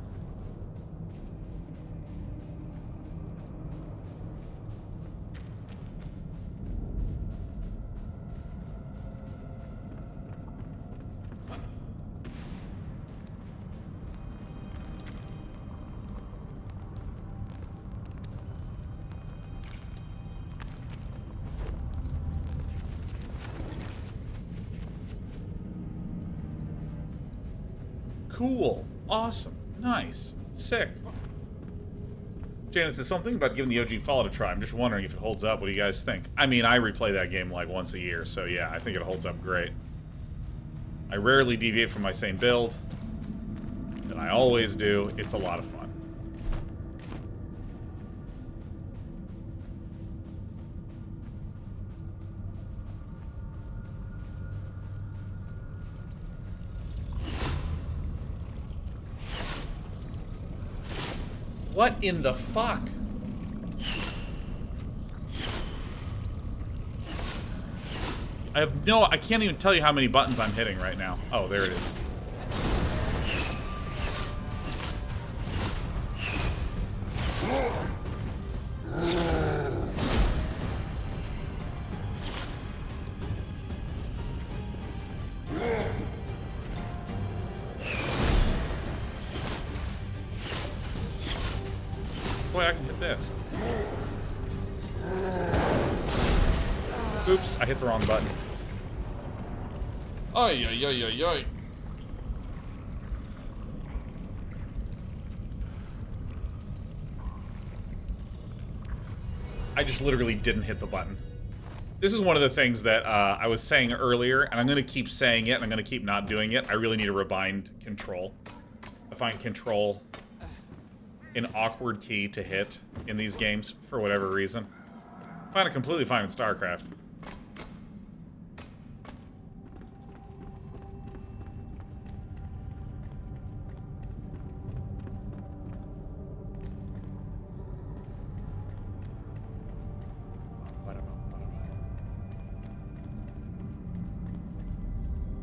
Cool. Awesome. Nice. Sick. Janice says something about giving the OG Fallout a try. I'm just wondering if it holds up. What do you guys think? I mean, I replay that game like once a year, so yeah, I think it holds up great. I rarely deviate from my same build, and I always do. It's a lot of fun. What in the fuck? I can't even tell you how many buttons I'm hitting right now. Oh, there it is. Boy, I can hit this. Oops, I hit the wrong button. Ay, ay, ay, ay, ay. I just literally didn't hit the button. This is one of the things that I was saying earlier, and I'm going to keep saying it, and I'm going to keep not doing it. I really need to rebind control. I find control an awkward key to hit in these games for whatever reason. I find it completely fine in StarCraft.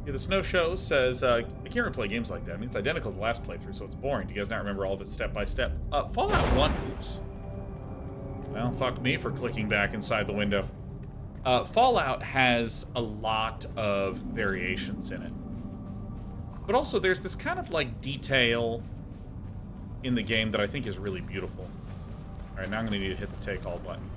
Yeah, the Snow Show says, I can't replay games like that. I mean, it's identical to the last playthrough, so it's boring. Do you guys not remember all of it step by step? Fallout 1, oops. Well, fuck me for clicking back inside the window. Fallout has a lot of variations in it. But also, there's this kind of, like, detail in the game that I think is really beautiful. Alright, now I'm gonna need to hit the take all button.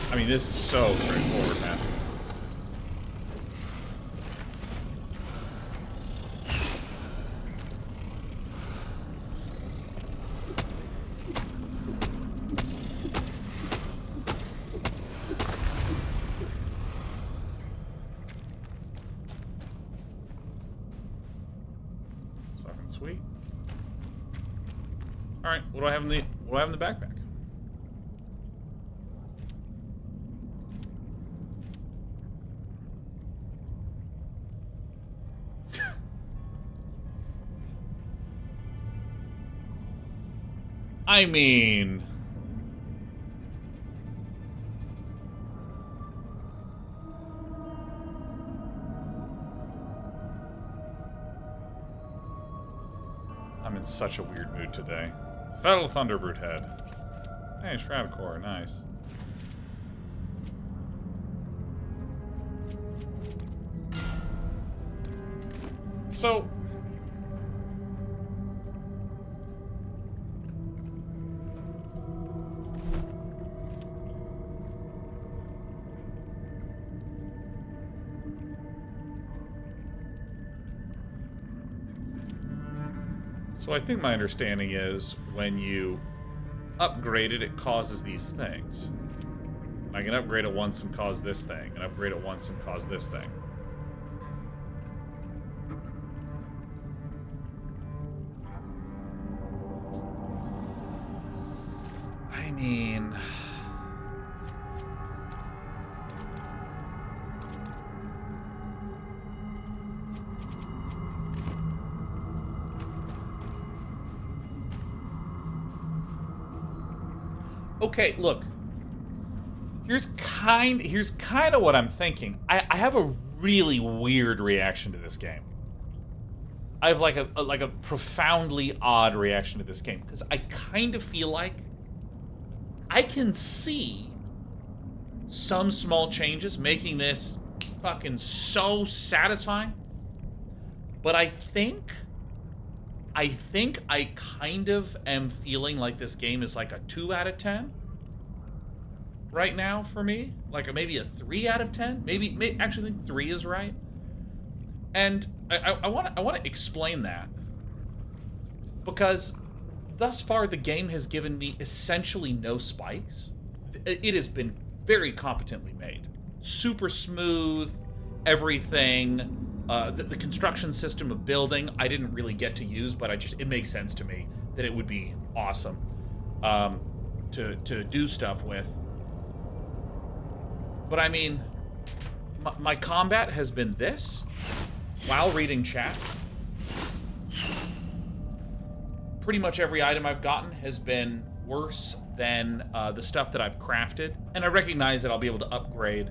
I mean, this is so straightforward, man. Fucking sweet. All right, what do I have in the backpack? I mean, I'm in such a weird mood today. Fatal Thunderbrute head. Hey, Enshrouded core, nice. So... So I think my understanding is when you upgrade it, it causes these things. I can upgrade it once and cause this thing, and upgrade it once and cause this thing. I mean... Okay, look. Here's kind of what I'm thinking. I have a really weird reaction to this game. I have like a profoundly odd reaction to this game because I kind of feel like I can see some small changes making this fucking so satisfying. But I think I kind of am feeling like this game is like a 2 out of 10 right now for me. Like maybe a 3 out of 10. Maybe actually I think 3 is right. And I want to explain that because thus far the game has given me essentially no spikes. It has been very competently made. Super smooth, everything. The construction system of building I didn't really get to use, but it makes sense to me that it would be awesome to do stuff with. But I mean, my combat has been this while reading chat. Pretty much every item I've gotten has been worse than the stuff that I've crafted, and I recognize that I'll be able to upgrade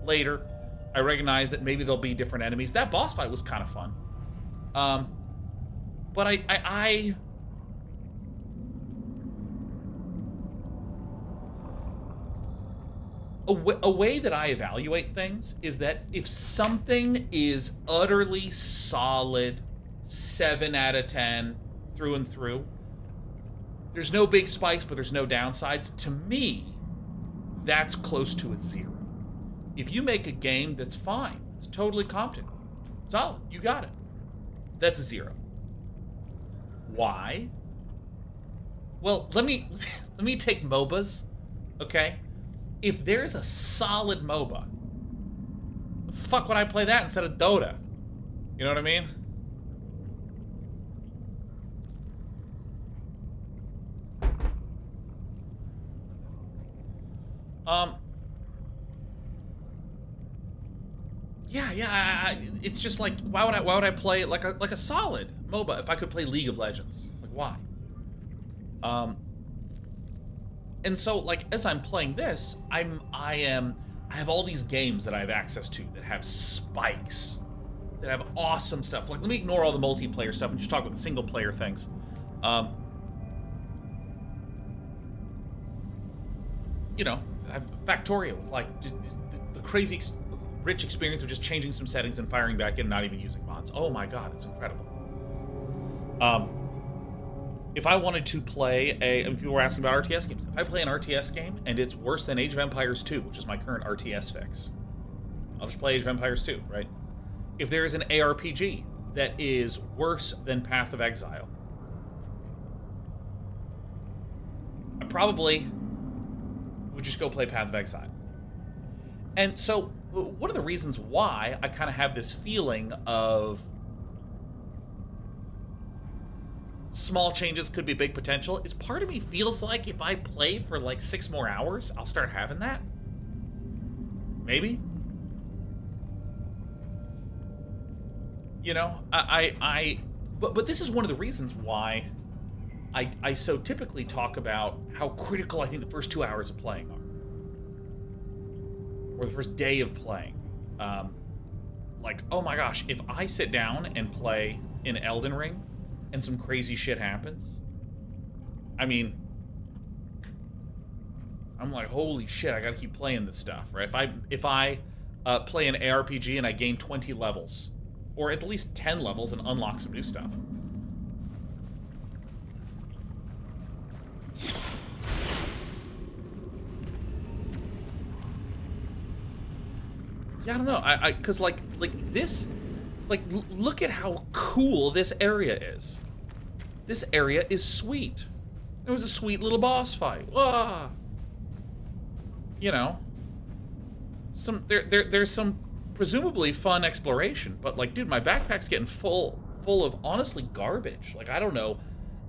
later. I recognize that maybe there'll be different enemies. That boss fight was kind of fun. But a way that I evaluate things is that if something is utterly solid, 7 out of 10, through and through, there's no big spikes, but there's no downsides. To me, that's close to a 0. If you make a game that's fine, it's totally competent, solid, you got it, that's a 0. Why? Well, let me take MOBAs, okay? If there's a solid MOBA, the fuck would I play that instead of Dota? You know what I mean? Yeah. It's just like, why would I play like a solid MOBA if I could play League of Legends? Like, why? And so, like, as I'm playing this, I have all these games that I have access to that have spikes, that have awesome stuff. Like, let me ignore all the multiplayer stuff and just talk about the single player things. You know, I have Factorio with like just the crazy rich experience of just changing some settings and firing back in and not even using mods. Oh my god, it's incredible. If I wanted to play people were asking about RTS games. If I play an RTS game and it's worse than Age of Empires 2, which is my current RTS fix, I'll just play Age of Empires 2, right? If there is an ARPG that is worse than Path of Exile, I probably would just go play Path of Exile. And so, one of the reasons why I kind of have this feeling of small changes could be big potential is part of me feels like if I play for like 6 more hours, I'll start having that. Maybe. You know, but this is one of the reasons why I so typically talk about how critical I think the first 2 hours of playing are. Or the first day of playing. Like, oh my gosh, if I sit down and play in Elden Ring and some crazy shit happens, I mean, I'm like, holy shit, I gotta keep playing this stuff, right? If I play an ARPG and I gain 20 levels, Or at least 10 levels and unlock some new stuff. Yeah, I don't know. Cause like this, look at how cool this area is. This area is sweet. It was a sweet little boss fight. Wah! You know, there's some presumably fun exploration, but like, dude, my backpack's getting full of honestly garbage. Like, I don't know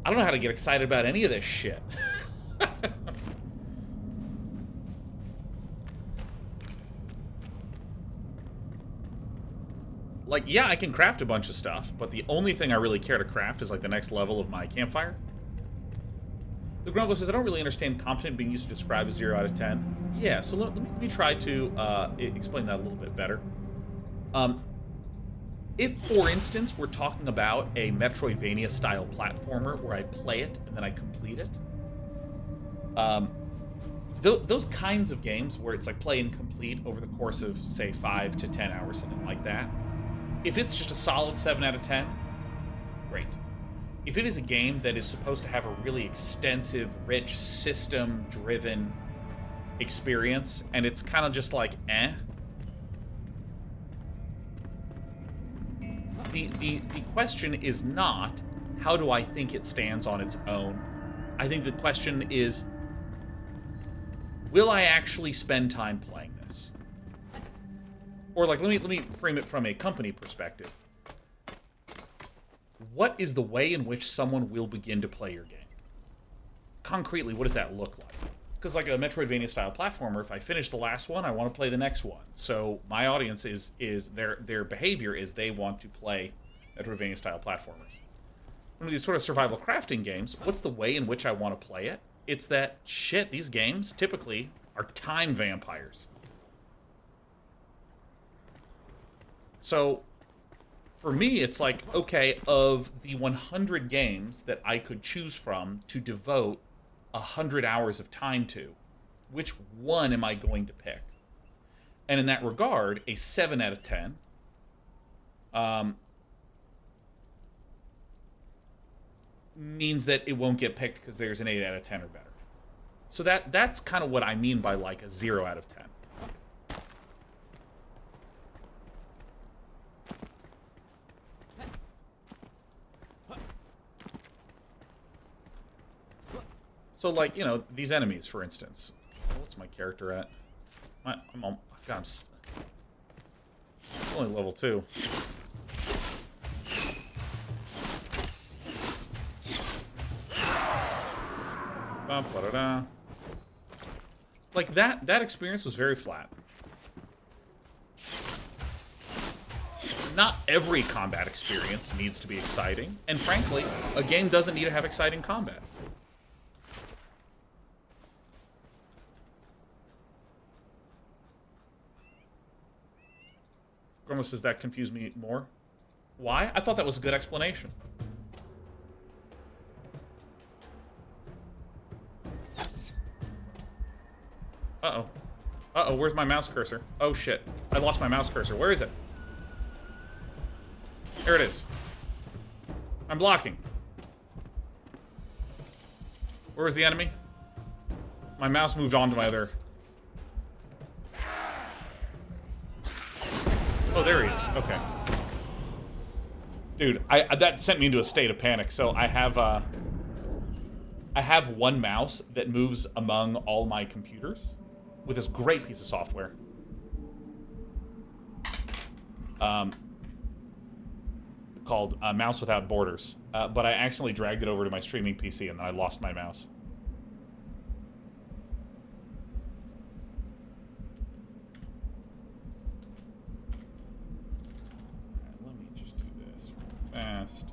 how to get excited about any of this shit. Like, yeah, I can craft a bunch of stuff, but the only thing I really care to craft is like the next level of my campfire. The Grumbler says, I don't really understand competent being used to describe a 0 out of 10. Yeah, so let me try to explain that a little bit better. If, for instance, we're talking about a Metroidvania-style platformer where I play it and then I complete it, those kinds of games where it's like play and complete over the course of, say, 5 to 10 hours, something like that, if it's just a solid 7 out of 10, great. If it is a game that is supposed to have a really extensive, rich, system-driven experience, and it's kind of just like, eh. The question is not, how do I think it stands on its own? I think the question is, will I actually spend time playing this? Or like, let me frame it from a company perspective. What is the way in which someone will begin to play your game? Concretely, what does that look like? Because like a Metroidvania-style platformer, if I finish the last one, I want to play the next one. So my audience is their behavior is they want to play Metroidvania-style platformers. One of these sort of survival crafting games, what's the way in which I want to play it? It's that, shit, these games typically are time vampires. So for me, it's like, okay, of the 100 games that I could choose from to devote 100 hours of time to, which one am I going to pick? And in that regard, a 7 out of 10 means that it won't get picked because there's an 8 out of 10 or better. So that's kind of what I mean by like a 0 out of 10. So, like, you know, these enemies, for instance. What's my character at? I'm only level 2. Like, that experience was very flat. Not every combat experience needs to be exciting. And frankly, a game doesn't need to have exciting combat. Grumma says that confused me more. Why? I thought that was a good explanation. Uh-oh. Uh-oh, where's my mouse cursor? Oh, shit. I lost my mouse cursor. Where is it? There it is. I'm blocking. Where was the enemy? My mouse moved on to my other... Oh, there he is. Okay. Dude, that sent me into a state of panic. So I have one mouse that moves among all my computers with this great piece of software. Called Mouse Without Borders. But I accidentally dragged it over to my streaming PC and then I lost my mouse. Fast.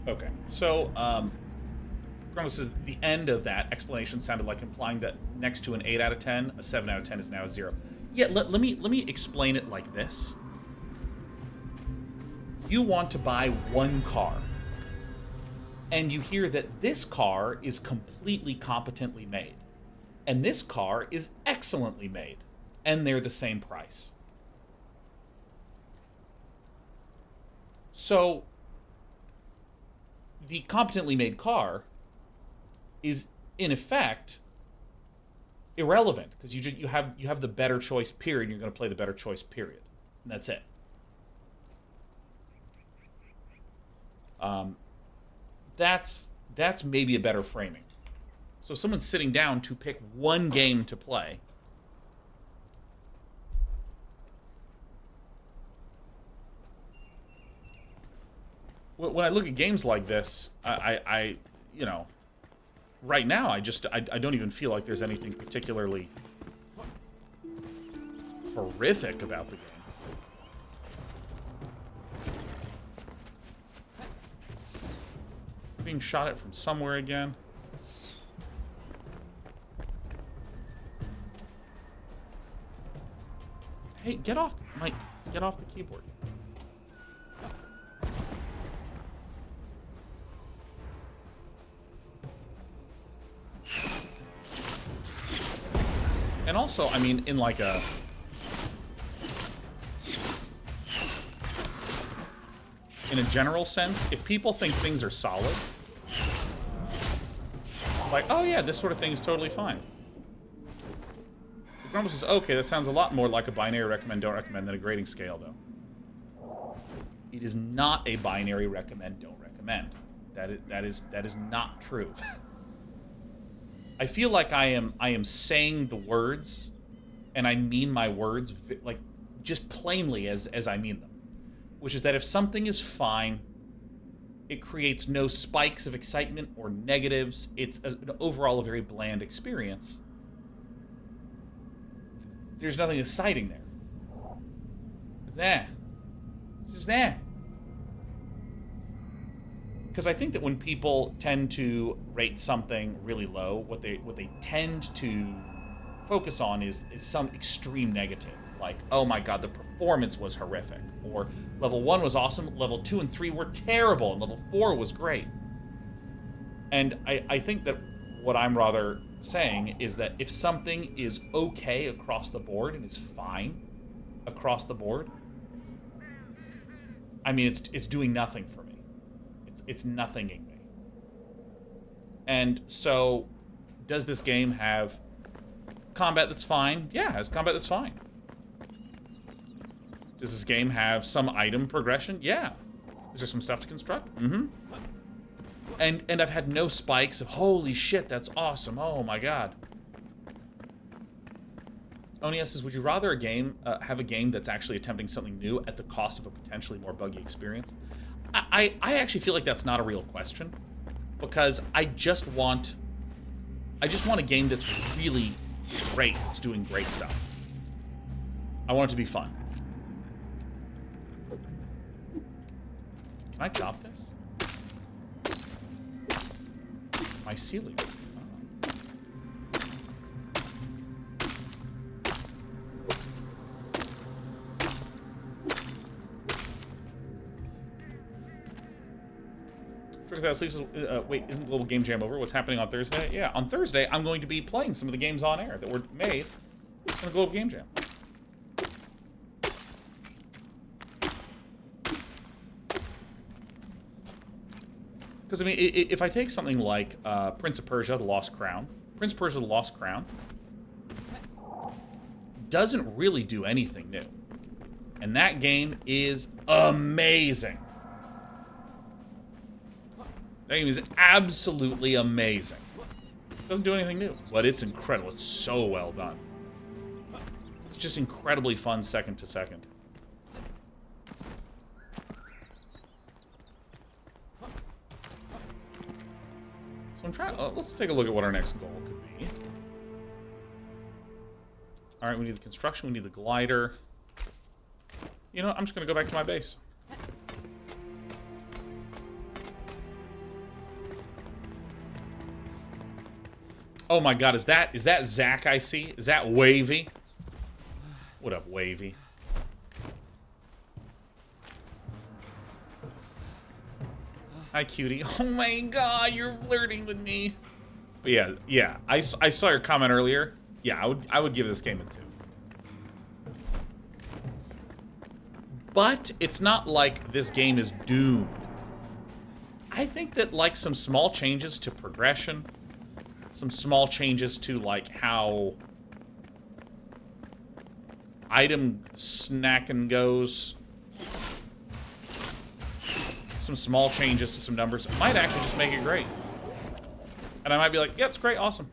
Okay, so Grumma says the end of that explanation sounded like implying that next to an 8 out of 10, a 7 out of 10 is now a 0. Yeah, let me explain it like this. you want to buy one car, and you hear that this car is completely competently made, and this car is excellently made, and they're the same price. So, the competently made car is, in effect, irrelevant, because you have the better choice, period, and you're going to play the better choice, period. And that's it. That's maybe a better framing. So if someone's sitting down to pick one game to play, when I look at games like this, I you know, right now I don't even feel like there's anything particularly horrific about the game. Being shot at from somewhere again. Hey, get off the keyboard. And also, I mean, in like a... in a general sense, if people think things are solid, like, oh yeah, this sort of thing is totally fine. The Grumble says, okay, that sounds a lot more like a binary recommend, don't recommend than a grading scale, though. It is not a binary recommend, don't recommend. That is not true. I feel like I am saying the words, and I mean my words like just plainly as I mean them. Which is that if something is fine, it creates no spikes of excitement or negatives. It's overall a very bland experience. There's nothing exciting there. It's there. It's just there. Because I think that when people tend to rate something really low, what they tend to focus on is some extreme negative. Like, oh my god, the performance was horrific. Or level 1 was awesome, level 2 and 3 were terrible, and level 4 was great. And I think that what I'm rather saying is that if something is okay across the board and is fine across the board, I mean, it's doing nothing for me. It's nothinging me. And so, does this game have combat that's fine? Yeah, it has combat that's fine. Does this game have some item progression? Yeah. Is there some stuff to construct? Mm-hmm. And I've had no spikes of, holy shit, that's awesome. Oh my god. Onias says, would you rather have a game that's actually attempting something new at the cost of a potentially more buggy experience? I actually feel like that's not a real question. Because I just want a game that's really great. It's doing great stuff. I want it to be fun. Can I chop this? My ceiling. Wait, isn't Global Game Jam over? What's happening on Thursday? Yeah, on Thursday, I'm going to be playing some of the games on air that were made in the Global Game Jam. Because, I mean, if I take something like Prince of Persia, The Lost Crown, Prince of Persia, The Lost Crown doesn't really do anything new. And that game is amazing. That game is absolutely amazing. It doesn't do anything new, but it's incredible. It's so well done. It's just incredibly fun second to second. So I'm trying. Let's take a look at what our next goal could be. All right, we need the construction. We need the glider. You know what? I'm just gonna go back to my base. Oh my god, is that Zach I see? Is that Wavy? What up, Wavy? Hi, cutie. Oh my god, you're flirting with me. But yeah. I saw your comment earlier. Yeah, I would give this game a 2. But it's not like this game is doomed. I think that, like, some small changes to progression, some small changes to, like, how item snacking goes, some small changes to some numbers might actually just make it great. And I might be like, yeah, it's great, awesome.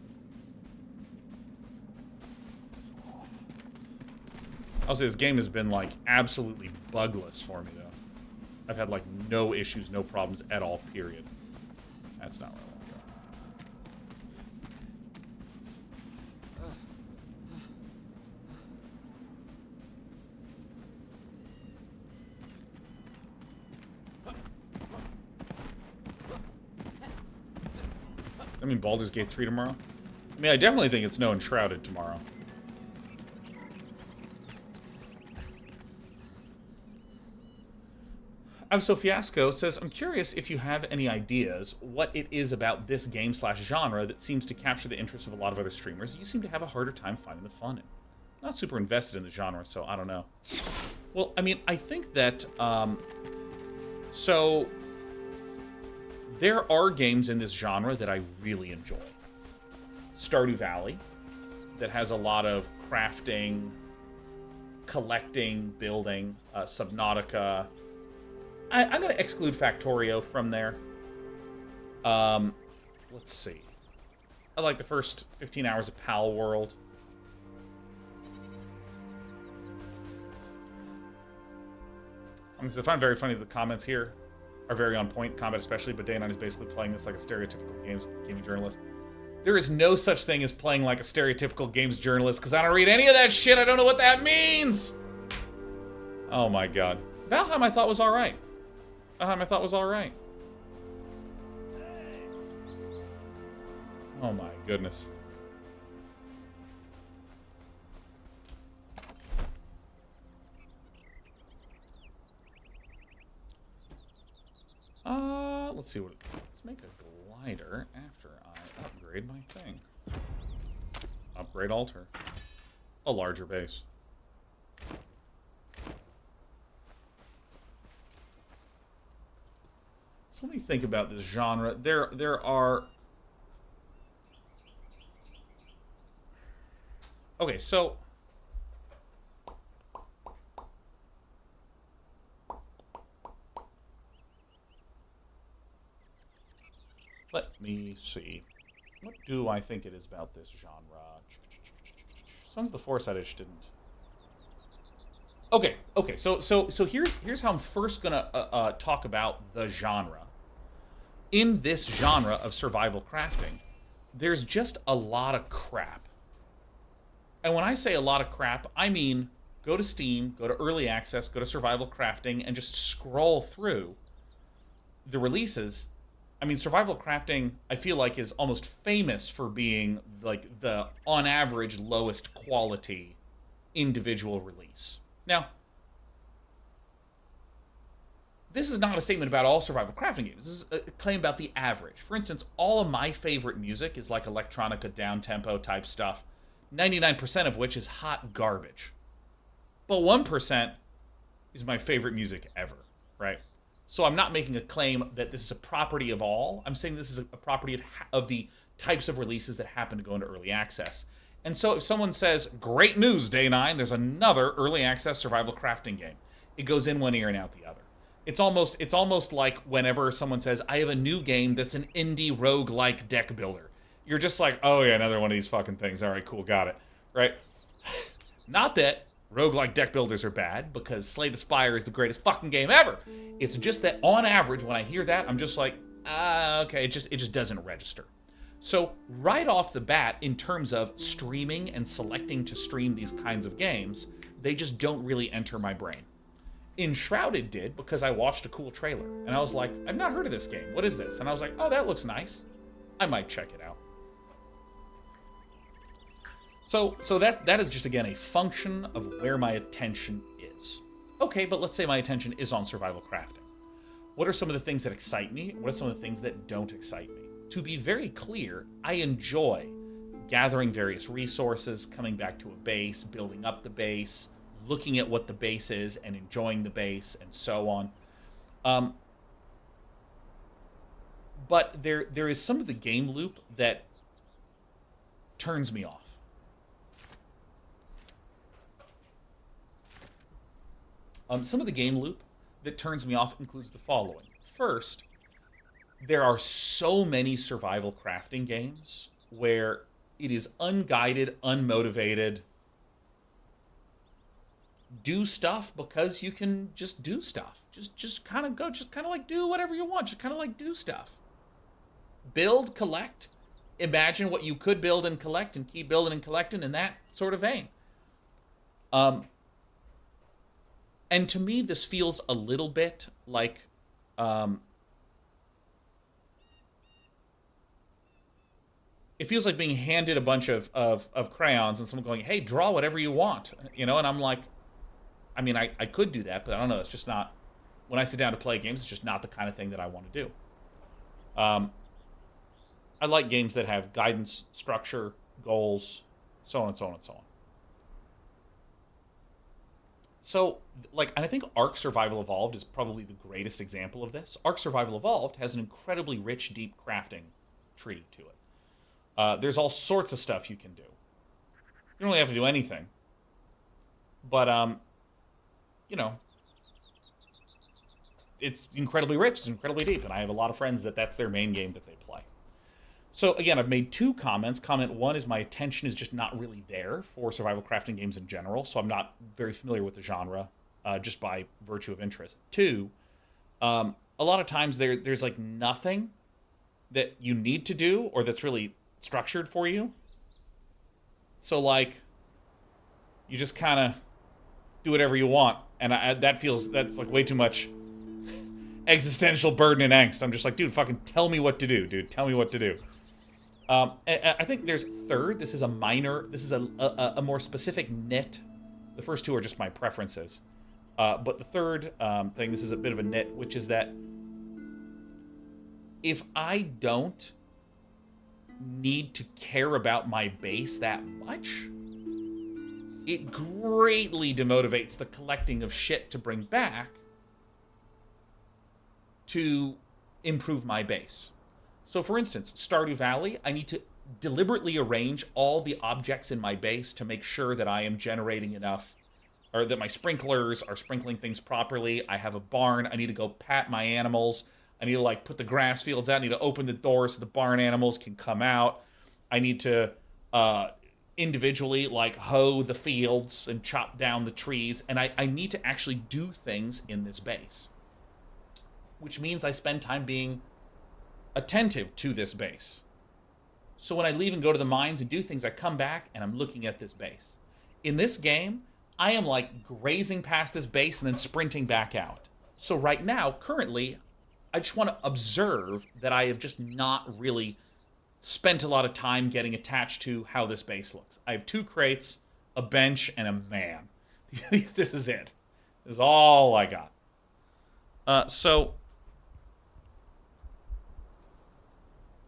I'll say this game has been, like, absolutely bugless for me, though. I've had, like, no issues, no problems at all, period. That's not where I want to go. Does that mean Baldur's Gate 3 tomorrow? I mean, I definitely think it's no Enshrouded tomorrow. Fiasco says, I'm curious if you have any ideas what it is about this game/genre that seems to capture the interest of a lot of other streamers. You seem to have a harder time finding the fun in. Not super invested in the genre, so I don't know. Well, I mean, I think that, so there are games in this genre that I really enjoy. Stardew Valley, that has a lot of crafting, collecting, building, Subnautica. I'm going to exclude Factorio from there. Let's see. I like the first 15 hours of Pal World. I find it very funny that the comments here are very on point, combat especially, but Day9 is basically playing this like a stereotypical gaming journalist. There is no such thing as playing like a stereotypical games journalist, because I don't read any of that shit. I don't know what that means. Oh my god. Valheim I thought was alright. Valheim I thought was alright. Oh my goodness. Let's see what. Let's make a glider after I upgrade my thing. Upgrade altar. A larger base. So let me think about this genre. There are. Okay, so. Let me see. What do I think it is about this genre? Sons of the Forest Edge didn't. Okay. So here's how I'm first gonna talk about the genre. In this genre of survival crafting, there's just a lot of crap. And when I say a lot of crap, I mean go to Steam, go to Early Access, go to Survival Crafting, and just scroll through the releases. I mean, Survival Crafting, I feel like, is almost famous for being, like, the, on average, lowest quality individual release. Now, this is not a statement about all survival crafting games. This is a claim about the average. For instance, all of my favorite music is like electronica, down-tempo type stuff, 99% of which is hot garbage. But 1% is my favorite music ever, right? So I'm not making a claim that this is a property of all. I'm saying this is a property of the types of releases that happen to go into early access. And so if someone says, great news, Day 9, there's another early access survival crafting game. It goes in one ear and out the other. It's almost like whenever someone says, I have a new game that's an indie roguelike deck builder. You're just like, oh yeah, another one of these fucking things. All right, cool, got it. Right? Not that roguelike deck builders are bad, because Slay the Spire is the greatest fucking game ever. It's just that on average, when I hear that, I'm just like, okay, it just doesn't register. So right off the bat, in terms of streaming and selecting to stream these kinds of games, they just don't really enter my brain. Enshrouded did, because I watched a cool trailer, and I was like, I've not heard of this game. What is this? And I was like, oh, that looks nice. I might check it out. So that is just, again, a function of where my attention is. Okay, but let's say my attention is on survival crafting. What are some of the things that excite me? What are some of the things that don't excite me? To be very clear, I enjoy gathering various resources, coming back to a base, building up the base, looking at what the base is and enjoying the base, and so on. But there is some of the game loop that turns me off. Some of the game loop that turns me off includes the following. First, there are so many survival crafting games where it is unguided, unmotivated. Do stuff because you can just do stuff. Just kind of go, just kind of like do whatever you want. Just kind of like do stuff. Build, collect, imagine what you could build and collect and keep building and collecting in that sort of vein. And to me, this feels a little bit like it feels like being handed a bunch of crayons and someone going, hey, draw whatever you want, you know? And I'm like, I mean, I could do that, but I don't know. It's just not, when I sit down to play games, it's just not the kind of thing that I want to do. I like games that have guidance, structure, goals, so on and so on and so on. So, like, and I think Ark Survival Evolved is probably the greatest example of this. Ark Survival Evolved has an incredibly rich, deep crafting tree to it. There's all sorts of stuff you can do. You don't really have to do anything. But, you know, it's incredibly rich, it's incredibly deep, and I have a lot of friends that's their main game that they play. So, again, I've made two comments. Comment one is my attention is just not really there for survival crafting games in general, so I'm not very familiar with the genre, just by virtue of interest. Two, a lot of times there's like nothing that you need to do or that's really structured for you. So, like, you just kind of do whatever you want, and that's like way too much existential burden and angst. I'm just like, dude, fucking tell me what to do, dude. Tell me what to do. And I think there's third. This is a more specific nit. The first two are just my preferences. But the third thing, this is a bit of a nit, which is that if I don't need to care about my base that much, it greatly demotivates the collecting of shit to bring back to improve my base. So, for instance, Stardew Valley, I need to deliberately arrange all the objects in my base to make sure that I am generating enough, or that my sprinklers are sprinkling things properly. I have a barn. I need to go pat my animals. I need to, like, put the grass fields out. I need to open the doors so the barn animals can come out. I need to individually, like, hoe the fields and chop down the trees. And I need to actually do things in this base, which means I spend time being attentive to this base. So when I leave and go to the mines and do things, I come back and I'm looking at this base. In this game, I am like grazing past this base and then sprinting back out. So right now, currently, I just want to observe that I have just not really spent a lot of time getting attached to how this base looks. I have 2 crates, a bench, and a man. This is it. This is all I got. So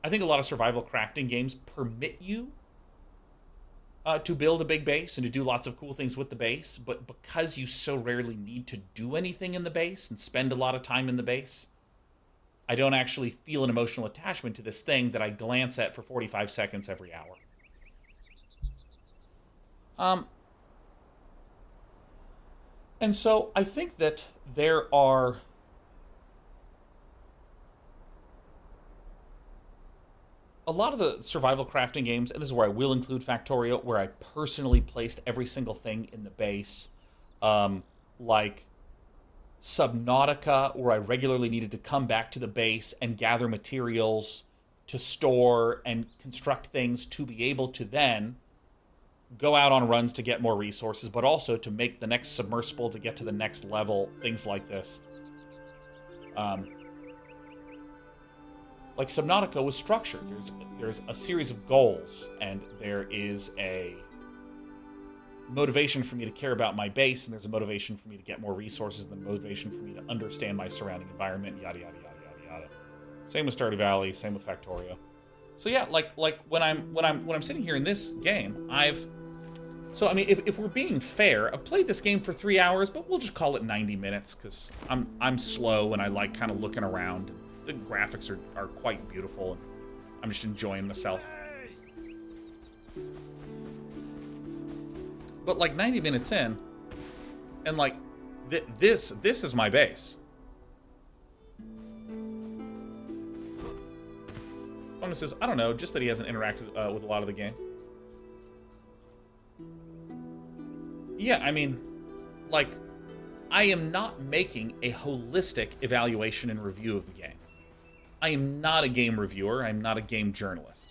I think a lot of survival crafting games permit you to build a big base and to do lots of cool things with the base, but because you so rarely need to do anything in the base and spend a lot of time in the base, I don't actually feel an emotional attachment to this thing that I glance at for 45 seconds every hour. And so I think that there are a lot of the survival crafting games, and this is where I will include Factorio, where I personally placed every single thing in the base, like Subnautica, where I regularly needed to come back to the base and gather materials to store and construct things to be able to then go out on runs to get more resources, but also to make the next submersible to get to the next level, things like this. Like Subnautica was structured. There's a series of goals, and there is a motivation for me to care about my base, and there's a motivation for me to get more resources, and the motivation for me to understand my surrounding environment, yada yada yada yada yada. Same with Stardew Valley, same with Factorio. So yeah, like when I'm sitting here in this game, so I mean, if we're being fair, I've played this game for 3 hours, but we'll just call it 90 minutes because I'm slow and I like kind of looking around. The graphics are quite beautiful, and I'm just enjoying myself. But like 90 minutes in, and like this is my base. Fungus says, I don't know, just that he hasn't interacted with a lot of the game. Yeah, I mean, like, I am not making a holistic evaluation and review of the game. I am not a game reviewer. I am not a game journalist.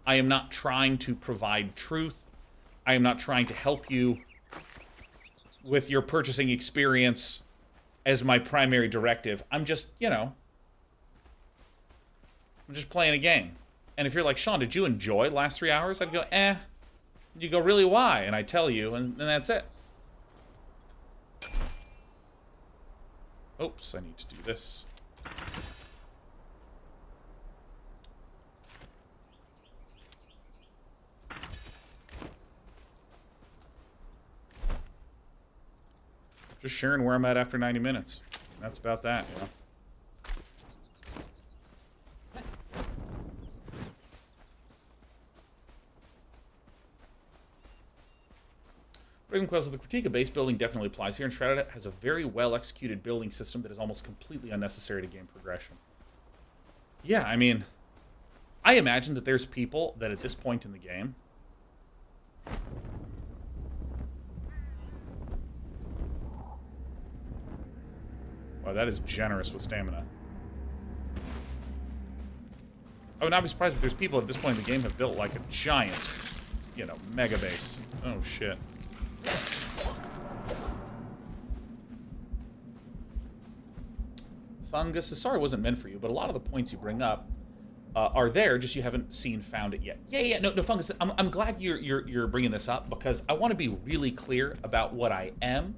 I am not trying to provide truth. I am not trying to help you with your purchasing experience as my primary directive. I'm just, you know, I'm just playing a game. And if you're like, Sean, did you enjoy the last 3 hours? I'd go, eh. You go, really, why? And I tell you, and that's it. Oops, I need to do this. Just sharing where I'm at after 90 minutes. That's about that, you know. Raven Quest, the critique of base building definitely applies here. Enshrouded has a very well-executed building system that is almost completely unnecessary to game progression. Yeah, I mean, I imagine that there's people that at this point in the game wow, that is generous with stamina. I would not be surprised if there's people at this point in the game have built like a giant, you know, mega base. Oh, shit. Fungus, sorry it wasn't meant for you, but a lot of the points you bring up are there, just you haven't found it yet. Yeah, no, Fungus, I'm glad you're bringing this up because I want to be really clear about what I am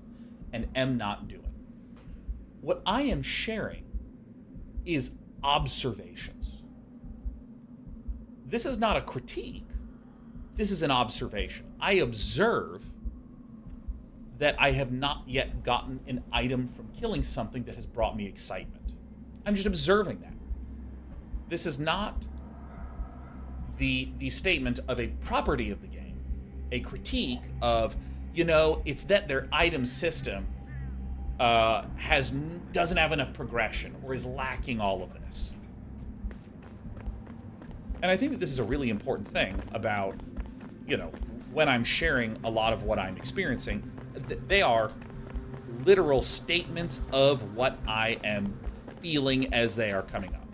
and am not doing. What I am sharing is observations. This is not a critique. This is an observation. I observe that I have not yet gotten an item from killing something that has brought me excitement. I'm just observing that. This is not the statement of a property of the game, a critique of, you know, it's that their item system doesn't have enough progression or is lacking all of this. And I think that this is a really important thing about, you know, when I'm sharing a lot of what I'm experiencing. They are literal statements of what I am feeling as they are coming up.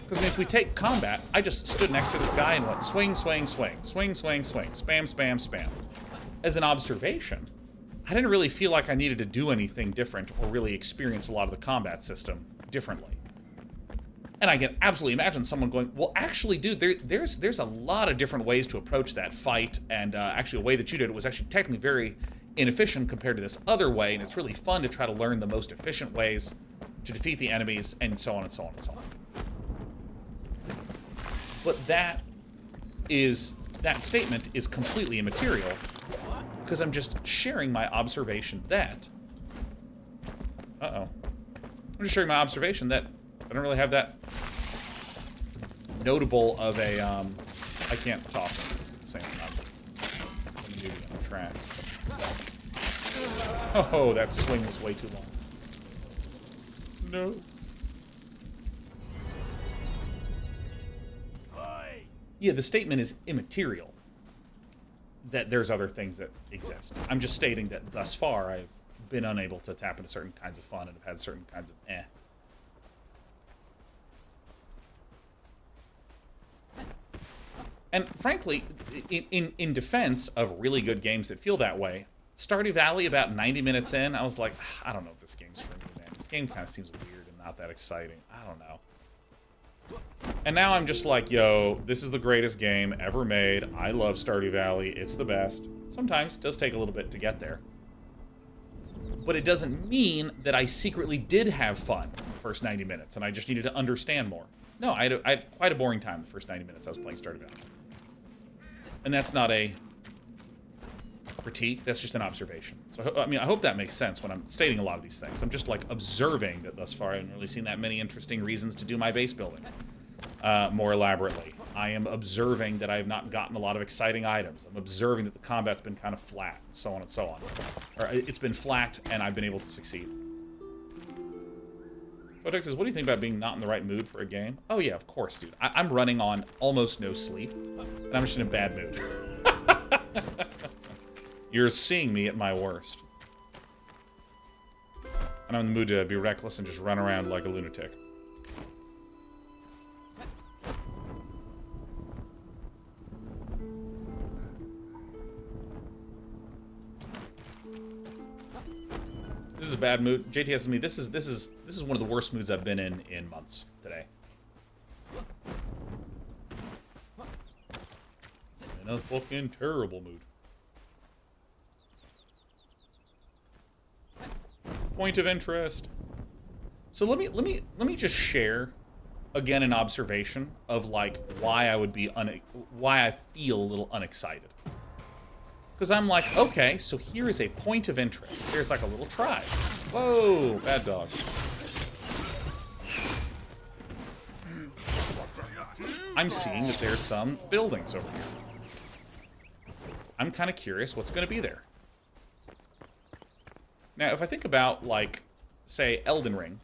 Because if we take combat, I just stood next to this guy and went swing, swing, swing, swing, swing, swing, spam, spam, spam. As an observation, I didn't really feel like I needed to do anything different or really experience a lot of the combat system differently. And I can absolutely imagine someone going, well, actually, dude, there's a lot of different ways to approach that fight, and actually a way that you did it was actually technically very inefficient compared to this other way, and it's really fun to try to learn the most efficient ways to defeat the enemies, and so on and so on and so on. But that statement is completely immaterial, because I'm just sharing my observation that... I'm just sharing my observation that I don't really have that notable of a, I can't talk at the same time. Let me do it on track. Oh, that swing was way too long. No. Yeah, the statement is immaterial. That there's other things that exist. I'm just stating that thus far I've been unable to tap into certain kinds of fun and have had certain kinds of eh. And frankly, in defense of really good games that feel that way, Stardew Valley, about 90 minutes in, I was like, I don't know if this game's for me, man. This game kind of seems weird and not that exciting. I don't know. And now I'm just like, yo, this is the greatest game ever made. I love Stardew Valley. It's the best. Sometimes it does take a little bit to get there. But it doesn't mean that I secretly did have fun in the first 90 minutes and I just needed to understand more. No, I had quite a boring time the first 90 minutes I was playing Stardew Valley. And that's not a critique, that's just an observation. So, I mean, I hope that makes sense when I'm stating a lot of these things. I'm just, like, observing that thus far I haven't really seen that many interesting reasons to do my base building more elaborately. I am observing that I have not gotten a lot of exciting items. I'm observing that the combat's been kind of flat, so on and so on. Or it's been flat, and I've been able to succeed. Photex says, what do you think about being not in the right mood for a game? Oh yeah, of course, dude. I'm running on almost no sleep, and I'm just in a bad mood. You're seeing me at my worst. And I'm in the mood to be reckless and just run around like a lunatic. This is a bad mood. JT asks me, this is one of the worst moods I've been in months today. In a fucking terrible mood. Point of interest. So let me just share again an observation of like why I would be why I feel a little unexcited. Because I'm like, okay, so here is a point of interest. There's like a little tribe. Whoa, bad dog. I'm seeing that there's some buildings over here. I'm kind of curious what's going to be there. Now, if I think about, like, say, Elden Ring,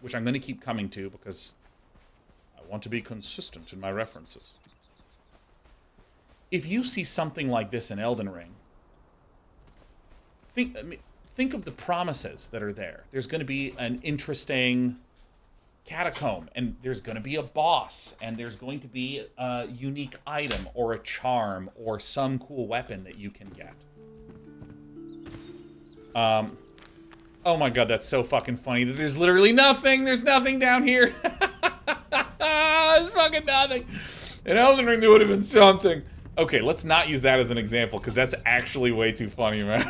which I'm going to keep coming to because I want to be consistent in my references. If you see something like this in Elden Ring, think of the promises that are there. There's going to be an interesting catacomb, and there's going to be a boss, and there's going to be a unique item or a charm or some cool weapon that you can get. Oh my god, that's so fucking funny that there's literally nothing. There's nothing down here. There's fucking nothing. In Elden Ring, there would have been something. Okay, let's not use that as an example, because that's actually way too funny, man.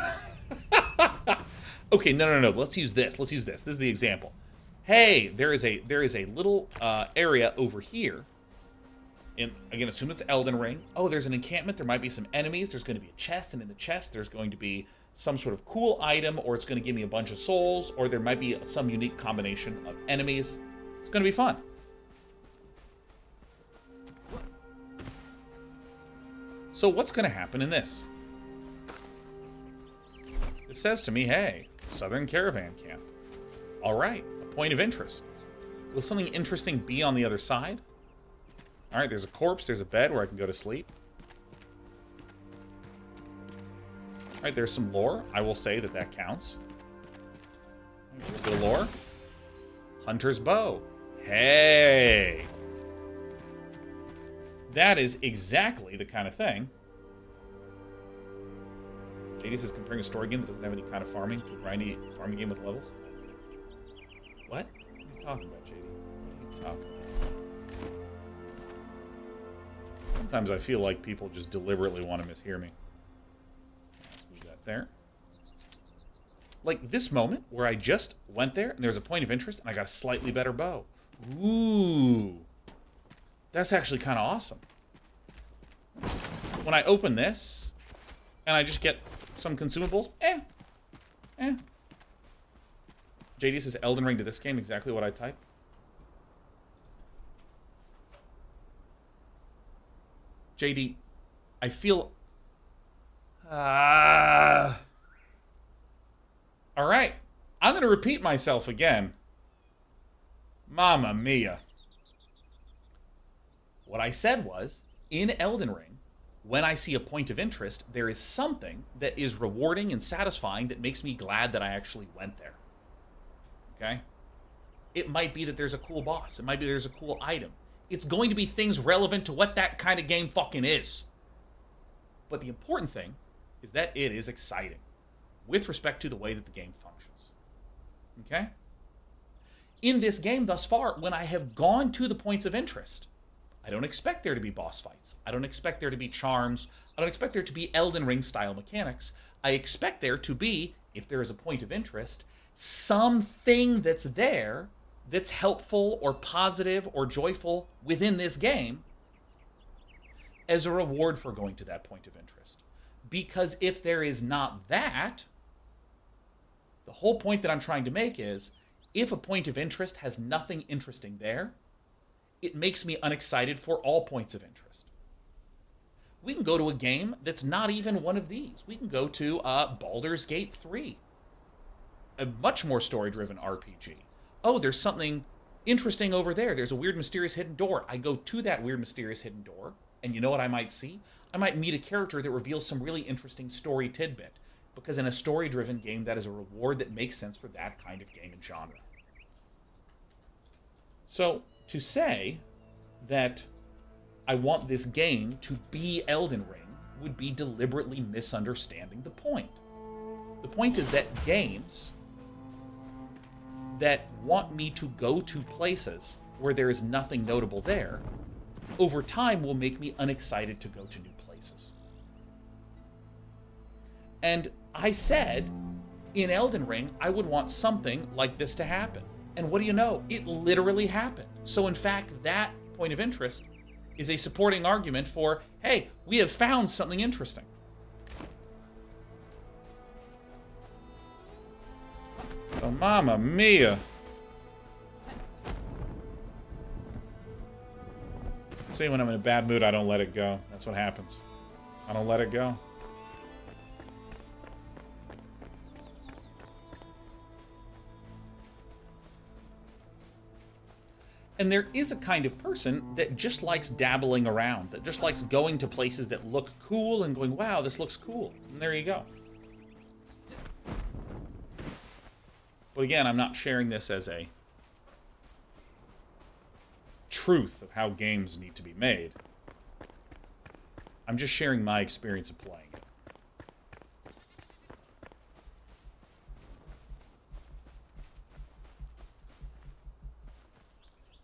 Okay, no. Let's use this. Let's use this. This is the example. Hey, there is a little area over here. And again, assume it's Elden Ring. Oh, there's an encampment. There might be some enemies. There's going to be a chest, and in the chest, there's going to be some sort of cool item, or it's going to give me a bunch of souls, or there might be some unique combination of enemies. It's going to be fun. So what's going to happen in this? It says to me, hey, Southern Caravan Camp. All right, a point of interest. Will something interesting be on the other side? All right, there's a corpse, there's a bed where I can go to sleep. All right, there's some lore. I will say that that counts. A little bit of lore. Hunter's bow. Hey! That is exactly the kind of thing. JD says comparing a story game that doesn't have any kind of farming to a grindy farming game with levels. What? What are you talking about, JD? What are you talking about? Sometimes I feel like people just deliberately want to mishear me. Let's move that there. Like this moment where I just went there and there's a point of interest and I got a slightly better bow. Ooh. That's actually kind of awesome. When I open this, and I just get some consumables, JD says Elden Ring to this game, exactly what I typed. JD, I feel... Alright. I'm going to repeat myself again. Mamma mia. What I said was, in Elden Ring, when I see a point of interest, there is something that is rewarding and satisfying that makes me glad that I actually went there. Okay? It might be that there's a cool boss. It might be there's a cool item. It's going to be things relevant to what that kind of game fucking is. But the important thing is that it is exciting with respect to the way that the game functions. Okay? in this game thus far, when I have gone to the points of interest, I don't expect there to be boss fights. I don't expect there to be charms. I don't expect there to be Elden Ring style mechanics. I expect there to be, if there is a point of interest, something that's there that's helpful or positive or joyful within this game as a reward for going to that point of interest. Because if there is not that, the whole point that I'm trying to make is, if a point of interest has nothing interesting there, it makes me unexcited for all points of interest. We can go to a game that's not even one of these. We can go to Baldur's Gate 3, a much more story-driven RPG. Oh, there's something interesting over there. There's a weird, mysterious hidden door. I go to that weird, mysterious hidden door, and you know what I might see? I might meet a character that reveals some really interesting story tidbit, because in a story-driven game, that is a reward that makes sense for that kind of game and genre. So, to say that I want this game to be Elden Ring would be deliberately misunderstanding the point. The point is that games that want me to go to places where there is nothing notable there, over time will make me unexcited to go to new places. And I said, in Elden Ring, I would want something like this to happen. And what do you know? It literally happened. So in fact, that point of interest is a supporting argument for, hey, we have found something interesting. Oh, mamma mia. See, when I'm in a bad mood, I don't let it go. That's what happens. I don't let it go. And there is a kind of person that just likes dabbling around, that just likes going to places that look cool and going, wow, this looks cool. And there you go. But again, I'm not sharing this as a truth of how games need to be made. I'm just sharing my experience of playing it.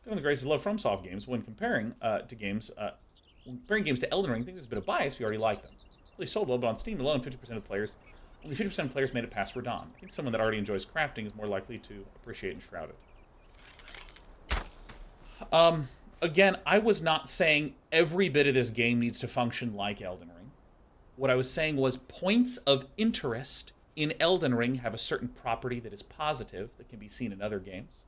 One of the greatest love FromSoft games when comparing games to Elden Ring. I think there's a bit of bias. We already like them. Really sold well, but on Steam alone, 50% of players, only 50% of players made it past Radon. I think someone that already enjoys crafting is more likely to appreciate Enshrouded. Again, I was not saying every bit of this game needs to function like Elden Ring. What I was saying was points of interest in Elden Ring have a certain property that is positive that can be seen in other games.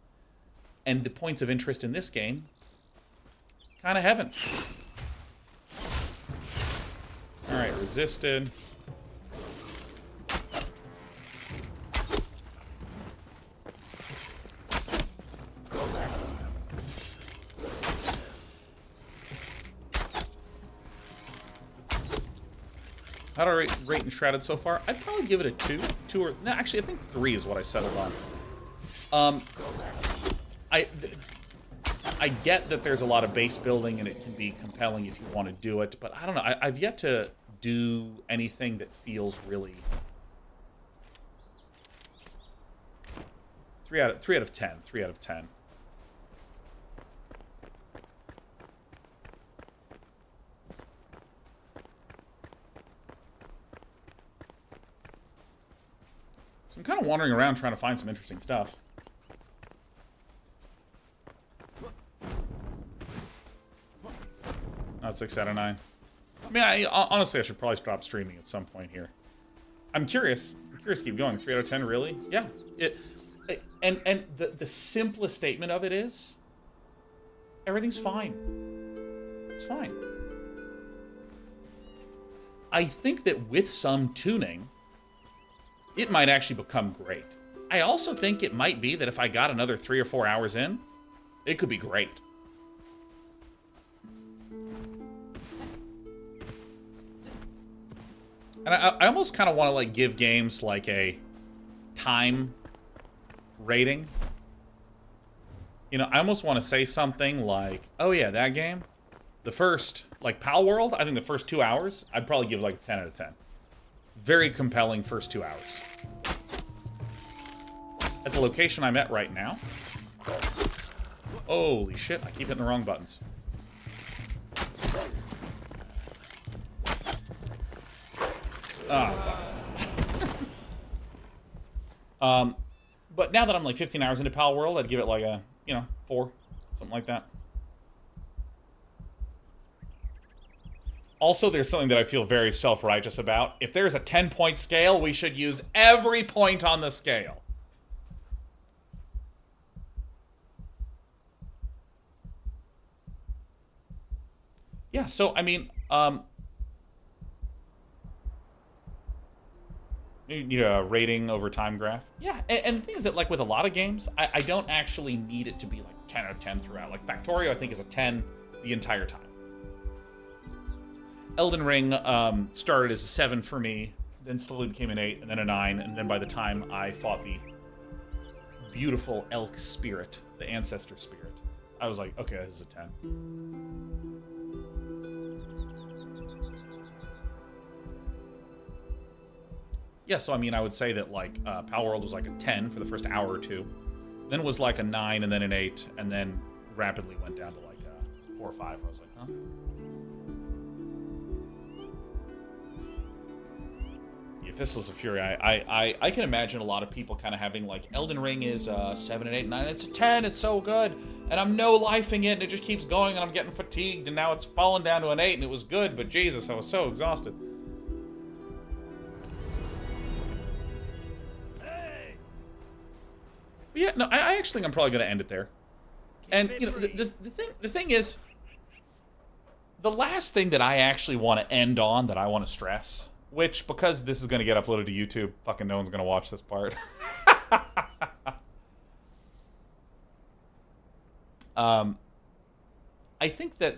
And the points of interest in this game kind of haven't. Alright, resisted. How do I rate Enshrouded so far? I'd probably give it a 2. No, actually, I think 3 is what I settled on. I get that there's a lot of base building and it can be compelling if you want to do it, but I don't know. I've yet to do anything that feels really... 3 out of 10. 3 out of 10. So I'm kind of wandering around trying to find some interesting stuff. Not 6 out of 9. I mean, honestly, I should probably stop streaming at some point here. I'm curious. I'm curious to keep going. 3 out of 10, really? Yeah. And the simplest statement of it is, everything's fine. It's fine. I think that with some tuning, it might actually become great. I also think it might be that if I got another 3 or 4 hours in, it could be great. And I almost kind of want to like give games like a time rating. You know, I almost want to say something like, oh yeah, that game, the first, like Pal World, I think the first 2 hours, I'd probably give like a 10 out of 10. Very compelling first 2 hours. At the location I'm at right now, Holy shit, I keep hitting the wrong buttons. Oh, fuck. But now that I'm like 15 hours into Pal World, I'd give it like a, 4. Something like that. Also, there's something that I feel very self-righteous about. If there's a 10-point scale, we should use every point on the scale. Yeah, so, I mean, you need a rating over time graph. Yeah, and the thing is that, like, with a lot of games, I don't actually need it to be, like, 10 out of 10 throughout. Like, Factorio, I think, is a 10 the entire time. Elden Ring started as a 7 for me, then slowly became an 8, and then a 9, and then by the time I fought the beautiful elk spirit, the ancestor spirit, I was like, okay, this is a 10. Yeah, so I mean, I would say that, like, Power World was like a 10 for the first hour or 2, then it was like a 9, and then an 8, and then rapidly went down to like 4 or 5. I was like, huh? Fistles of Fury, I can imagine a lot of people kind of having, like, Elden Ring is 7 and 8 and 9, it's a 10, it's so good, and I'm no-lifing it, and it just keeps going, and I'm getting fatigued, and now it's fallen down to an 8, and it was good, but Jesus, I was so exhausted. Hey! But yeah, no, I actually think I'm probably going to end it there. And, you know, the thing is, the last thing that I actually want to end on, that I want to stress, which, because this is going to get uploaded to YouTube, fucking no one's going to watch this part. I think that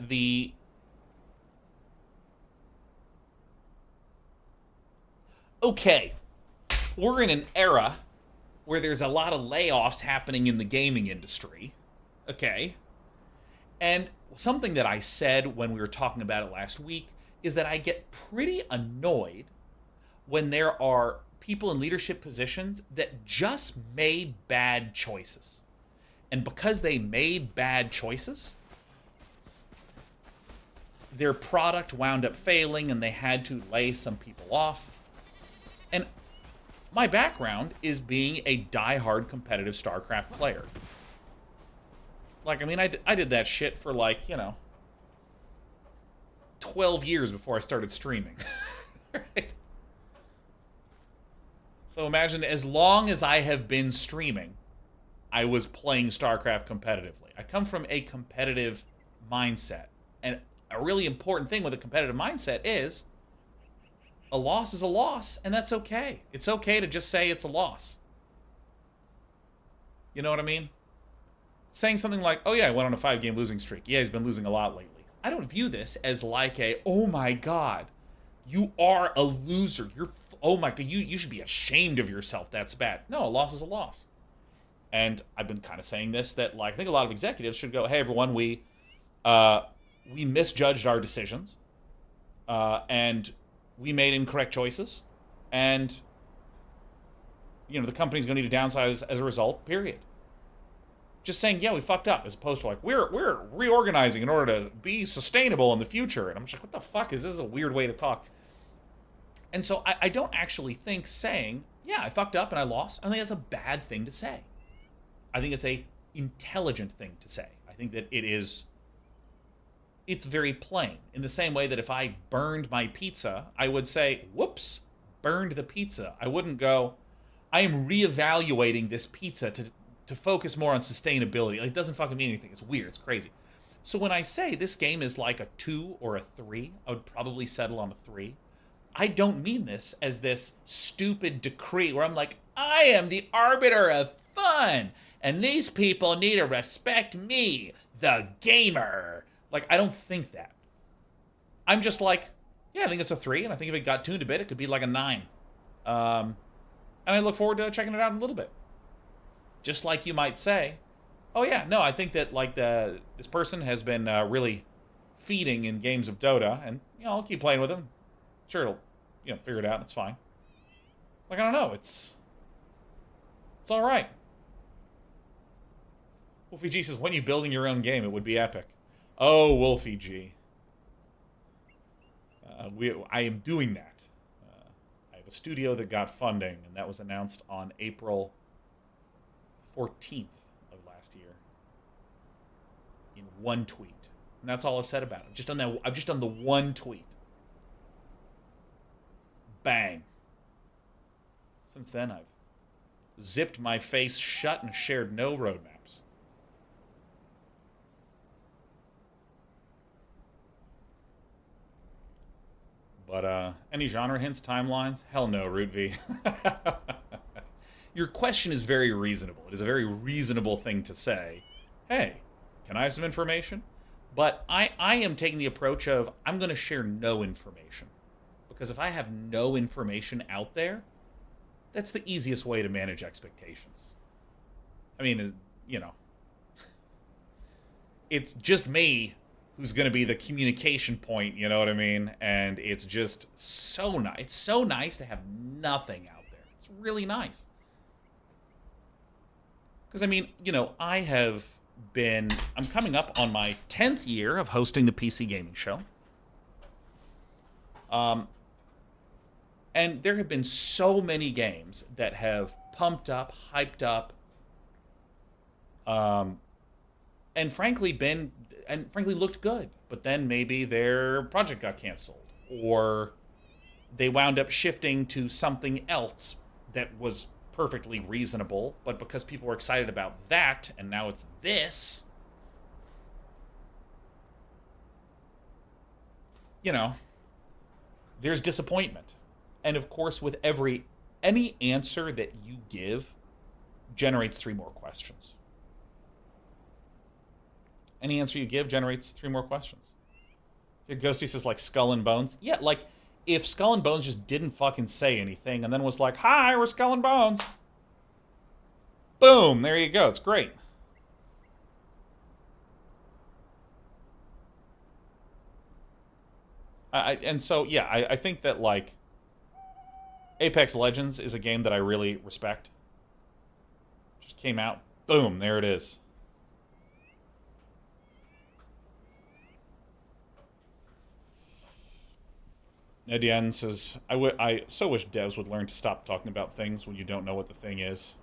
okay, we're in an era where there's a lot of layoffs happening in the gaming industry, okay? And something that I said when we were talking about it last week is that I get pretty annoyed when there are people in leadership positions that just made bad choices. And because they made bad choices, their product wound up failing and they had to lay some people off. And my background is being a diehard competitive StarCraft player. Like, I mean, I did that shit for, like, 12 years before I started streaming. Right? So imagine, as long as I have been streaming, I was playing StarCraft competitively. I come from a competitive mindset. And a really important thing with a competitive mindset is a loss is a loss, and that's okay. It's okay to just say it's a loss. You know what I mean? Saying something like, oh yeah, I went on a 5-game losing streak. Yeah, he's been losing a lot lately. I don't view this as like a, oh my god, you are a loser. Oh my god, you should be ashamed of yourself. That's bad. No, a loss is a loss. And I've been kind of saying this, that, like, I think a lot of executives should go, hey everyone, we misjudged our decisions, and we made incorrect choices, and the company's going to need to downsize as a result, period. Just saying, yeah, we fucked up, as opposed to, like, we're reorganizing in order to be sustainable in the future. And I'm just like, what the fuck is this? Is a weird way to talk. And so I don't actually think saying, yeah, I fucked up and I lost, I think that's a bad thing to say. I think it's a intelligent thing to say. I think that it's very plain. In the same way that if I burned my pizza, I would say, whoops, burned the pizza. I wouldn't go, I am reevaluating this pizza to focus more on sustainability. Like, it doesn't fucking mean anything. It's weird. It's crazy. So when I say this game is like a 2 or a 3, I would probably settle on a 3. I don't mean this as this stupid decree where I'm like, I am the arbiter of fun, and these people need to respect me, the gamer. Like, I don't think that. I'm just like, yeah, I think it's a 3, and I think if it got tuned a bit, it could be like a 9. And I look forward to checking it out in a little bit. Just like you might say, oh yeah, no, I think that, like, this person has been really feeding in games of Dota, and I'll keep playing with him. Sure, it'll figure it out. It's fine. Like, I don't know. It's all right. Wolfie G says, when you building your own game, it would be epic. Oh, Wolfie G. I am doing that. I have a studio that got funding, and that was announced on April 14th of last year. In one tweet. And that's all I've said about it. I've just done the one tweet. Bang. Since then, I've zipped my face shut and shared no roadmaps. But, any genre hints, timelines? Hell no, Root V. Your question is very reasonable. It is a very reasonable thing to say. Hey, can I have some information? But I am taking the approach of, I'm going to share no information. Because if I have no information out there, that's the easiest way to manage expectations. I mean, you know, it's just me who's going to be the communication point, you know what I mean? And it's just so nice. It's so nice to have nothing out there. It's really nice. Because, I mean, you know, I'm coming up on my 10th year of hosting the PC Gaming Show. And there have been so many games that have pumped up, hyped up, and frankly looked good. But then maybe their project got canceled, or they wound up shifting to something else that was perfectly reasonable, but because people were excited about that, and now it's this, you know, there's disappointment. And of course, with any answer that you give generates 3 more questions. Any answer you give generates 3 more questions. Ghosty says, like, Skull and Bones. Yeah, like, if Skull and Bones just didn't fucking say anything and then was like, hi, we're Skull and Bones. Boom, there you go. It's great. I think that, like, Apex Legends is a game that I really respect. Just came out. Boom, there it is. Nedian says, I so wish devs would learn to stop talking about things when you don't know what the thing is.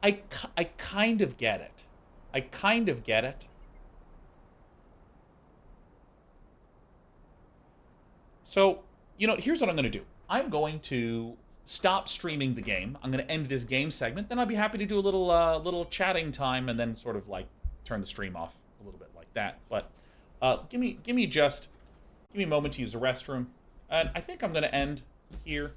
I kind of get it. I kind of get it. So, you know, here's what I'm going to do. I'm going to stop streaming the game. I'm going to end this game segment. Then I'll be happy to do a little chatting time and then sort of like turn the stream off a little bit like that. But give me a moment to use the restroom. And I think I'm going to end here.